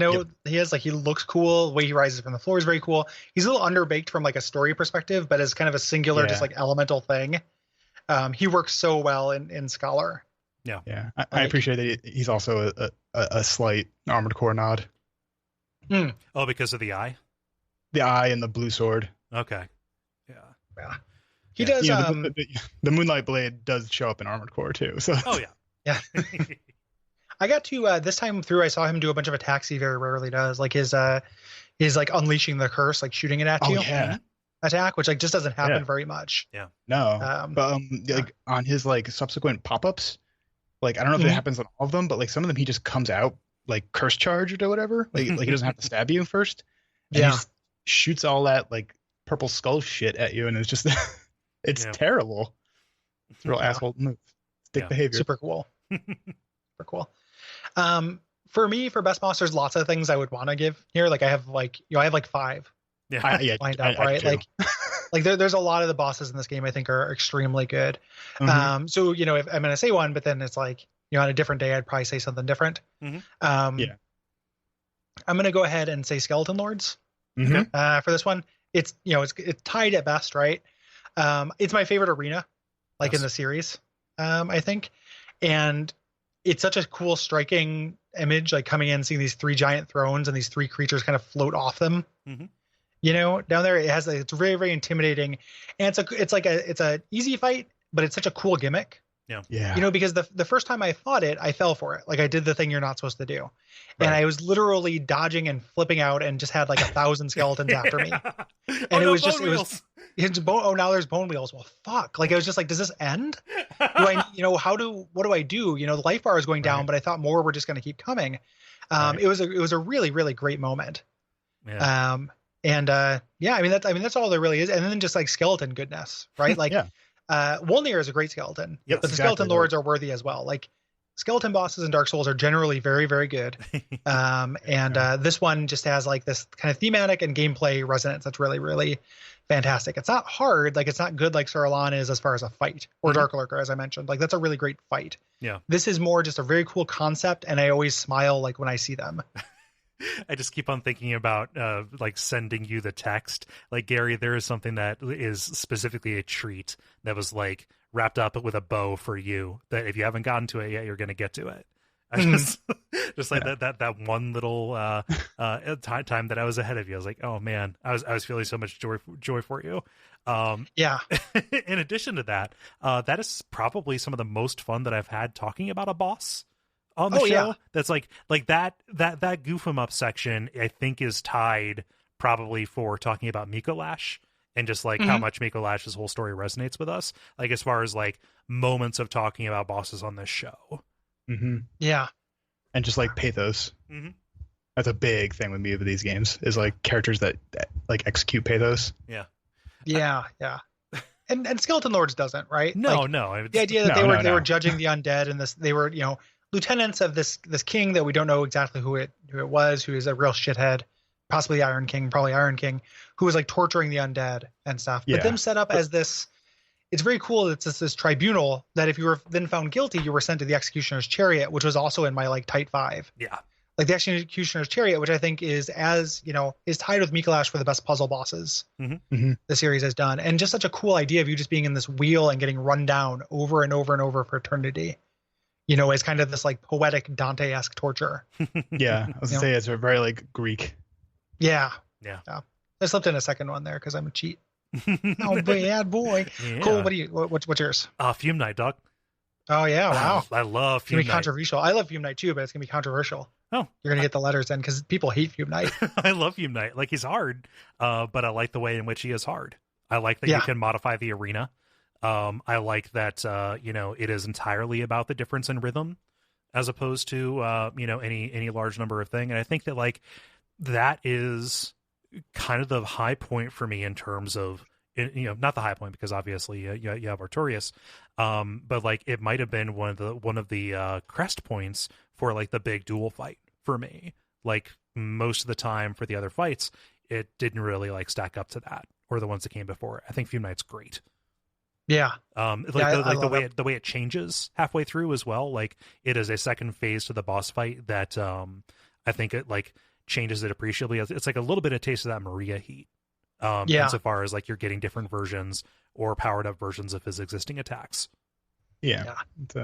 S1: looks cool. The way he rises from the floor is very cool. He's a little underbaked from like a story perspective, but as kind of a singular, just like elemental thing. He works so well in Scholar.
S4: Yeah. I appreciate that he's also a slight Armored Core nod.
S3: Oh, because of the eye?
S4: The eye and the blue sword.
S3: Okay. Yeah.
S1: He does.
S4: The Moonlight Blade does show up in Armored Core too. So.
S3: Oh yeah.
S1: Yeah. I got to this time through. I saw him do a bunch of attacks he very rarely does, like his like unleashing the curse, like shooting it at you.
S4: Yeah.
S1: Attack, which like just doesn't happen very much.
S3: Yeah.
S4: No. But like on his like subsequent pop-ups, like I don't know if it happens on all of them, but like some of them he just comes out like curse charged or whatever. Like he doesn't have to stab you first. And he just shoots all that like purple skull shit at you, and it's just it's terrible. It's a real asshole move. Dick behavior.
S1: Super cool. Super cool. For me, for best boss, there's lots of things I would want to give here. Like I have like 5.
S3: Yeah.
S1: Lined up, right? Like there's a lot of the bosses in this game I think are extremely good. So if I'm gonna say one, but then it's like on a different day I'd probably say something different. I'm gonna go ahead and say Skeleton Lords for this one. It's it's tied at best, right? It's my favorite arena, in the series, I think, and it's such a cool, striking image, like coming in, seeing these 3 giant thrones and these 3 creatures kind of float off them. Down there, it's very, very intimidating, and it's a easy fight, but it's such a cool gimmick.
S4: Yeah.
S1: Because the first time I fought it, I fell for it. Like I did the thing you're not supposed to do, and I was literally dodging and flipping out, and just had like 1,000 skeletons after me. And now there's bone wheels. Well, fuck. Like I was just like, does this end? What do I do? The life bar is going down, but I thought more were just going to keep coming. It was a really, really great moment.
S3: Yeah.
S1: That's all there really is. And then just like skeleton goodness, right? Like, Wolnir is a great skeleton, but the skeleton lords are worthy as well. Like skeleton bosses in Dark Souls are generally very, very good. This one just has like this kind of thematic and gameplay resonance that's really, really fantastic. It's not hard. Like it's not good like Sir Alan is as far as a fight, or Dark Lurker, as I mentioned. Like that's a really great fight.
S3: Yeah.
S1: This is more just a very cool concept, and I always smile like when I see them.
S3: I just keep on thinking about like sending you the text. Like, Gary, there is something that is specifically a treat that was like wrapped up with a bow for you, that if you haven't gotten to it yet, you're going to get to it. I just like that one little time that I was ahead of you. I was like, oh man, I was feeling so much joy for you. In addition to that, that is probably some of the most fun that I've had talking about a boss on the show. That's like that goof 'em up section, I think, is tied probably for talking about Mikolash, and just like how much Mikolash's whole story resonates with us, like as far as like moments of talking about bosses on this show.
S1: Yeah,
S4: and just like pathos.
S3: Mm-hmm.
S4: That's a big thing with me with these games is like characters that like execute pathos.
S3: Yeah.
S1: Yeah. And Skeleton Lords doesn't, right?
S3: No,
S1: like,
S3: no.
S1: The idea that
S4: No,
S1: they were judging the undead, and they were, lieutenants of this king that we don't know exactly who it was, who is a real shithead, possibly Iron King, probably Iron King, who was like torturing the undead and stuff.
S4: Yeah.
S1: But them set up as this, it's very cool. It's this tribunal that if you were then found guilty, you were sent to the executioner's chariot, which was also in my like Tight 5.
S3: Yeah.
S1: Like the executioner's chariot, which I think is is tied with Mikolash for the best puzzle bosses the series has done, and just such a cool idea of you just being in this wheel and getting run down over and over and over for eternity. As kind of this like poetic Dante-esque torture.
S4: Yeah, I was gonna say it's very like Greek.
S1: Yeah. I slipped in a second one there because I'm a cheat. Oh, bad boy.
S3: Yeah.
S1: Cool. What's yours?
S3: Fume Night, dog.
S1: Oh yeah, wow.
S3: I love
S1: It's
S3: Fume
S1: gonna be
S3: Night.
S1: controversial. I love Fume Night too, but it's gonna be controversial.
S3: Oh,
S1: You're gonna get the letters in because people hate Fume Night.
S3: I love Fume Knight. Like, he's hard, but I like the way in which he is hard. I like that you can modify the arena. I like that it is entirely about the difference in rhythm as opposed to any large number of thing. And I think that like that is kind of the high point for me in terms of not the high point because obviously you have Artorias, but like it might have been one of the crest points for like the big duel fight for me. Like most of the time for the other fights, it didn't really like stack up to that or the ones that came before it. I think Fume Knight's great.
S1: Yeah.
S3: The way it changes halfway through as well. Like it is a second phase to the boss fight that I think it like changes it appreciably. It's like a little bit of taste of that Maria heat. Insofar as like you're getting different versions or powered up versions of his existing attacks.
S4: Yeah. It's,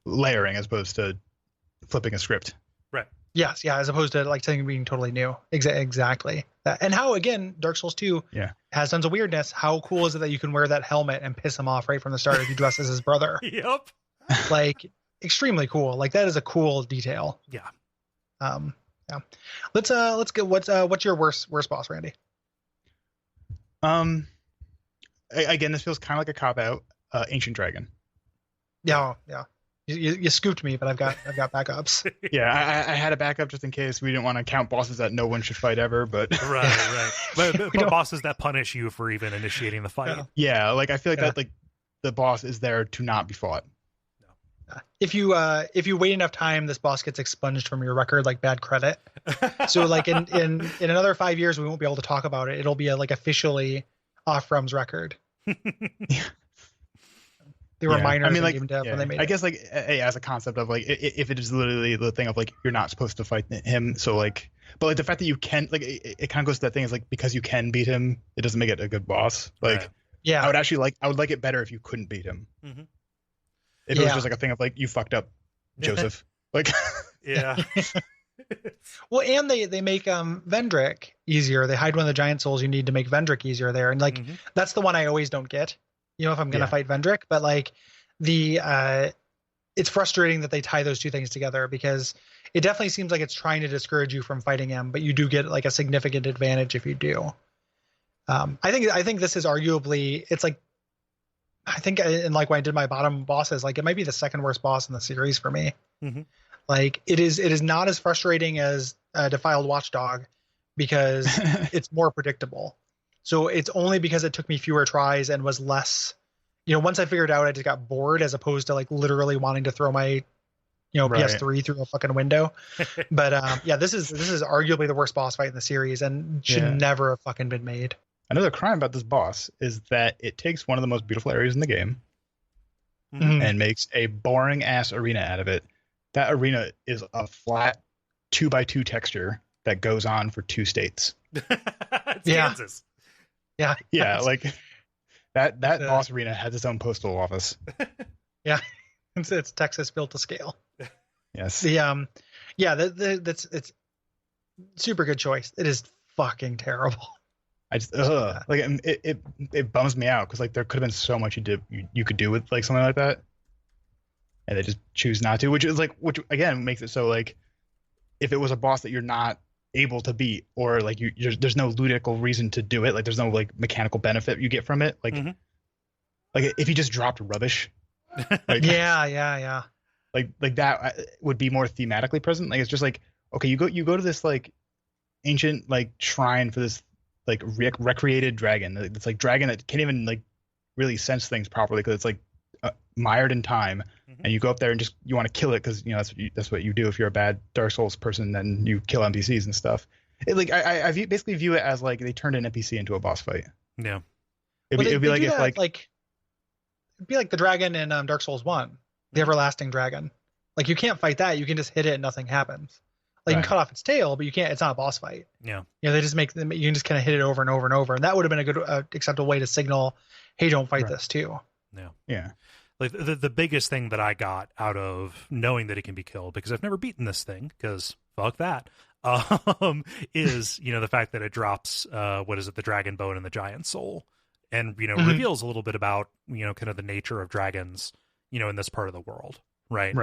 S4: layering as opposed to flipping a script.
S3: Right.
S1: Yes. Yeah. As opposed to like something being totally new. Exactly. And how, again, Dark Souls 2 has tons of weirdness. How cool is it that you can wear that helmet and piss him off right from the start if you dress as his brother?
S3: Yep.
S1: Like extremely cool. Like that is a cool detail.
S3: Yeah.
S1: Yeah. Let's get what's your worst boss, Randy?
S4: Again, this feels kind of like a cop out. Ancient Dragon.
S1: Yeah. You scooped me, but I've got backups.
S4: Yeah, I had a backup just in case we didn't want to count bosses that no one should fight ever. But
S3: right. But bosses that punish you for even initiating the fight.
S4: Yeah, like I feel like that like the boss is there to not be fought.
S1: If you wait enough time, this boss gets expunged from your record like bad credit. So like in another 5 years, we won't be able to talk about it. It'll be like officially off Rum's record. They were minors.
S4: I mean, like,
S1: when they made
S4: I guess like as a concept of like if it is literally the thing of like you're not supposed to fight him, so like, but like the fact that you can like it kind of goes to that thing is like because you can beat him, it doesn't make it a good boss. Like,
S1: I
S4: would like it better if you couldn't beat him.
S3: Mm-hmm.
S4: If it was just like a thing of like you fucked up, Joseph. Like,
S3: yeah.
S1: Well, and they make Vendrick easier. They hide one of the giant souls you need to make Vendrick easier there, and like that's the one I always don't get. If I'm gonna fight Vendrick, but like it's frustrating that they tie those two things together because it definitely seems like it's trying to discourage you from fighting him, but you do get like a significant advantage if you do. I think this is arguably it's like I think in like when I did my bottom bosses, like it might be the second worst boss in the series for me.
S3: Mm-hmm.
S1: Like it is not as frustrating as Defiled Watchdog because it's more predictable. So it's only because it took me fewer tries and was less, once I figured out, I just got bored as opposed to like literally wanting to throw my, PS3 through a fucking window. But this is arguably the worst boss fight in the series and should never have fucking been made.
S4: Another crime about this boss is that it takes one of the most beautiful areas in the game and makes a boring ass arena out of it. That arena is a flat 2x2 texture that goes on for 2 states.
S3: It's Kansas.
S4: Yeah, like that boss arena has its own postal office.
S1: Yeah, it's Texas built to scale.
S4: Yes.
S1: It's super good choice. It is fucking terrible.
S4: I just like it bums me out because like there could have been so much you could do with like something like that, and they just choose not to, which again makes it so like if it was a boss that you're not able to beat or like there's no ludical reason to do it, like there's no like mechanical benefit you get from it, like like if you just dropped rubbish, like,
S1: yeah
S4: like that would be more thematically present. Like it's just like, okay, you go to this like ancient like shrine for this like recreated dragon. It's like dragon that can't even like really sense things properly because it's like mired in time. And you go up there and just you want to kill it because that's what you do if you're a bad Dark Souls person. Then you kill NPCs and stuff. It, like I basically view it as like they turned an NPC into a boss fight.
S3: Yeah,
S4: it'd be like if like
S1: it'd be like the dragon in Dark Souls 1, the everlasting dragon. Like you can't fight that. You can just hit it and nothing happens. Like you can cut off its tail, but you can't. It's not a boss fight.
S3: Yeah,
S1: they just make them. You can just kind of hit it over and over and over, and that would have been a good acceptable way to signal, hey, don't fight this too.
S3: Yeah. Like the biggest thing that I got out of knowing that it can be killed, because I've never beaten this thing, because fuck that, is the fact that it drops the dragon bone and the giant soul, and reveals a little bit about kind of the nature of dragons in this part of the world, right?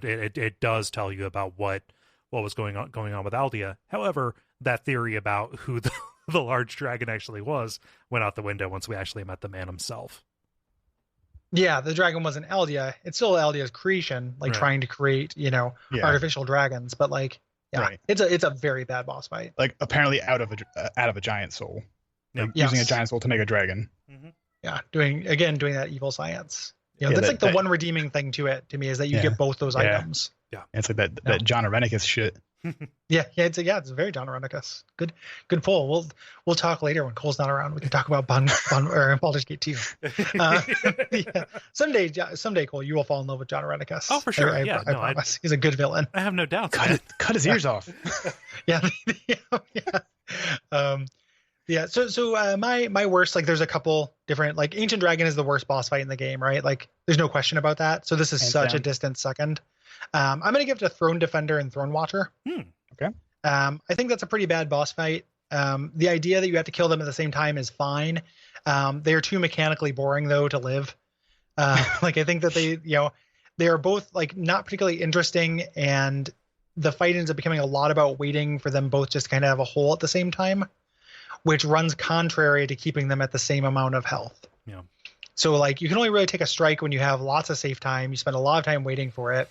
S3: It does tell you about what was going on with Aldea. However, that theory about who the large dragon actually was went out the window once we actually met the man himself.
S1: Yeah, the dragon wasn't Aldea. It's still Aldea's creation, trying to create, artificial dragons. But it's a very bad boss fight.
S4: Like apparently out of a giant soul, using a giant soul to make a dragon.
S1: Yeah, doing that evil science. That's the one redeeming thing to me is that you get both those items.
S3: Yeah,
S4: it's like that John Arenicus shit.
S1: It's very John Arenicus. Good pull. We'll talk later when Cole's not around. We can talk about Baldur's Gate 2. Someday, Cole, you will fall in love with John Arenicus.
S3: Oh, for sure.
S1: I promise. He's a good villain.
S3: I have no doubt.
S4: Cut his ears off.
S1: So my worst, there's a couple different, Ancient Dragon is the worst boss fight in the game, right? There's no question about that. So this is such a distant second. I'm going to give it to Throne Defender and Throne Watcher.
S4: Okay.
S1: I think that's a pretty bad boss fight. The idea that you have to kill them at the same time is fine. They are too mechanically boring though to live. I think that they are both not particularly interesting, and the fight ends up becoming a lot about waiting for them both just kind of have a hole at the same time, which runs contrary to keeping them at the same amount of health.
S3: Yeah.
S1: So you can only really take a strike when you have lots of save time. You spend a lot of time waiting for it.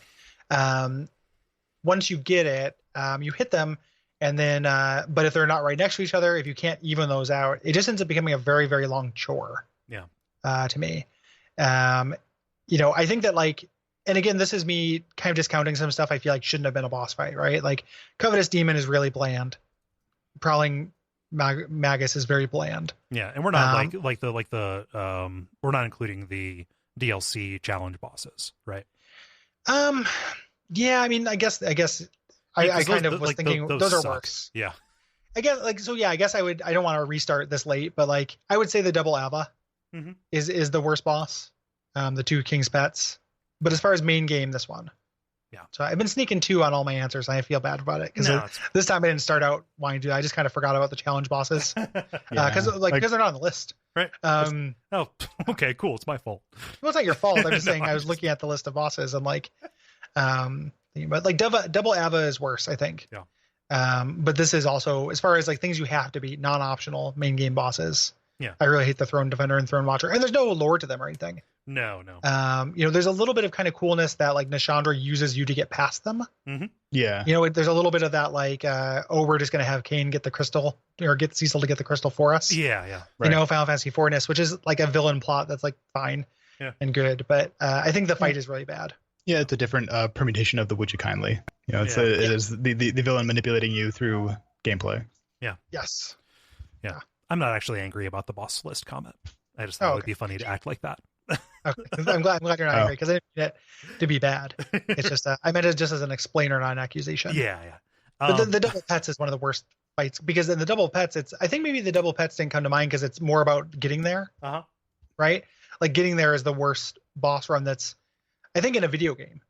S1: Once you get it, you hit them, and then but if they're not right next to each other, if you can't even those out, it just ends up becoming a very, very long chore. To me. I think that and again, this is me kind of discounting some stuff I feel like shouldn't have been a boss fight, right? Covetous Demon is really bland. Prowling Magus is very bland.
S3: Yeah, and we're not we're not including the DLC challenge bosses, right?
S1: Yeah, I mean, I guess I kind of was thinking those are worse.
S3: Yeah.
S1: I guess I guess I don't want to restart this late, but I would say the double Ava is the worst boss. The two King's Pets. But as far as main game, this one.
S3: Yeah.
S1: So I've been sneaking 2 on all my answers, and I feel bad about it because this time I didn't start out wanting to do. I just kind of forgot about the challenge bosses because they're not on the list.
S3: Right. Okay, cool. It's my fault.
S1: Well, it's not your fault. I'm just saying I was looking at the list of bosses and but double Ava is worse, I think.
S3: Yeah.
S1: But this is also, as far as things you have to beat, non-optional main game bosses.
S3: Yeah.
S1: I really hate the Throne Defender and Throne Watcher, and there's no lore to them or anything.
S3: No.
S1: There's a little bit of kind of coolness that Nashandra uses you to get past them.
S4: Yeah.
S1: There's a little bit of that we're just going to have Cain get the crystal or get Cecil to get the crystal for us.
S3: Yeah.
S1: Right. Final Fantasy 4-ness, which is a villain plot that's fine and good. But I think the fight is really bad.
S4: Yeah, it's a different permutation of the Would You Kindly. It is the villain manipulating you through gameplay.
S3: Yeah.
S1: Yes.
S3: Yeah. I'm not actually angry about the boss list comment. I just thought it would be funny to act like that.
S1: Okay. I'm glad you're not angry because I didn't mean it to be bad. It's just I meant it just as an explainer, not an accusation.
S3: Yeah.
S1: But the double pets is one of the worst fights because in the double pets, I think maybe the double pets didn't come to mind because it's more about getting there. Right? Getting there is the worst boss run that's, I think, in a video game.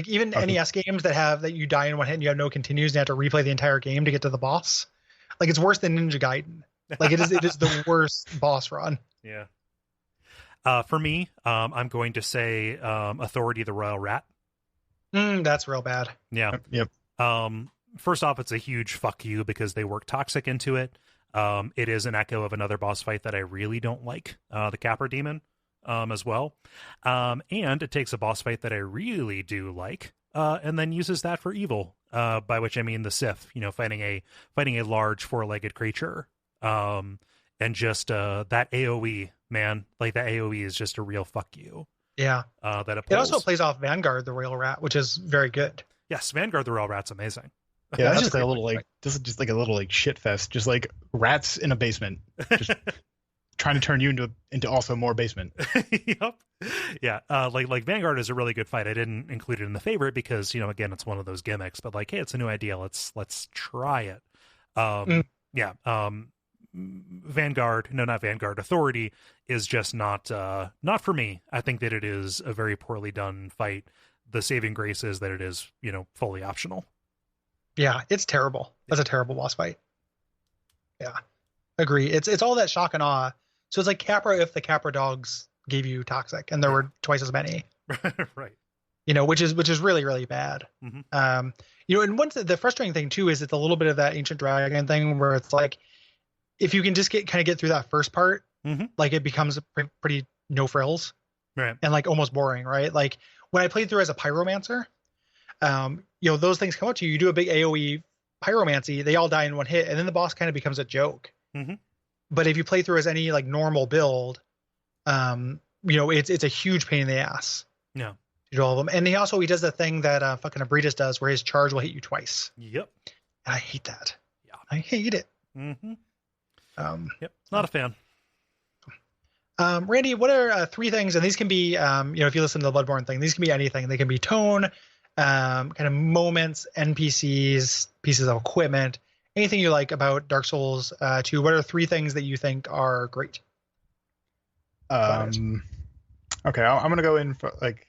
S1: Even NES games that you die in one hit and you have no continues and you have to replay the entire game to get to the boss. It's worse than Ninja Gaiden. It is the worst boss run.
S3: Yeah. For me, I'm going to say Authority the Royal Rat.
S1: That's real bad.
S3: Yeah.
S4: Yep.
S3: First off, it's a huge fuck you because they work toxic into it. It is an echo of another boss fight that I really don't like, the Capra Demon. as well. And it takes a boss fight that I really do like, and then uses that for evil, by which I mean the Sith, fighting a large four-legged creature. And just that AoE, man, like that AoE is just a real fuck you.
S1: Yeah.
S3: That it
S1: It
S3: pulls.
S1: also plays off Vanguard the Royal Rat, which is very good.
S3: Yes, Vanguard the Royal Rat's amazing.
S4: Yeah,
S1: that's
S4: that's just
S1: a
S4: like a
S1: great
S4: little
S1: point.
S4: like this is just like a little like shit fest, just like rats in a basement, just trying to turn you into also more basement.
S3: Yep. Yeah. Like Vanguard is a really good fight. I didn't include it in the favorite because, again, it's one of those gimmicks, but like, hey, it's a new idea. Let's try it. Yeah. Vanguard, no, not Vanguard. Authority is just not for me. I think that it is a very poorly done fight. The saving grace is that it is, fully optional.
S1: Yeah, it's terrible. That's a terrible boss fight. Yeah, agree. It's all that shock and awe. So it's like Capra if the Capra dogs gave you toxic, and there were twice as many.
S3: Right.
S1: Which is really really bad.
S3: Mhm.
S1: And the frustrating thing too is it's a little bit of that Ancient Dragon thing where it's like if you can just get through that first part,
S3: Mhm.
S1: like it becomes pretty no frills,
S3: Right.
S1: and like almost boring, right? Like when I played through as a pyromancer, those things come up to you. You do a big AoE pyromancy, they all die in one hit, and then the boss kind of becomes a joke.
S3: Mhm.
S1: But if you play through as any like normal build, it's a huge pain in the ass.
S3: Yeah.
S1: To do all of them, and he does the thing that fucking Abritas does, where his charge will hit you twice.
S3: Yep.
S1: And I hate that.
S3: Yeah.
S1: I hate it.
S3: Mm-hmm.
S1: Yep.
S3: Not a fan.
S1: Randy, what are three things? And these can be, if you listen to the Bloodborne thing, these can be anything. They can be tone, kind of moments, NPCs, pieces of equipment, anything you like about Dark Souls 2. What are three things that you think are great?
S4: Okay, I'm gonna go in for like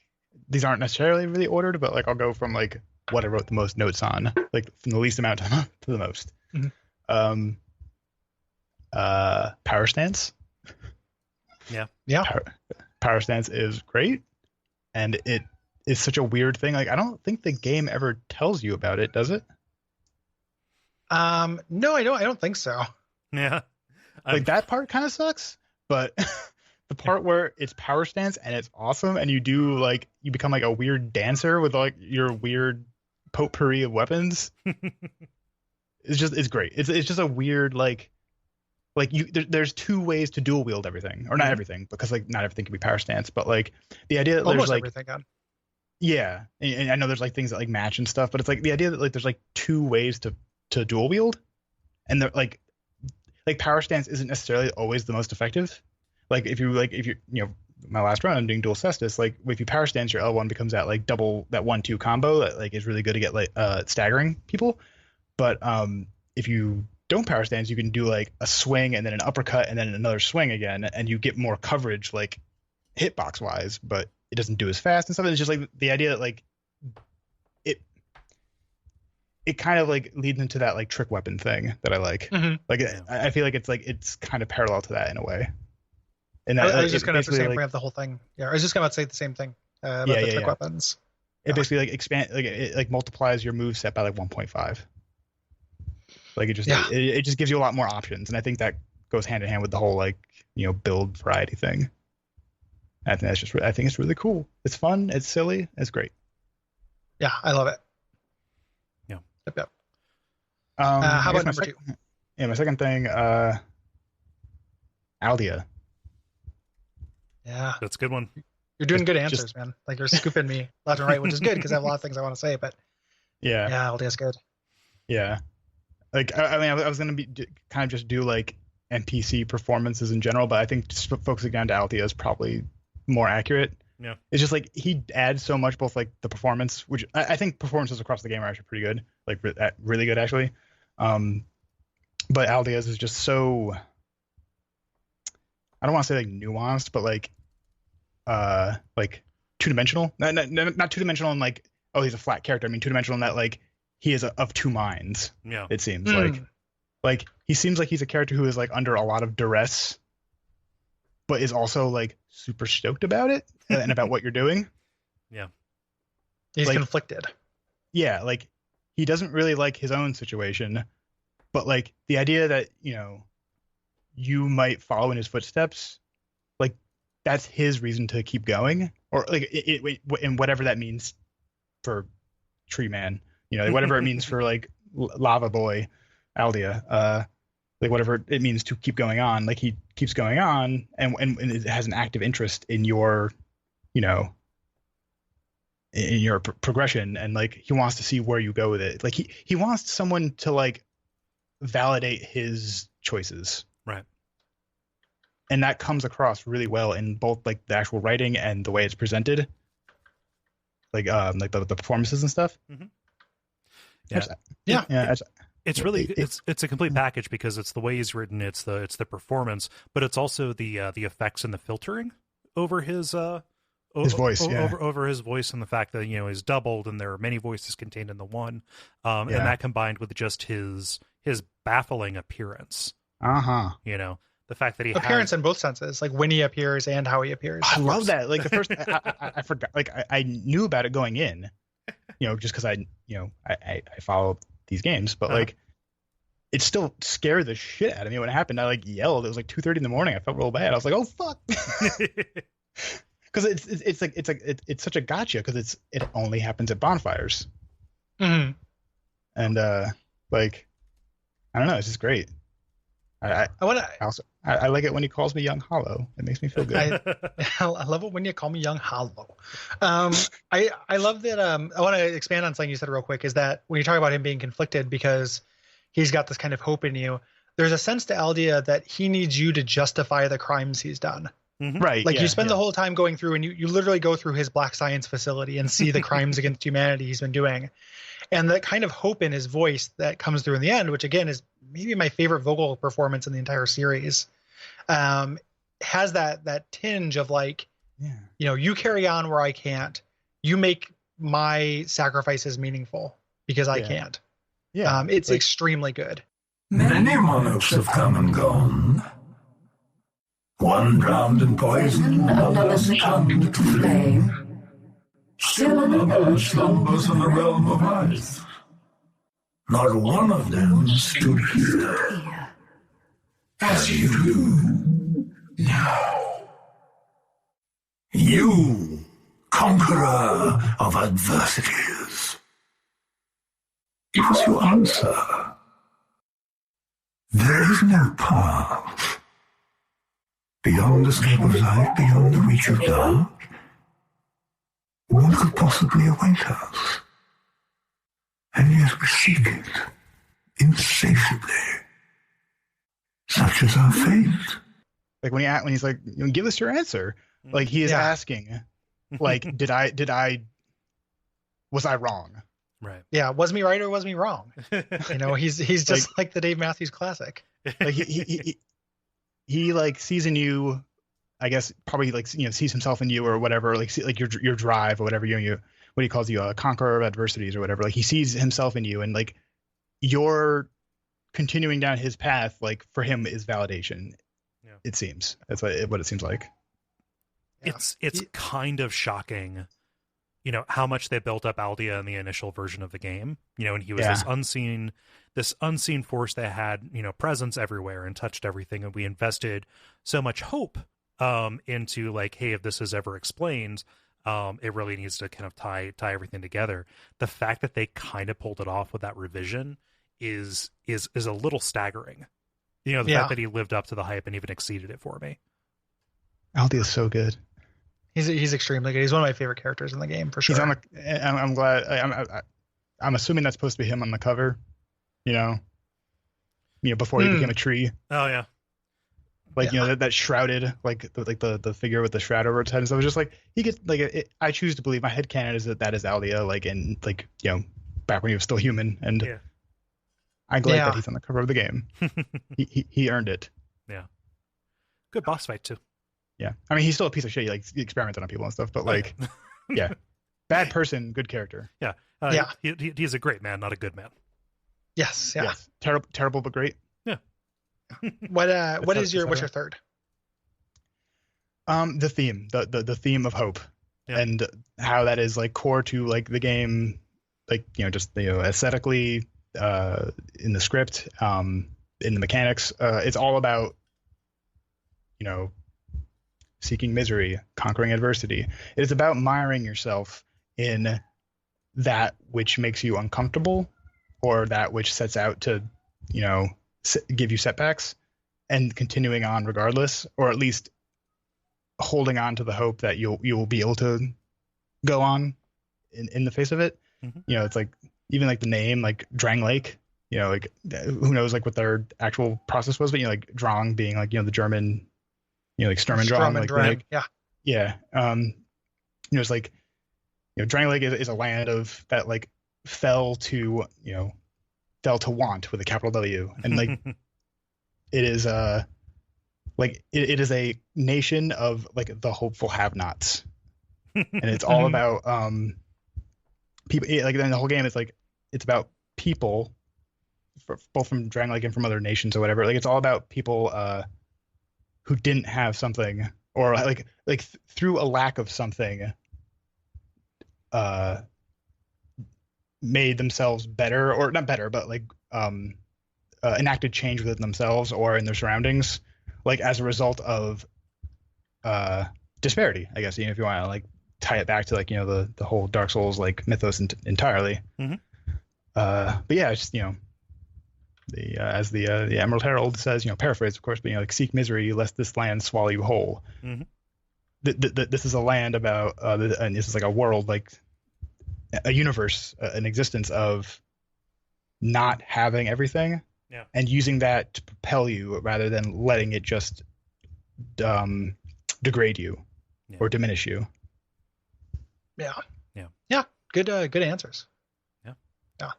S4: these aren't necessarily really ordered, but like I'll go from like what I wrote the most notes on, like from the least amount to the most.
S1: Mhm.
S4: Power stance.
S1: Yeah.
S4: Power stance is great, and it is such a weird thing. Like I don't think the game ever tells you about it, does it?
S1: No, I don't think so.
S3: Yeah.
S4: Like that part kind of sucks, but the part where it's power stance and it's awesome, and you become like a weird dancer with like your weird potpourri of weapons. It's great. It's just a weird there's two ways to dual wield everything, or not everything, because like not everything can be power stance, but like the idea that
S1: Almost
S4: there's like
S1: everything on.
S4: yeah, and I know there's like things that like match and stuff, but it's like the idea that like there's like two ways to dual wield, and they're like power stance isn't necessarily always the most effective. Like if you my last run I'm doing dual cestus, like if you power stance, your L1 becomes that like double that 1-2 combo that like is really good to get like staggering people. But if you don't power stance, you can do like a swing and then an uppercut and then another swing again, and you get more coverage like hitbox wise, but it doesn't do as fast and stuff. It's just like the idea that like it kind of like leads into that like trick weapon thing that I like.
S1: Mm-hmm.
S4: Like I feel like it's kind of parallel to that in a way. And
S1: I was just going to
S4: bring
S1: up the whole thing. Yeah, I was just going to say the same thing about
S4: the
S1: trick weapons.
S4: It basically like it like multiplies your move set by like 1.5. Like it just gives you a lot more options, and I think that goes hand in hand with the whole like build variety thing. I think it's really cool. It's fun. It's silly. It's great.
S1: Yeah, I love it.
S3: Yeah.
S1: Yep.
S4: How
S1: about number two?
S4: Yeah, my second thing, Aldia.
S1: Yeah,
S3: That's a good one.
S1: you're doing good answers, man. Like you're scooping me left and right, which is good because I have a lot of things I want to say. But
S4: yeah,
S1: Aldia's good.
S4: Yeah, like I was gonna kind of just do like NPC performances in general, but I think just focusing down to Althea is probably more accurate.
S3: Yeah,
S4: it's just like he adds so much, both like the performance, which I think performances across the game are actually pretty good, like really good actually. But Aldea's is just so, I don't want to say like nuanced, but like two-dimensional. Not two-dimensional in like, oh, he's a flat character. I mean two-dimensional in that like he is of two minds.
S3: Yeah,
S4: it seems like he seems like he's a character who is like under a lot of duress, but is also like super stoked about it and about what you're doing.
S3: Yeah,
S1: he's
S4: like,
S1: conflicted.
S4: Yeah, like he doesn't really like his own situation, but like the idea that you might follow in his footsteps, like that's his reason to keep going, or like and whatever that means for Tree Man, like whatever it means for like Lava Boy, Aldea, like whatever it means to keep going on, like he keeps going on and it has an active interest in your, in your progression, and like he wants to see where you go with it. Like he wants someone to like validate his choices.
S3: Right.
S4: And that comes across really well in both like the actual writing and the way it's presented. Like the performances and stuff.
S3: Mm-hmm.
S1: Yeah.
S3: It's really it's a complete package because it's the way he's written, it's the performance, but it's also the effects and the filtering over his
S4: voice,
S3: over his voice, and the fact that he's doubled and there are many voices contained in the one, and that combined with just his baffling appearance. The fact that he
S1: appearance in both senses, like when he appears and how he appears.
S4: I love that. Like the first, I forgot. Like I knew about it going in, just because I follow these games, but like it still scared the shit out of me when it happened. I like yelled. It was like 2:30 in the morning. I felt real bad. I was like, oh fuck, because it's such a gotcha because it only happens at bonfires,
S1: and
S4: like I don't know, it's just great. I like it when he calls me Young Hollow. It makes me feel good.
S1: I love it when you call me Young Hollow. I love that. I want to expand on something you said real quick. Is that when you talk about him being conflicted because he's got this kind of hope in you, there's a sense to Aldea that he needs you to justify the crimes he's done.
S3: Mm-hmm.
S4: Right.
S1: Like you spend the whole time going through and you literally go through his black science facility and see the crimes against humanity he's been doing. And that kind of hope in his voice that comes through in the end, which again is maybe my favorite vocal performance in the entire series, has that tinge of like, you carry on where I can't. You make my sacrifices meaningful because I can't.
S4: Yeah.
S1: It's extremely good.
S5: Many monarchs have come and gone. One drowned in poison, another succumbed to flame. Still another slumbers in the realm of ice. Not one of them stood here, as you do now. You, conqueror of adversities. Give us your answer. There is no path. Beyond the scope of light, beyond the reach of dark, what could possibly await us? And yet we seek it insatiably. Such is our fate.
S4: Like when he's like, give us your answer. Like he is asking, like, was I wrong?
S3: Right.
S1: Yeah. Was me right or was me wrong? He's just like the Dave Matthews classic.
S4: Like he like sees in you, I guess probably like sees himself in you or whatever, like like your drive or whatever, what he calls you, a conqueror of adversities or whatever. Like he sees himself in you, and like you're continuing down his path. Like for him is validation. Yeah. It seems that's what it seems like.
S3: Yeah. It's kind of shocking, how much they built up Aldea in the initial version of the game. And he was this unseen force that had presence everywhere and touched everything, and we invested so much hope into like, hey, if this is ever explained, it really needs to kind of tie everything together. The fact that they kind of pulled it off with that revision is a little staggering. The fact that he lived up to the hype and even exceeded it for me.
S4: Aldea is so good.
S1: He's extremely good. He's one of my favorite characters in the game for sure.
S4: He's on the. I'm glad. I'm assuming that's supposed to be him on the cover. Before he became a tree.
S3: Oh yeah.
S4: Like that shrouded, like the figure with the shroud over its head. And so it was just like he gets like I choose to believe, my headcanon is that is Aldea, like in like back when he was still human, and I'm glad that he's on the cover of the game. he earned it.
S3: Yeah. Good boss fight too.
S4: Yeah, I mean he's still a piece of shit. He experimented on people and stuff, but like, yeah, bad person, good character.
S3: Yeah, he's a great man, not a good man.
S1: Yes, yeah.
S4: Yes. Terrible but great.
S3: Yeah.
S1: What's your third?
S4: The theme, the theme of hope, and how that is like core to like the game, like just aesthetically, in the script, in the mechanics. It's all about seeking misery, conquering adversity. It is about miring yourself in that which makes you uncomfortable, or that which sets out to, give you setbacks, and continuing on regardless, or at least holding on to the hope that you'll be able to go on in the face of it.
S3: Mm-hmm.
S4: It's like, even like the name, like Drangleic, like who knows like what their actual process was, but like Drang being like, the German, like Sturm and Drang, like, yeah. It's like, Drangleic is a land of that like fell to want with a capital W, and like it is like it is a nation of like the hopeful have-nots, and it's all about people. Like then the whole game is like it's about people, both from Drangleic and from other nations or whatever. Like it's all about people who didn't have something, or like through a lack of something, made themselves better, or not better, but like enacted change within themselves or in their surroundings, like as a result of disparity, I guess, if you want to like tie it back to like the whole Dark Souls like mythos entirely.
S3: Mm-hmm.
S4: But yeah, it's just as the Emerald Herald says, paraphrase of course, but like seek misery lest this land swallow you whole.
S3: Mm-hmm.
S4: This is a land about and this is like a world, like a universe, an existence of not having everything, and using that to propel you rather than letting it just degrade you or diminish you.
S1: Yeah. Good answers.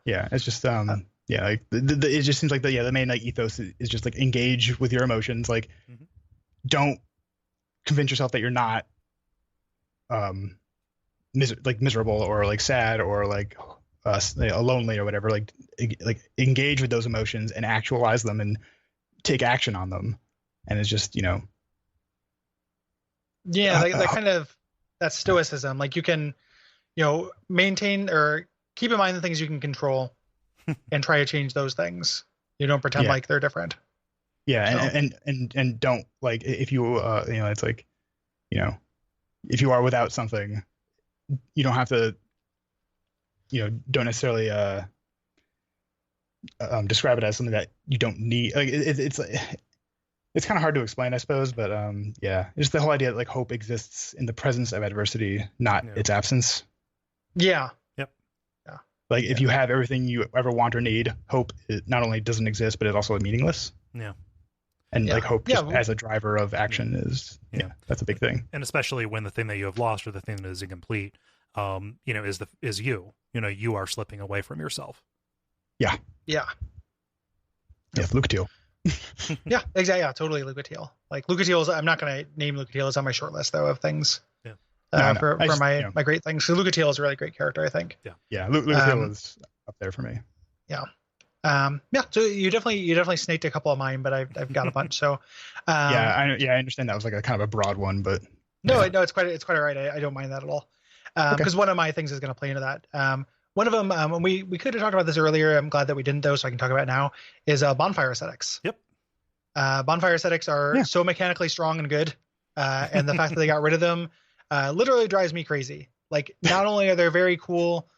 S4: Yeah. It's just like it just seems like the main like ethos is just like engage with your emotions, like don't convince yourself that you're not miserable or like sad or like lonely or whatever. Like engage with those emotions and actualize them and take action on them. And it's just
S1: that kind of that stoicism. Like you can maintain or keep in mind the things you can control and try to change those things. You don't pretend like they're different. And don't like, if you it's like if you are without something, you don't have to don't necessarily describe it as something that you don't need. Like it's kind of hard to explain, I suppose, but just the whole idea that like hope exists in the presence of adversity, not its absence. Like if you have everything you ever want or need, hope not only doesn't exist, but it's also meaningless. And like hope just as a driver of action is that's a big thing.
S3: And especially when the thing that you have lost or the thing that is incomplete is you. You are slipping away from yourself.
S1: Yeah,
S4: Lucatiel.
S1: Yeah, exactly. Yeah, totally Lucatiel. Like Lucatiel's, I'm not going to name Lucatiel. It's on my short list though of things. For my great things. So Lucatiel is a really great character, I think.
S4: Lucatiel is up there for me.
S1: So you definitely snaked a couple of mine, but I've got a bunch. So
S4: I understand that was like a kind of a broad one, but
S1: no, it's quite all right. I don't mind that at all. Because one of my things is going to play into that. One of them, and we could have talked about this earlier. I'm glad that we didn't though, so I can talk about it now. Is bonfire ascetics.
S3: Yep.
S1: Bonfire ascetics are so mechanically strong and good, and the fact that they got rid of them literally drives me crazy. Like, not only are they very cool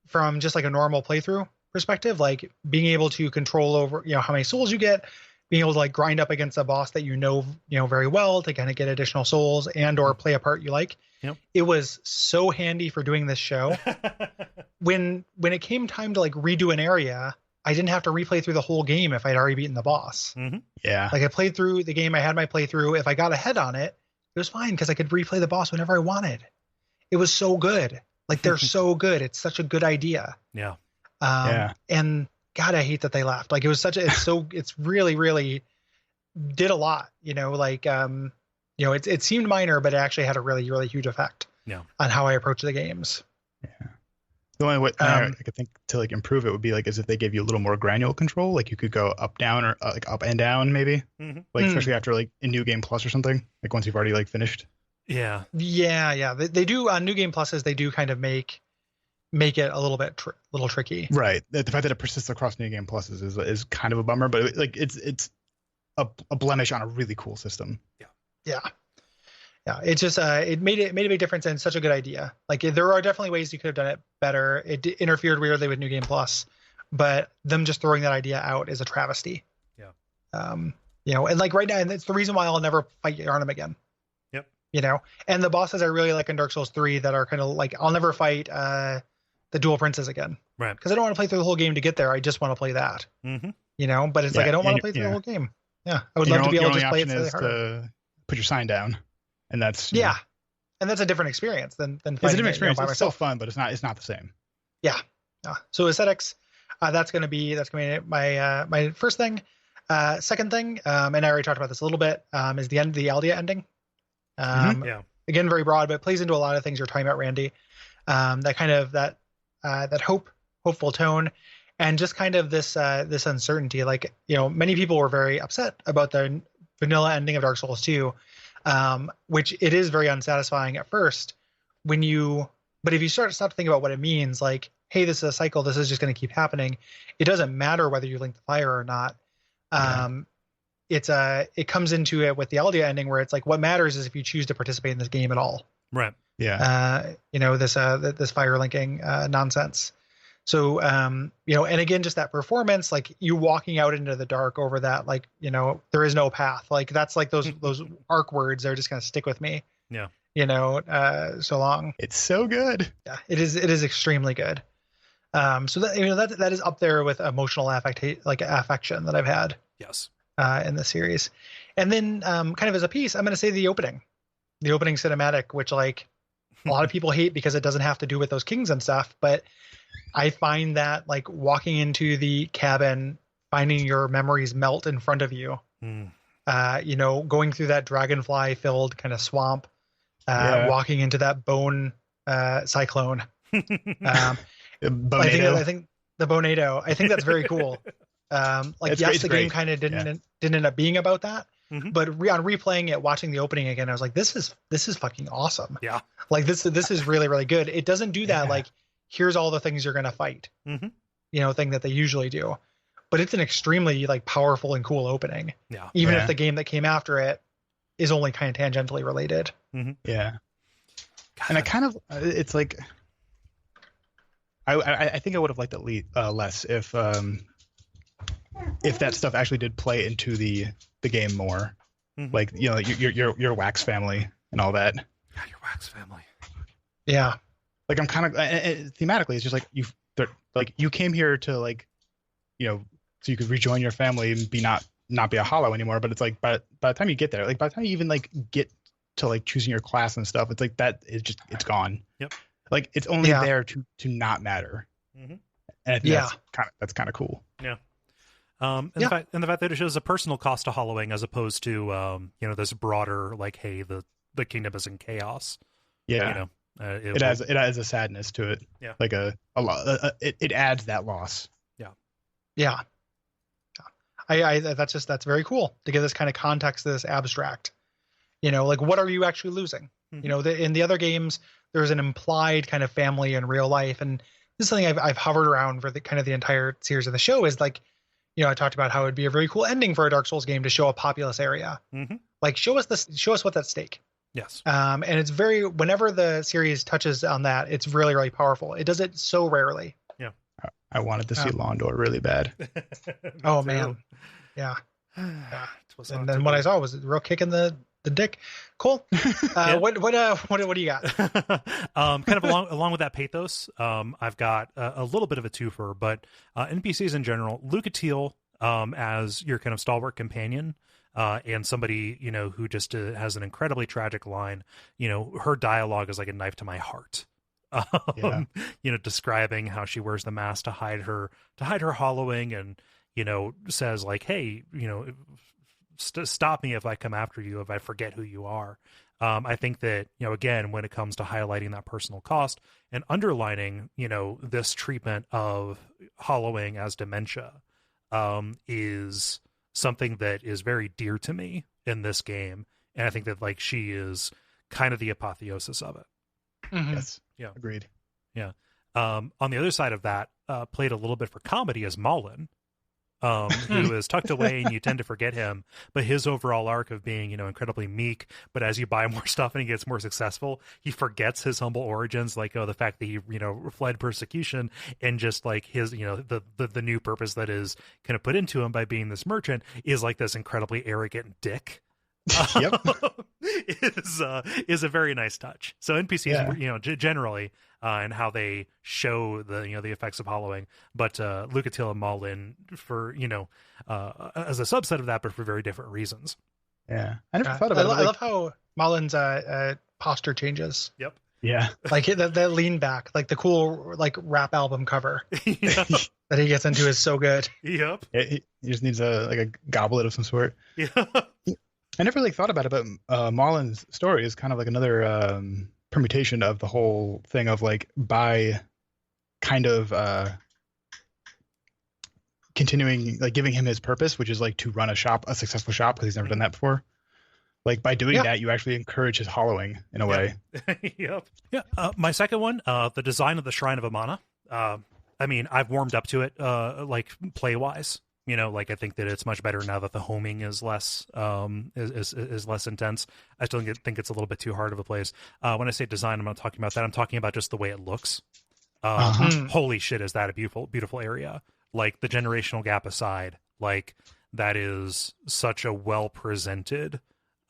S1: from just like a normal playthrough perspective, like being able to control over how many souls you get, being able to like grind up against a boss that very well to kind of get additional souls and or play a part you like. It was so handy for doing this show. when it came time to like redo an area, I didn't have to replay through the whole game if I'd already beaten the boss. Like I played through the game, I had my playthrough. If I got ahead on it, it was fine because I could replay the boss whenever I wanted. It was so good. Like they're so good. It's such a good idea. And God, I hate that they left. Like it's really, really did a lot, it seemed minor, but it actually had a really, really huge effect on how I approach the games.
S4: The only way I could think to like improve it would be like as if they gave you a little more granular control. Like you could go up, down, or like up and down, maybe. Like especially after like in New Game Plus or something. Like once you've already like finished.
S1: Yeah. They do on New Game Pluses. They do kind of make it a little bit little tricky.
S4: Right. The fact that it persists across New Game Pluses is kind of a bummer, but it's a blemish on a really cool system.
S1: Yeah, it's just it made a big difference and such a good idea. Like there are definitely ways you could have done it better. It interfered weirdly with New Game Plus, but them just throwing that idea out is a travesty.
S3: Yeah.
S1: And like right now, and it's the reason why I'll never fight Yharnam again.
S3: Yep.
S1: And the bosses I really like in Dark Souls 3 that are kind of like I'll never fight the Dual Princes again.
S3: Right.
S1: Because I don't want to play through the whole game to get there. I just want to play that.
S3: Mm-hmm.
S1: But it's like I don't want to play through the whole game. Yeah, I would love to be able to just play it slightly harder.
S4: To put your sign down, and that's
S1: and that's a different experience than
S4: it's a different experience.
S1: By
S4: it's
S1: myself.
S4: still fun, but it's not the same.
S1: Yeah. So aesthetics, that's gonna be my my first thing. Second thing, and I already talked about this a little bit, is the end of the Aldia ending. Again, very broad, but it plays into a lot of things you're talking about, Randy. That kind of that hopeful tone, and just kind of this uncertainty. Like many people were very upset about the vanilla ending of Dark Souls 2, which it is very unsatisfying at first but if you stop to think about what it means, like, hey, this is a cycle, this is just going to keep happening. It doesn't matter whether you link the fire or not. It comes into it with the Aldia ending where it's like, what matters is if you choose to participate in this game at all.
S3: Right.
S4: Yeah.
S1: This fire linking nonsense. So, and again, just that performance, like you walking out into the dark over that, like, there is no path. Like that's like those arc words are just going to stick with me.
S3: Yeah.
S1: So long.
S4: It's so good.
S1: Yeah, it is extremely good. So that is up there with emotional affection that I've had.
S3: Yes.
S1: In the series. And then, kind of as a piece, I'm going to say the opening cinematic, which like a lot of people hate because it doesn't have to do with those kings and stuff, but I find that like walking into the cabin, finding your memories melt in front of you, going through that dragonfly filled kind of swamp, walking into that bone cyclone. I think the Bonado, I think that's very cool. The game kind of didn't end up being about that, but on replaying it, watching the opening again, I was like, this is fucking awesome.
S3: Yeah.
S1: Like this is really, really good. It doesn't do that. Like, here's all the things you're going to fight, thing that they usually do, but it's an extremely like powerful and cool opening.
S3: Yeah.
S1: Even if the game that came after it is only kind of tangentially related.
S4: Yeah. And I kind of, it's like, I think I would have liked it less if that stuff actually did play into the game more, like your Wax family and all that.
S3: Yeah, your Wax family.
S1: Yeah,
S4: like I'm kind of thematically, it's just like you came here to so you could rejoin your family and not be a hollow anymore. But it's like by the time you get there, like by the time you even like get to like choosing your class and stuff, it's like that is just it's gone.
S3: Yep.
S4: Like it's only there to not matter. And I think that's kind of cool.
S3: Yeah. The fact that it shows a personal cost to hollowing as opposed to this broader like, hey, the kingdom is in chaos.
S4: Yeah. It has a sadness to it.
S3: Yeah.
S4: Like a lot. It adds that loss.
S3: Yeah.
S1: Yeah. That's very cool to give this kind of context to this abstract. Like what are you actually losing? In the other games, there's an implied kind of family in real life, and this is something I've hovered around for the kind of the entire series of the show. Is like, I talked about how it'd be a very cool ending for a Dark Souls game to show a populous area. Like show us what's at stake.
S3: Yes. And
S1: it's whenever the series touches on that, it's really, really powerful. It does it so rarely.
S3: Yeah.
S4: I wanted to see Londor really bad.
S1: Oh man. Yeah. And then what I saw was a real kick in the dick. Cool. What do you got?
S3: Kind of along with that pathos, I've got a little bit of a twofer, but NPCs in general, Lucatiel as your kind of stalwart companion, and somebody who just has an incredibly tragic line. Her dialogue is like a knife to my heart. Describing how she wears the mask to hide her hollowing, and says like, hey, stop me if I come after you, if I forget who you are. I think that, again, when it comes to highlighting that personal cost and underlining, this treatment of hollowing as dementia, is something that is very dear to me in this game. And I think that like she is kind of the apotheosis of it.
S4: Yes.
S3: Yeah.
S4: Agreed.
S3: Yeah. On the other side of that, played a little bit for comedy as Malin. who is tucked away and you tend to forget him, but his overall arc of being, incredibly meek, but as you buy more stuff and he gets more successful, he forgets his humble origins, like, the fact that he, fled persecution, and just like his, the new purpose that is kind of put into him by being this merchant is like this incredibly arrogant dick.
S4: Yep.
S3: Is a very nice touch. So NPCs, generally, and how they show the effects of hollowing, but Lucatil and Malin for as a subset of that, but for very different reasons.
S4: Yeah, I never thought about it.
S1: I love how Malin's posture changes.
S3: Yep.
S4: Yeah,
S1: like that lean back, like the cool like rap album cover that he gets into is so good.
S3: Yep.
S4: He just needs a goblet of some sort.
S3: Yeah.
S4: I never really thought about it, but Malin's story is kind of like another permutation of the whole thing of like by kind of continuing, like giving him his purpose, which is like to run a successful shop, because he's never done that before. Like by doing that, you actually encourage his hollowing in a way.
S3: Yep. Yeah. My second one, the design of the Shrine of Amana. I mean, I've warmed up to it, like play wise. Like I think that it's much better now that the homing is less is less intense. I still think it's a little bit too hard of a place. When I say design, I'm not talking about that. I'm talking about just the way it looks. Holy shit, is that a beautiful area? Like the generational gap aside, like that is such a well presented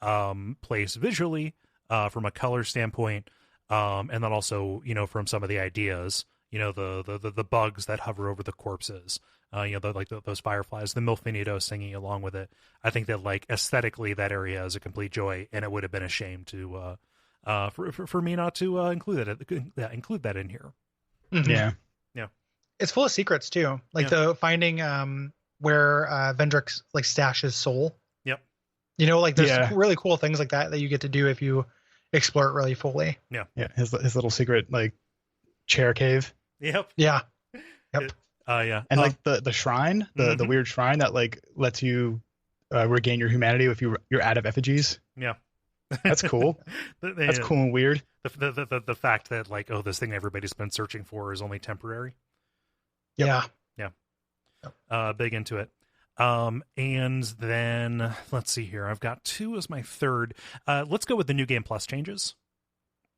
S3: place visually, from a color standpoint, and then also from some of the ideas. The bugs that hover over the corpses. Those fireflies, the Milfinito singing along with it. I think that like aesthetically that area is a complete joy, and it would have been a shame to for me not to include that in here.
S1: Mm-hmm.
S4: Yeah.
S1: It's full of secrets too, like the finding where Vendrick's like stashes soul.
S3: Yep.
S1: Like there's really cool things like that you get to do if you explore it really fully.
S3: Yeah.
S4: His little secret like chair cave.
S3: Yep.
S1: Yeah. Yep.
S4: And like the shrine, the weird shrine that like lets you regain your humanity if you're out of effigies.
S3: Yeah.
S4: That's cool. That's cool and weird.
S3: The fact that like, this thing everybody's been searching for is only temporary.
S1: Yeah.
S3: Big into it. And then let's see here. I've got 2 as my third. Let's go with the New Game Plus changes.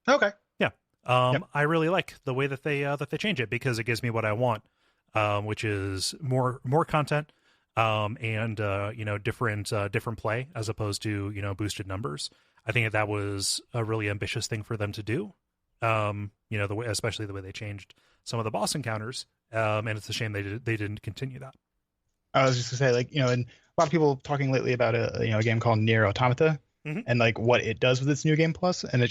S1: Okay.
S3: Yeah. I really like the way that they change it, because it gives me what I want. Which is more content, and different play as opposed to boosted numbers. I think that was a really ambitious thing for them to do. Especially the way they changed some of the boss encounters, and it's a shame they didn't continue that.
S4: I was just gonna say, and a lot of people talking lately about a game called Nier Automata, and like what it does with its New Game Plus, and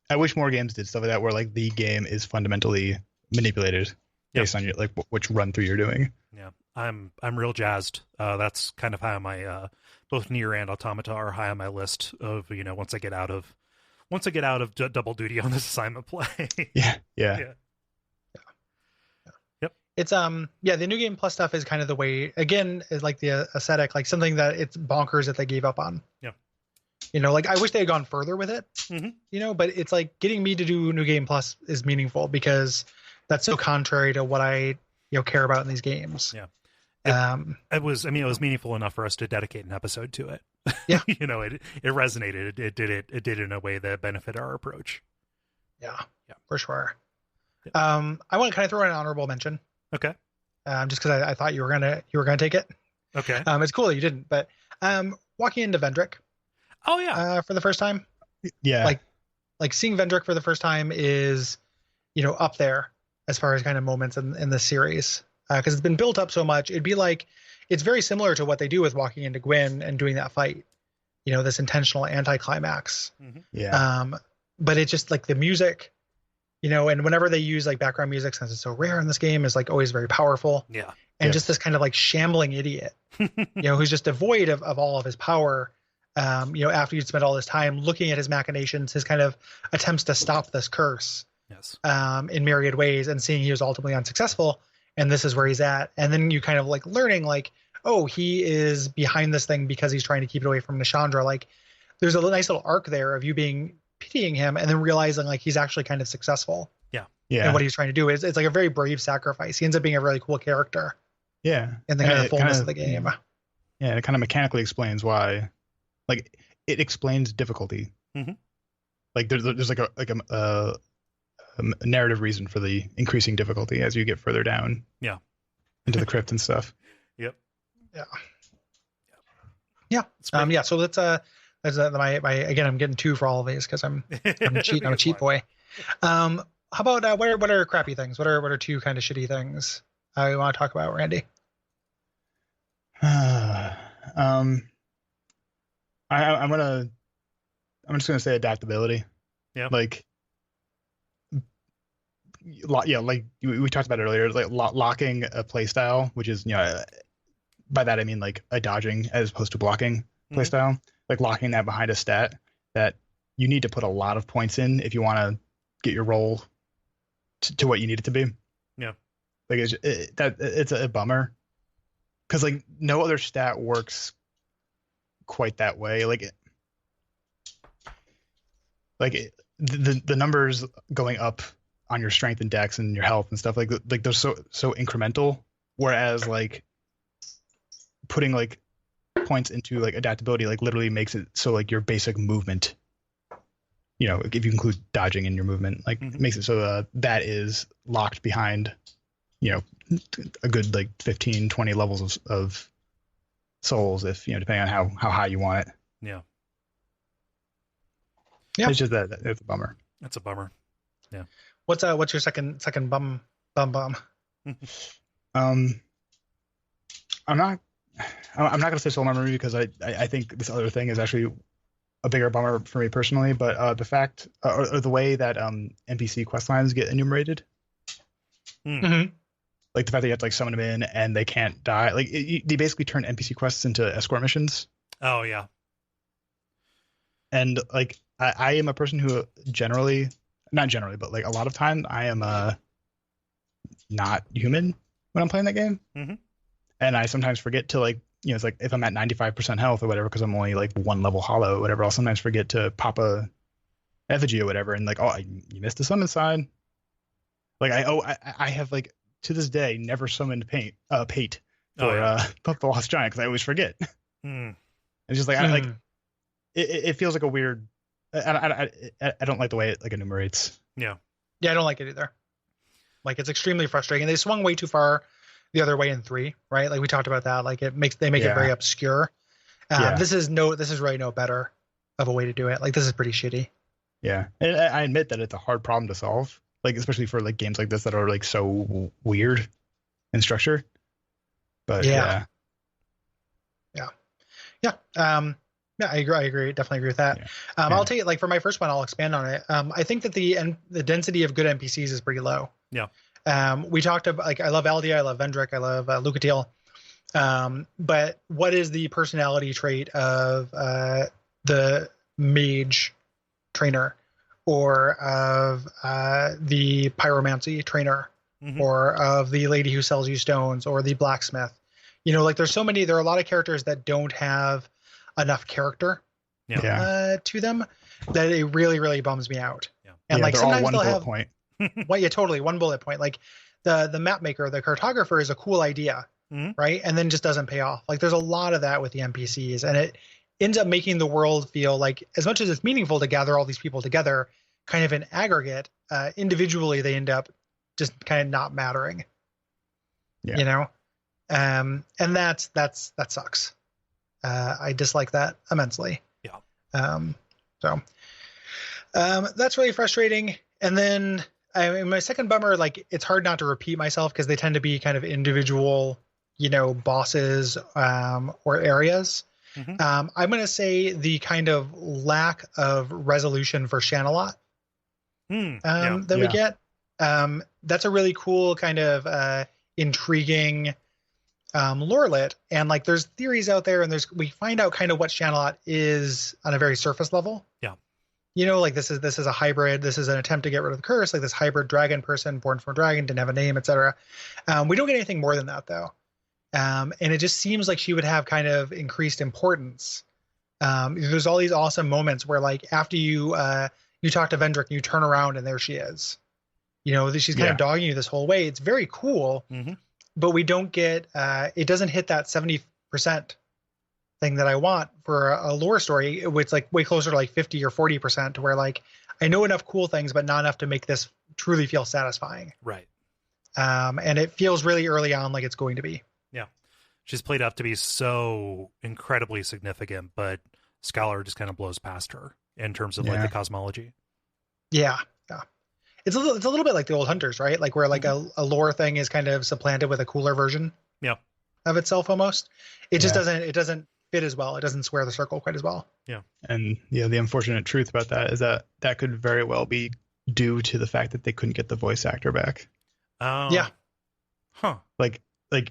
S4: I wish more games did stuff like that, where like the game is fundamentally manipulated based on your like which run through you're doing.
S3: Yeah, I'm real jazzed. That's kind of high on my both Nier and Automata are high on my list of once I get out of double duty on this assignment play.
S4: Yeah.
S3: Yep.
S1: It's the New Game Plus stuff is kind of the way, again, is like the aesthetic, like something that it's bonkers that they gave up on.
S3: Yeah.
S1: Like I wish they had gone further with it. But it's like getting me to do New Game Plus is meaningful because that's so contrary to what I care about in these games.
S3: Yeah. It was meaningful enough for us to dedicate an episode to it.
S1: Yeah.
S3: It resonated. It did in a way that benefited our approach.
S1: Yeah, for sure. I want to kind of throw in an honorable mention.
S3: Okay.
S1: Just because I thought you were gonna take it.
S3: Okay.
S1: It's cool that you didn't, but walking into Vendrick.
S3: Oh yeah.
S1: For the first time.
S4: Yeah.
S1: Like seeing Vendrick for the first time is, up there as far as kind of moments in the series, because it's been built up so much. It'd be like, it's very similar to what they do with walking into Gwyn and doing that fight, this intentional anticlimax.
S4: Yeah.
S1: But it's just like the music, and whenever they use like background music, since it's so rare in this game, is like always very powerful.
S3: Yeah.
S1: And just this kind of like shambling idiot, who's just devoid of all of his power. After you'd spent all this time looking at his machinations, his kind of attempts to stop this curse.
S3: Yes.
S1: In myriad ways, and seeing he was ultimately unsuccessful, and this is where he's at. And then you kind of like learning like, oh, he is behind this thing because he's trying to keep it away from Nishandra. Like there's a nice little arc there of you pitying him and then realizing like he's actually kind of successful.
S3: Yeah.
S1: And what he's trying to do is, it's like a very brave sacrifice. He ends up being a really cool character.
S4: Yeah.
S1: in the
S4: And
S1: kind of
S4: it
S1: fullness of the game.
S4: Yeah, it kind of mechanically explains why, like, it explains difficulty.
S3: Mhm.
S4: Like there's like a narrative reason for the increasing difficulty as you get further down.
S3: Yeah.
S4: Into the crypt and stuff.
S3: Yep.
S1: Yeah. Yeah. So let's my again, I'm getting 2 for all of these because I'm cheating. I'm a cheat boy. How about what are crappy things? What are 2 kind of shitty things you want to talk about, Randy?
S4: I'm just gonna say adaptability.
S3: Yeah.
S4: Like, like we talked about it earlier, like locking a playstyle, which is, by that I mean like a dodging as opposed to blocking playstyle, like locking that behind a stat that you need to put a lot of points in if you want to get your roll to what you need it to be.
S3: Yeah.
S4: Like it's a bummer because like no other stat works quite that way. The numbers going up on your strength and dex and your health and stuff like they're so incremental, whereas like putting like points into like adaptability like literally makes it so like your basic movement, if you include dodging in your movement, like makes it so that is locked behind a good like 15-20 levels of souls, if depending on how high you want it.
S3: Yeah.
S4: It's just that it's a bummer.
S3: That's a bummer. Yeah.
S1: What's your second bum?
S4: I'm not gonna say soul memory because I think this other thing is actually a bigger bummer for me personally, but the fact or the way that NPC quest lines get enumerated.
S1: Mm-hmm.
S4: Like the fact that you have to like summon them in and they can't die. Like they basically turn NPC quests into escort missions.
S3: Oh yeah.
S4: And like I am a person who not generally, but like a lot of time I am not human when I'm playing that game.
S3: Mm-hmm.
S4: And I sometimes forget to like, it's like if I'm at 95% health or whatever, because I'm only like 1 level hollow or whatever, I'll sometimes forget to pop a effigy or whatever. And like, you missed the summon sign. Like I have like to this day never summoned Pate for the Lost Giant because I always forget. It's just like I like it feels like a weird. I don't like the way it like enumerates.
S3: Yeah,
S1: I don't like it either. Like it's extremely frustrating. They swung way too far the other way in 3, right? Like we talked about that. Like they make it very obscure. This is really no better of a way to do it. Like this is pretty shitty.
S4: Yeah, and I admit that it's a hard problem to solve. Like especially for like games like this that are like so weird in structure. But yeah.
S1: I agree. Definitely agree with that. I'll take it. Like for my first one, I'll expand on it. I think that the density of good NPCs is pretty low.
S3: Yeah.
S1: We talked about like I love Aldia, I love Vendrick, I love Lucatiel. But what is the personality trait of the mage trainer, or of the pyromancy trainer, or of the lady who sells you stones, or the blacksmith? Like there are a lot of characters that don't have enough character to them that it really, really bums me out. Yeah. And like sometimes they'll have
S4: point.
S1: Totally. 1 bullet point. Like the map maker, the cartographer is a cool idea, right? And then just doesn't pay off. Like there's a lot of that with the NPCs, and it ends up making the world feel like, as much as it's meaningful to gather all these people together, kind of in aggregate, individually they end up just kind of not mattering. Yeah. And that sucks. I dislike that immensely.
S3: Yeah.
S1: So that's really frustrating. And then my second bummer, like it's hard not to repeat myself because they tend to be kind of individual, bosses or areas. I'm going to say the kind of lack of resolution for Shanalot that we get. That's a really cool kind of intriguing lorelet, and like there's theories out there, and we find out kind of what Shanalot is on a very surface level. Like this is a hybrid. This is an attempt to get rid of the curse, like this hybrid dragon person born from a dragon, didn't have a name, etc. We don't get anything more than that though. And it just seems like she would have kind of increased importance. There's all these awesome moments where like after you talk to Vendrick and you turn around and there she is. She's kind of dogging you this whole way. It's very cool. but we don't get it doesn't hit that 70% thing that I want for a lore story. It's like way closer to like 50 or 40% to where like I know enough cool things, but not enough to make this truly feel satisfying.
S3: Right.
S1: And it feels really early on like it's going to be.
S3: Yeah. She's played up to be so incredibly significant, but Scholar just kind of blows past her in terms of like the cosmology.
S1: Yeah. Yeah. It's a little bit like the old Hunters, right? Like where like a lore thing is kind of supplanted with a cooler version of itself almost. It just doesn't fit as well. It doesn't square the circle quite as well.
S3: Yeah.
S4: And the unfortunate truth about that is that could very well be due to the fact that they couldn't get the voice actor back.
S1: Yeah.
S3: Huh.
S4: Like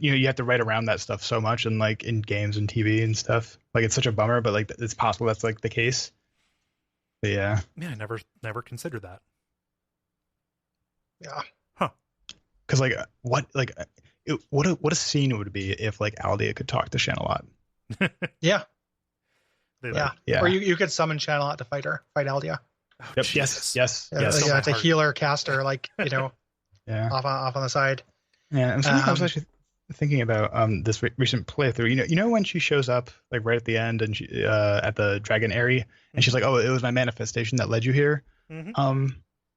S4: you have to write around that stuff so much, and like in games and TV and stuff. Like it's such a bummer, but like it's possible that's like the case. But yeah.
S3: Yeah, I never considered that.
S1: Yeah.
S3: Huh.
S4: Because like what a scene it would be if like Aldea could talk to Shanalot.
S1: Yeah.
S4: Yeah.
S1: Or you could summon Shanalot to fight Aldea.
S3: Oh,
S4: yep. Yes.
S1: It's a healer caster, like, off on the side.
S4: Yeah. And something I was actually thinking about this recent playthrough. You know when she shows up like right at the end and she at the dragon area, and she's like, "Oh, it was my manifestation that led you here."
S3: Mm-hmm.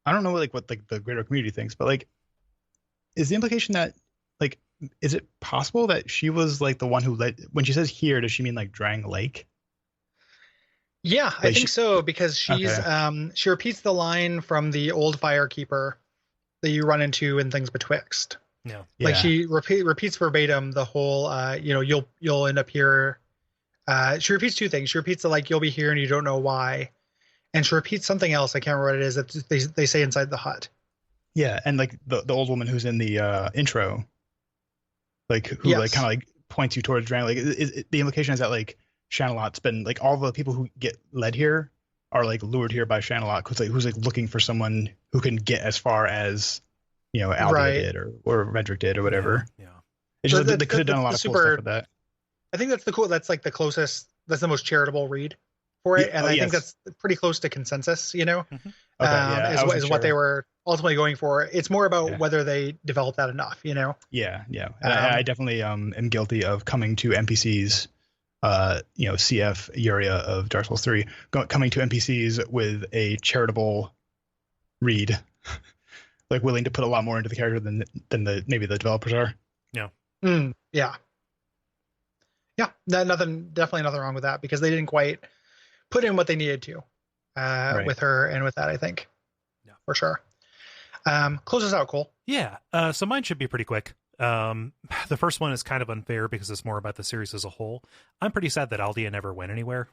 S4: I don't know what like the greater community thinks, but like, is the implication that like, is it possible that she was like the one who led? When she says here, does she mean like Drangleic?
S1: Yeah,
S4: Like
S1: I think so, because she's she repeats the line from the old Firekeeper that you run into in things betwixt.
S3: Yeah.
S1: Like she repeats verbatim the whole you'll end up here. She repeats two things. She repeats the like you'll be here and you don't know why. And she repeats something else. I can't remember what it is that they say inside the hut.
S4: Yeah, and like the old woman who's in the intro, like who like kind of like points you towards Drang. Like the implication is that like Shanalot's been like all the people who get led here are like lured here by Shanalot, who's like looking for someone who can get as far as Aldea did or Redrick did or whatever.
S3: Yeah.
S4: It's just they could have done a lot of cool stuff with that.
S1: I think that's like the closest. That's the most charitable read for it, and I think that's pretty close to consensus.
S3: Mm-hmm.
S1: Is what they were ultimately going for. It's more about whether they develop that enough.
S4: Yeah. I definitely am guilty of coming to NPCs. CF Yuria of Dark Souls 3 coming to NPCs with a charitable read, like willing to put a lot more into the character than maybe the developers are.
S3: Yeah.
S1: Definitely nothing wrong with that, because they didn't quite put in what they needed to with her and with that, I think.
S3: Yeah,
S1: for sure. Close us out, Kole.
S3: Yeah. So mine should be pretty quick. The first one is kind of unfair because it's more about the series as a whole. I'm pretty sad that Aldea never went anywhere.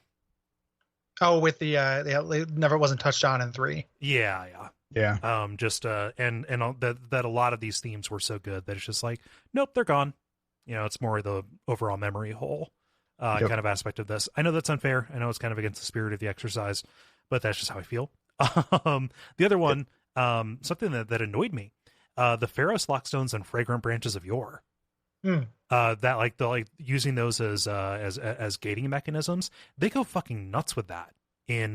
S1: Oh, with it never wasn't touched on in 3.
S3: Yeah.
S4: And
S3: that a lot of these themes were so good that it's just like, nope, they're gone. It's more the overall memory hole kind of aspect of this. I know that's unfair. I know it's kind of against the spirit of the exercise, but that's just how I feel. The other one, something that annoyed me. The Pharos Lockstones and Fragrant Branches of Yore. That like the using those as gating mechanisms. They go fucking nuts with that in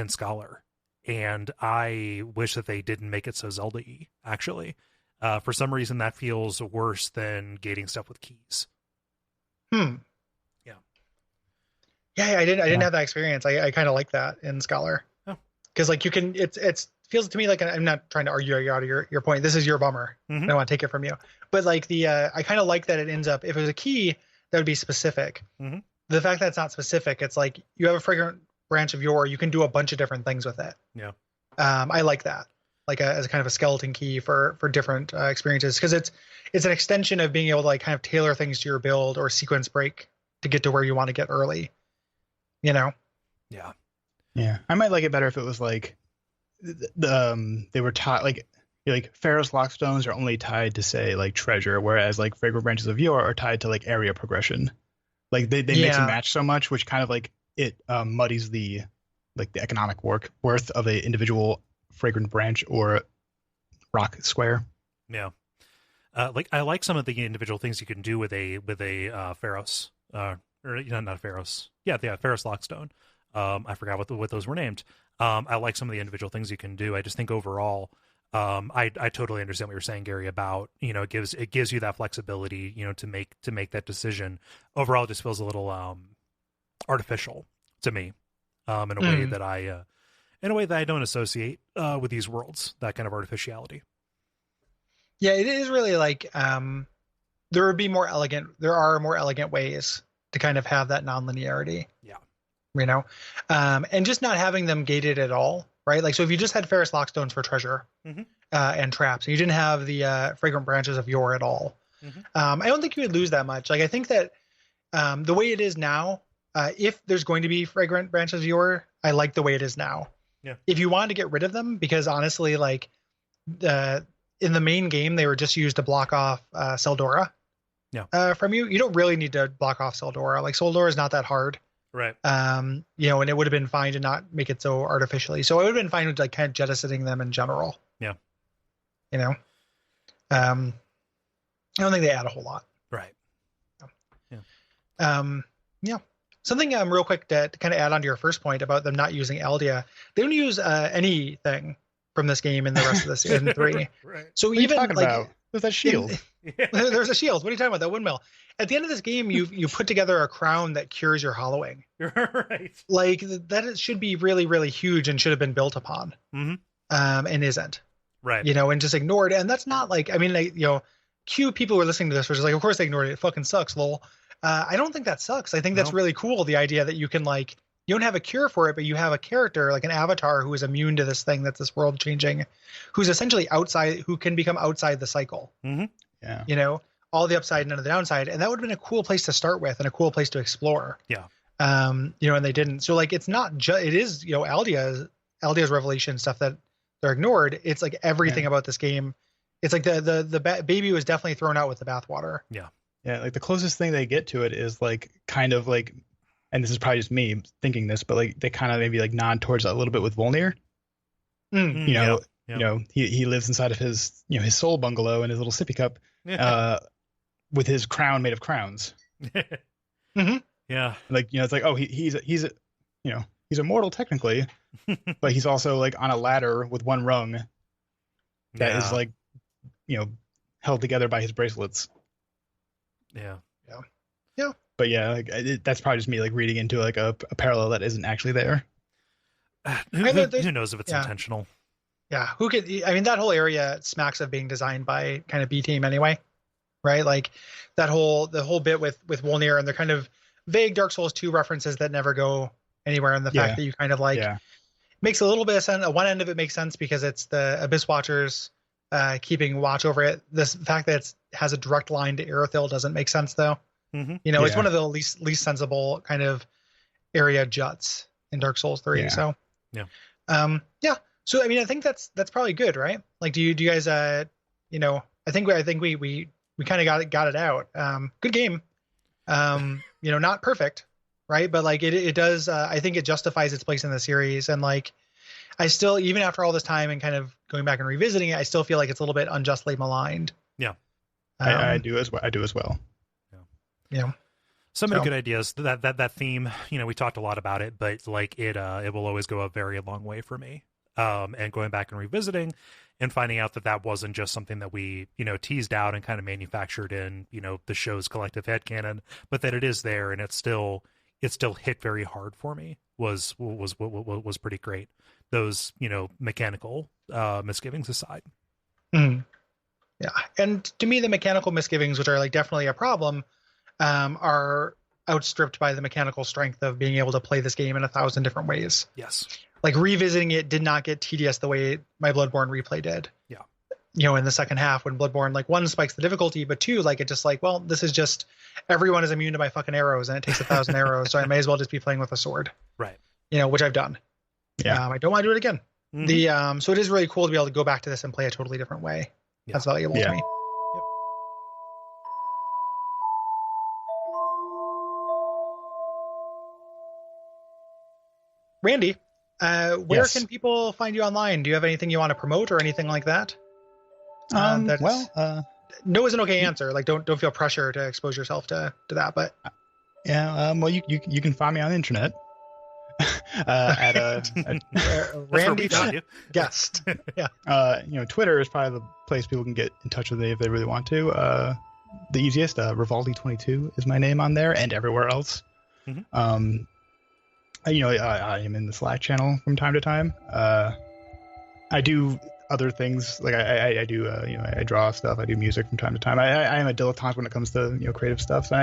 S3: Scholar, and I wish that they didn't make it so Zelda-y. Actually, for some reason that feels worse than gating stuff with keys.
S1: Yeah, I didn't have that experience. I kind of like that in Scholar. Because like you can, it's feels to me like, I'm not trying to argue out of your point. This is your bummer.
S3: Mm-hmm.
S1: I don't want to take it from you. But like I kind of like that it ends up, if it was a key, that would be specific.
S3: Mm-hmm.
S1: The fact that it's not specific, it's like you have a fragrant branch of Yore, you can do a bunch of different things with it.
S3: Yeah.
S1: I like that. Like as a kind of a skeleton key for different experiences, because it's an extension of being able to like kind of tailor things to your build or sequence break to get to where you want to get early.
S3: Yeah.
S4: Yeah. I might like it better if it was like they were tied like Pharos Lockstones are only tied to say like treasure, whereas like Fragrant Branches of Yore are tied to like area progression. Like they mix and match so much, which kind of like it muddies the economic worth of a individual fragrant branch or rock square.
S3: Yeah. I like some of the individual things you can do with a Pharos, or not a Pharos. Yeah, Pharos Lockstone. I forgot what those were named. I like some of the individual things you can do. I just think overall, I totally understand what you're saying, Gary, about, it gives you that flexibility, to make that decision. Overall, it just feels a little artificial to me, in a way that I don't associate with these worlds, that kind of artificiality.
S1: Yeah, it is really like there are more elegant ways to kind of have that non-linearity.
S3: Yeah.
S1: And just not having them gated at all, right? Like, so if you just had Ferrous Lockstones for treasure and traps, and you didn't have the Fragrant Branches of Yore at all, I don't think you would lose that much. Like, I think that the way it is now, if there's going to be Fragrant Branches of Yore, I like the way it is now.
S3: Yeah.
S1: If you wanted to get rid of them, because honestly, like, in the main game, they were just used to block off Seldora from you. You don't really need to block off Seldora. Like, Seldora is not that hard.
S3: Right.
S1: And it would have been fine to not make it so artificially. So it would have been fine with like kind of jettisoning them in general.
S3: Yeah.
S1: I don't think they add a whole lot.
S3: Right.
S1: Yeah. Something real quick to kind of add on to your first point about them not using Eldia. They don't use anything from this game in the rest of this in 3.
S3: Right.
S1: So
S4: What are you
S1: even
S4: talking
S1: like
S4: about? There's that shield.
S1: there's a shield. What are you talking about? That windmill. At the end of this game, you put together a crown that cures your hollowing.
S3: Right.
S1: Like that should be really, really huge and should have been built upon. And isn't.
S3: Right.
S1: And just ignored. And that's not like, I mean, like, cue people who are listening to this, which is like, of course they ignored it. It fucking sucks, lol. I don't think that sucks. I think that's really cool. The idea that you can like, you don't have a cure for it, but you have a character like an avatar who is immune to this thing that's this world changing, who's essentially outside, who can become outside the cycle.
S4: Yeah.
S1: All the upside and none of the downside. And that would have been a cool place to start with and a cool place to explore.
S3: Yeah.
S1: And they didn't. So like, it's not just, it is, Aldia's revelation stuff that they're ignored. It's like everything about this game. It's like the baby was definitely thrown out with the bathwater.
S3: Yeah.
S4: Yeah. Like the closest thing they get to it is like kind of like, and this is probably just me thinking this, but like they kind of maybe like nod towards that a little bit with Volnir. He lives inside of his, his soul bungalow and his little sippy cup, with his crown made of crowns.
S3: Yeah.
S4: Like, it's like, oh, he's immortal technically, but he's also like on a ladder with one rung that is like, held together by his bracelets.
S3: Yeah.
S4: But yeah, that's probably just me like reading into like a parallel that isn't actually there.
S3: Who knows if it's intentional?
S1: Yeah. Who could? I mean, that whole area smacks of being designed by kind of B Team anyway, right? Like the whole bit with Volnir and the kind of vague Dark Souls 2 references that never go anywhere, and the fact that you kind of like makes a little bit of sense. One end of it makes sense because it's the Abyss Watchers keeping watch over it. This fact that it has a direct line to Irithyll doesn't make sense though. It's one of the least sensible kind of area juts in Dark Souls 3. So So I mean, I think that's probably good, right? Like, do you guys I think we kind of got it out. Good game. Not perfect, right? But like it does. I think it justifies its place in the series, and like I still, even after all this time and kind of going back and revisiting it, I still feel like it's a little bit unjustly maligned.
S3: Yeah,
S4: I do as well.
S1: Yeah.
S3: So many good ideas. That theme, we talked a lot about it, but like it will always go a very long way for me. And going back and revisiting and finding out that wasn't just something that we, teased out and kind of manufactured in, the show's collective headcanon, but that it is there and it still hit very hard for me was pretty great. Those, mechanical misgivings aside.
S1: Yeah. And to me, the mechanical misgivings, which are like definitely a problem, are outstripped by the mechanical strength of being able to play this game in 1,000 different ways.
S3: Yes.
S1: Like revisiting it did not get tedious the way my Bloodborne replay did.
S3: Yeah.
S1: In the second half when Bloodborne, like 1 spikes the difficulty, but 2, like it just like, well, this is just, everyone is immune to my fucking arrows and it takes 1,000 arrows. So I may as well just be playing with a sword.
S3: Right.
S1: Which I've done.
S4: Yeah.
S1: I don't want to do it again. So it is really cool to be able to go back to this and play a totally different way.
S3: Yeah.
S1: That's valuable to me. Randy, where can people find you online? Do you have anything you want to promote or anything like that? No is an okay answer. Like, don't feel pressure to expose yourself to that. But
S4: well, you can find me on the internet. at
S1: Randy
S3: got you.
S1: guest. Yeah.
S4: Twitter is probably the place people can get in touch with me if they really want to. The easiest, Rivaldi22 is my name on there, and everywhere else.
S3: Mhm.
S4: I am in the Slack channel from time to time. I do other things, like I do, I draw stuff. I do music from time to time. I am a dilettante when it comes to creative stuff. So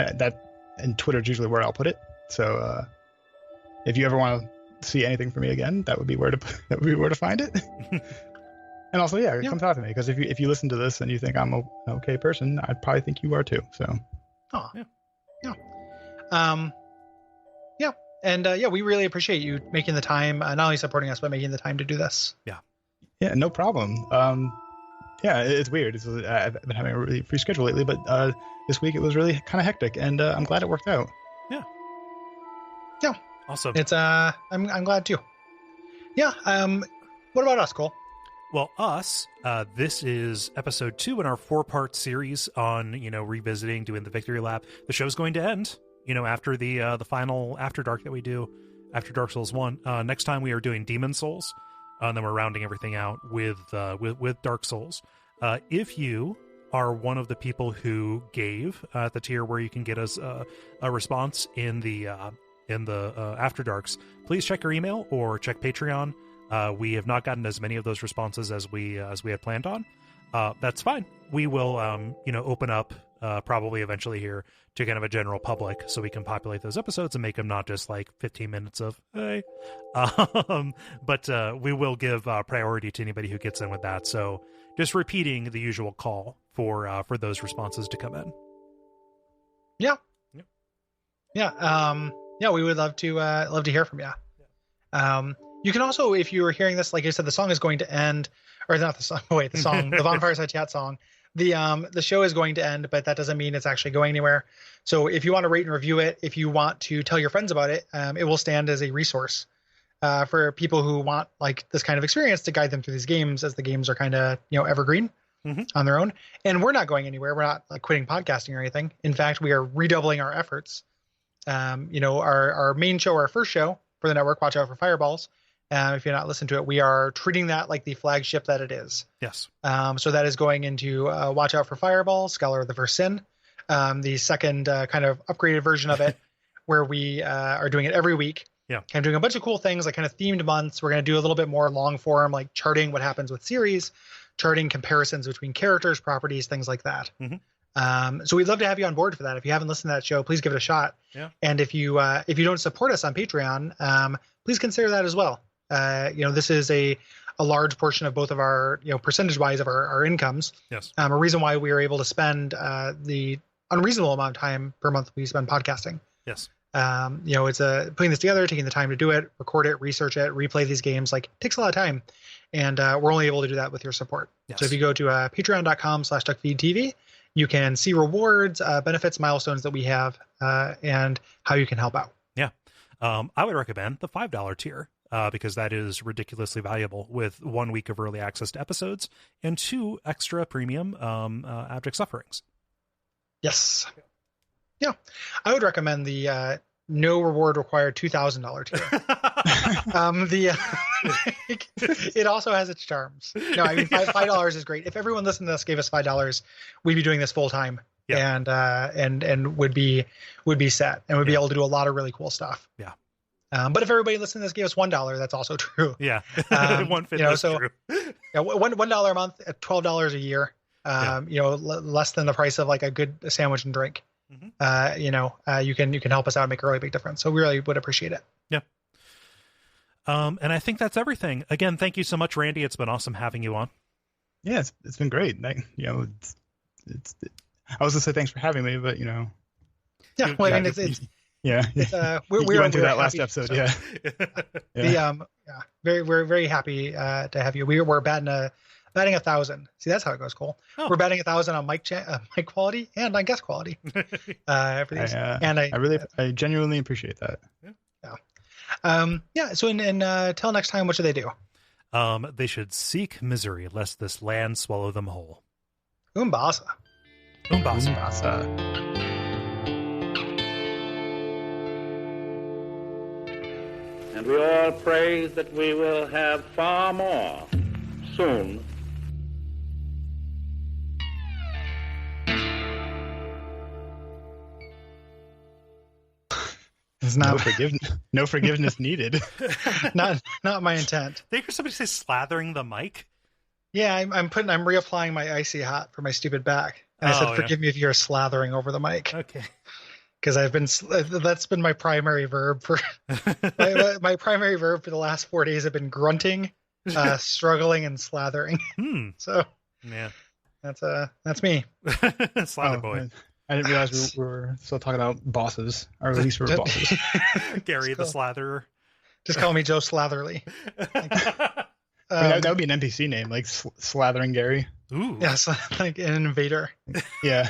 S4: and Twitter's usually where I'll put it. So if you ever want to see anything from me again, that would be where to find it. And also, come talk to me, because if you listen to this and you think I'm an okay person, I'd probably think you are too. So.
S1: Oh. Yeah. And we really appreciate you making the time, not only supporting us, but making the time to do this.
S4: Yeah, no problem. It's weird. I've been having a really free schedule lately, but this week it was really kind of hectic, and I'm glad it worked out.
S3: Yeah. Awesome.
S1: It's I'm glad too. Yeah. What about us, Kole?
S3: Well, this is episode 2 in our 4-part series on, revisiting, doing the Victory Lap. The show's going to end, after the final After Dark that we do after Dark Souls 1. Next time we are doing Demon Souls, and then we're rounding everything out with Dark Souls. If you are one of the people who gave at the tier where you can get us a response in the After Darks, please check your email or check Patreon. We have not gotten as many of those responses as we had planned on. That's fine. We will, open up probably eventually here to kind of a general public, so we can populate those episodes and make them not just like 15 minutes of hey. But we will give priority to anybody who gets in with that. So just repeating the usual call for those responses to come in.
S1: Yeah. We would love to hear from you. You can also, if you were hearing this, like I said, the song is going to end, or not the song. Wait, the song, the Von Fireside Chat song. The show is going to end, but that doesn't mean it's actually going anywhere. So if you want to rate and review it, if you want to tell your friends about it, it will stand as a resource for people who want like this kind of experience to guide them through these games, as the games are kind of evergreen on their own. And we're not going anywhere. We're not like quitting podcasting or anything. In fact, we are redoubling our efforts. Our main show, our first show for the network, Watch Out for Fireballs. If you're not listening to it, we are treating that like the flagship that it is.
S3: Yes.
S1: So that is going into Watch Out for Fireballs, Scholar of the First Sin, the second kind of upgraded version of it, where we are doing it every week.
S3: Yeah.
S1: Kind of doing a bunch of cool things, like kind of themed months. We're going to do a little bit more long form, like charting what happens with series, charting comparisons between characters, properties, things like that. So we'd love to have you on board for that. If you haven't listened to that show, please give it a shot.
S3: Yeah.
S1: And if you don't support us on Patreon, please consider that as well. This is a large portion of both of our, percentage wise of our incomes.
S3: Yes.
S1: A reason why we are able to spend the unreasonable amount of time per month we spend podcasting.
S3: Yes.
S1: It's putting this together, taking the time to do it, record it, research it, replay these games, like takes a lot of time. And we're only able to do that with your support.
S3: Yes.
S1: So if you go to patreon.com/Duckfeed.tv, you can see rewards, benefits, milestones that we have, and how you can help out.
S3: Yeah. I would recommend the $5 tier. Because that is ridiculously valuable, with 1 week of early access to episodes and 2 extra premium abject sufferings.
S1: Yes. Yeah. I would recommend the no reward required $2,000 tier. It also has its charms. No, I mean, $5 is great. If everyone listening to this gave us $5, we'd be doing this full time. Yeah. And would be set, and would be able to do a lot of really cool stuff.
S3: Yeah.
S1: But if everybody listening to this gave us $1, that's also true.
S3: Yeah. $1.50
S1: so
S3: true.
S1: Yeah, $1 a month at $12 a year. Less than the price of like a good sandwich and drink. You can help us out and make a really big difference. So we really would appreciate it.
S3: Yeah. And I think that's everything. Again, thank you so much, Randy. It's been awesome having you on.
S4: Yeah, it's been great. It's I was gonna say thanks for having me, but
S1: Yeah, well, I mean, it's we
S4: went through that last episode.
S1: So,
S4: yeah.
S1: We're very happy to have you. We're batting 1,000. See, that's how it goes, Kole. Oh. We're batting 1,000 on mic quality and on guest quality for these.
S4: I genuinely appreciate that.
S1: So until next time, what should they do?
S3: They should seek misery, lest this land swallow them whole.
S1: Umbasa.
S3: Umbasa.
S2: And we all pray that we will have far more soon.
S4: There's no forgiveness needed.
S1: not my intent.
S3: Did I hear somebody say slathering the mic?
S1: Yeah, I'm reapplying my icy hot for my stupid back. And I said, forgive me if you're slathering over the mic.
S3: Okay.
S1: Because that's been my primary verb for my primary verb for the last 4 days have been grunting, struggling, and slathering. So
S3: yeah,
S1: that's me.
S3: Slather boy.
S4: I didn't realize we were still talking about bosses, or at least we were bosses.
S3: Gary the Slatherer.
S1: Just call me Joe Slatherly.
S4: That would be an NPC name, like Slathering Gary.
S3: Ooh.
S1: Yeah, like an invader.
S4: Yeah.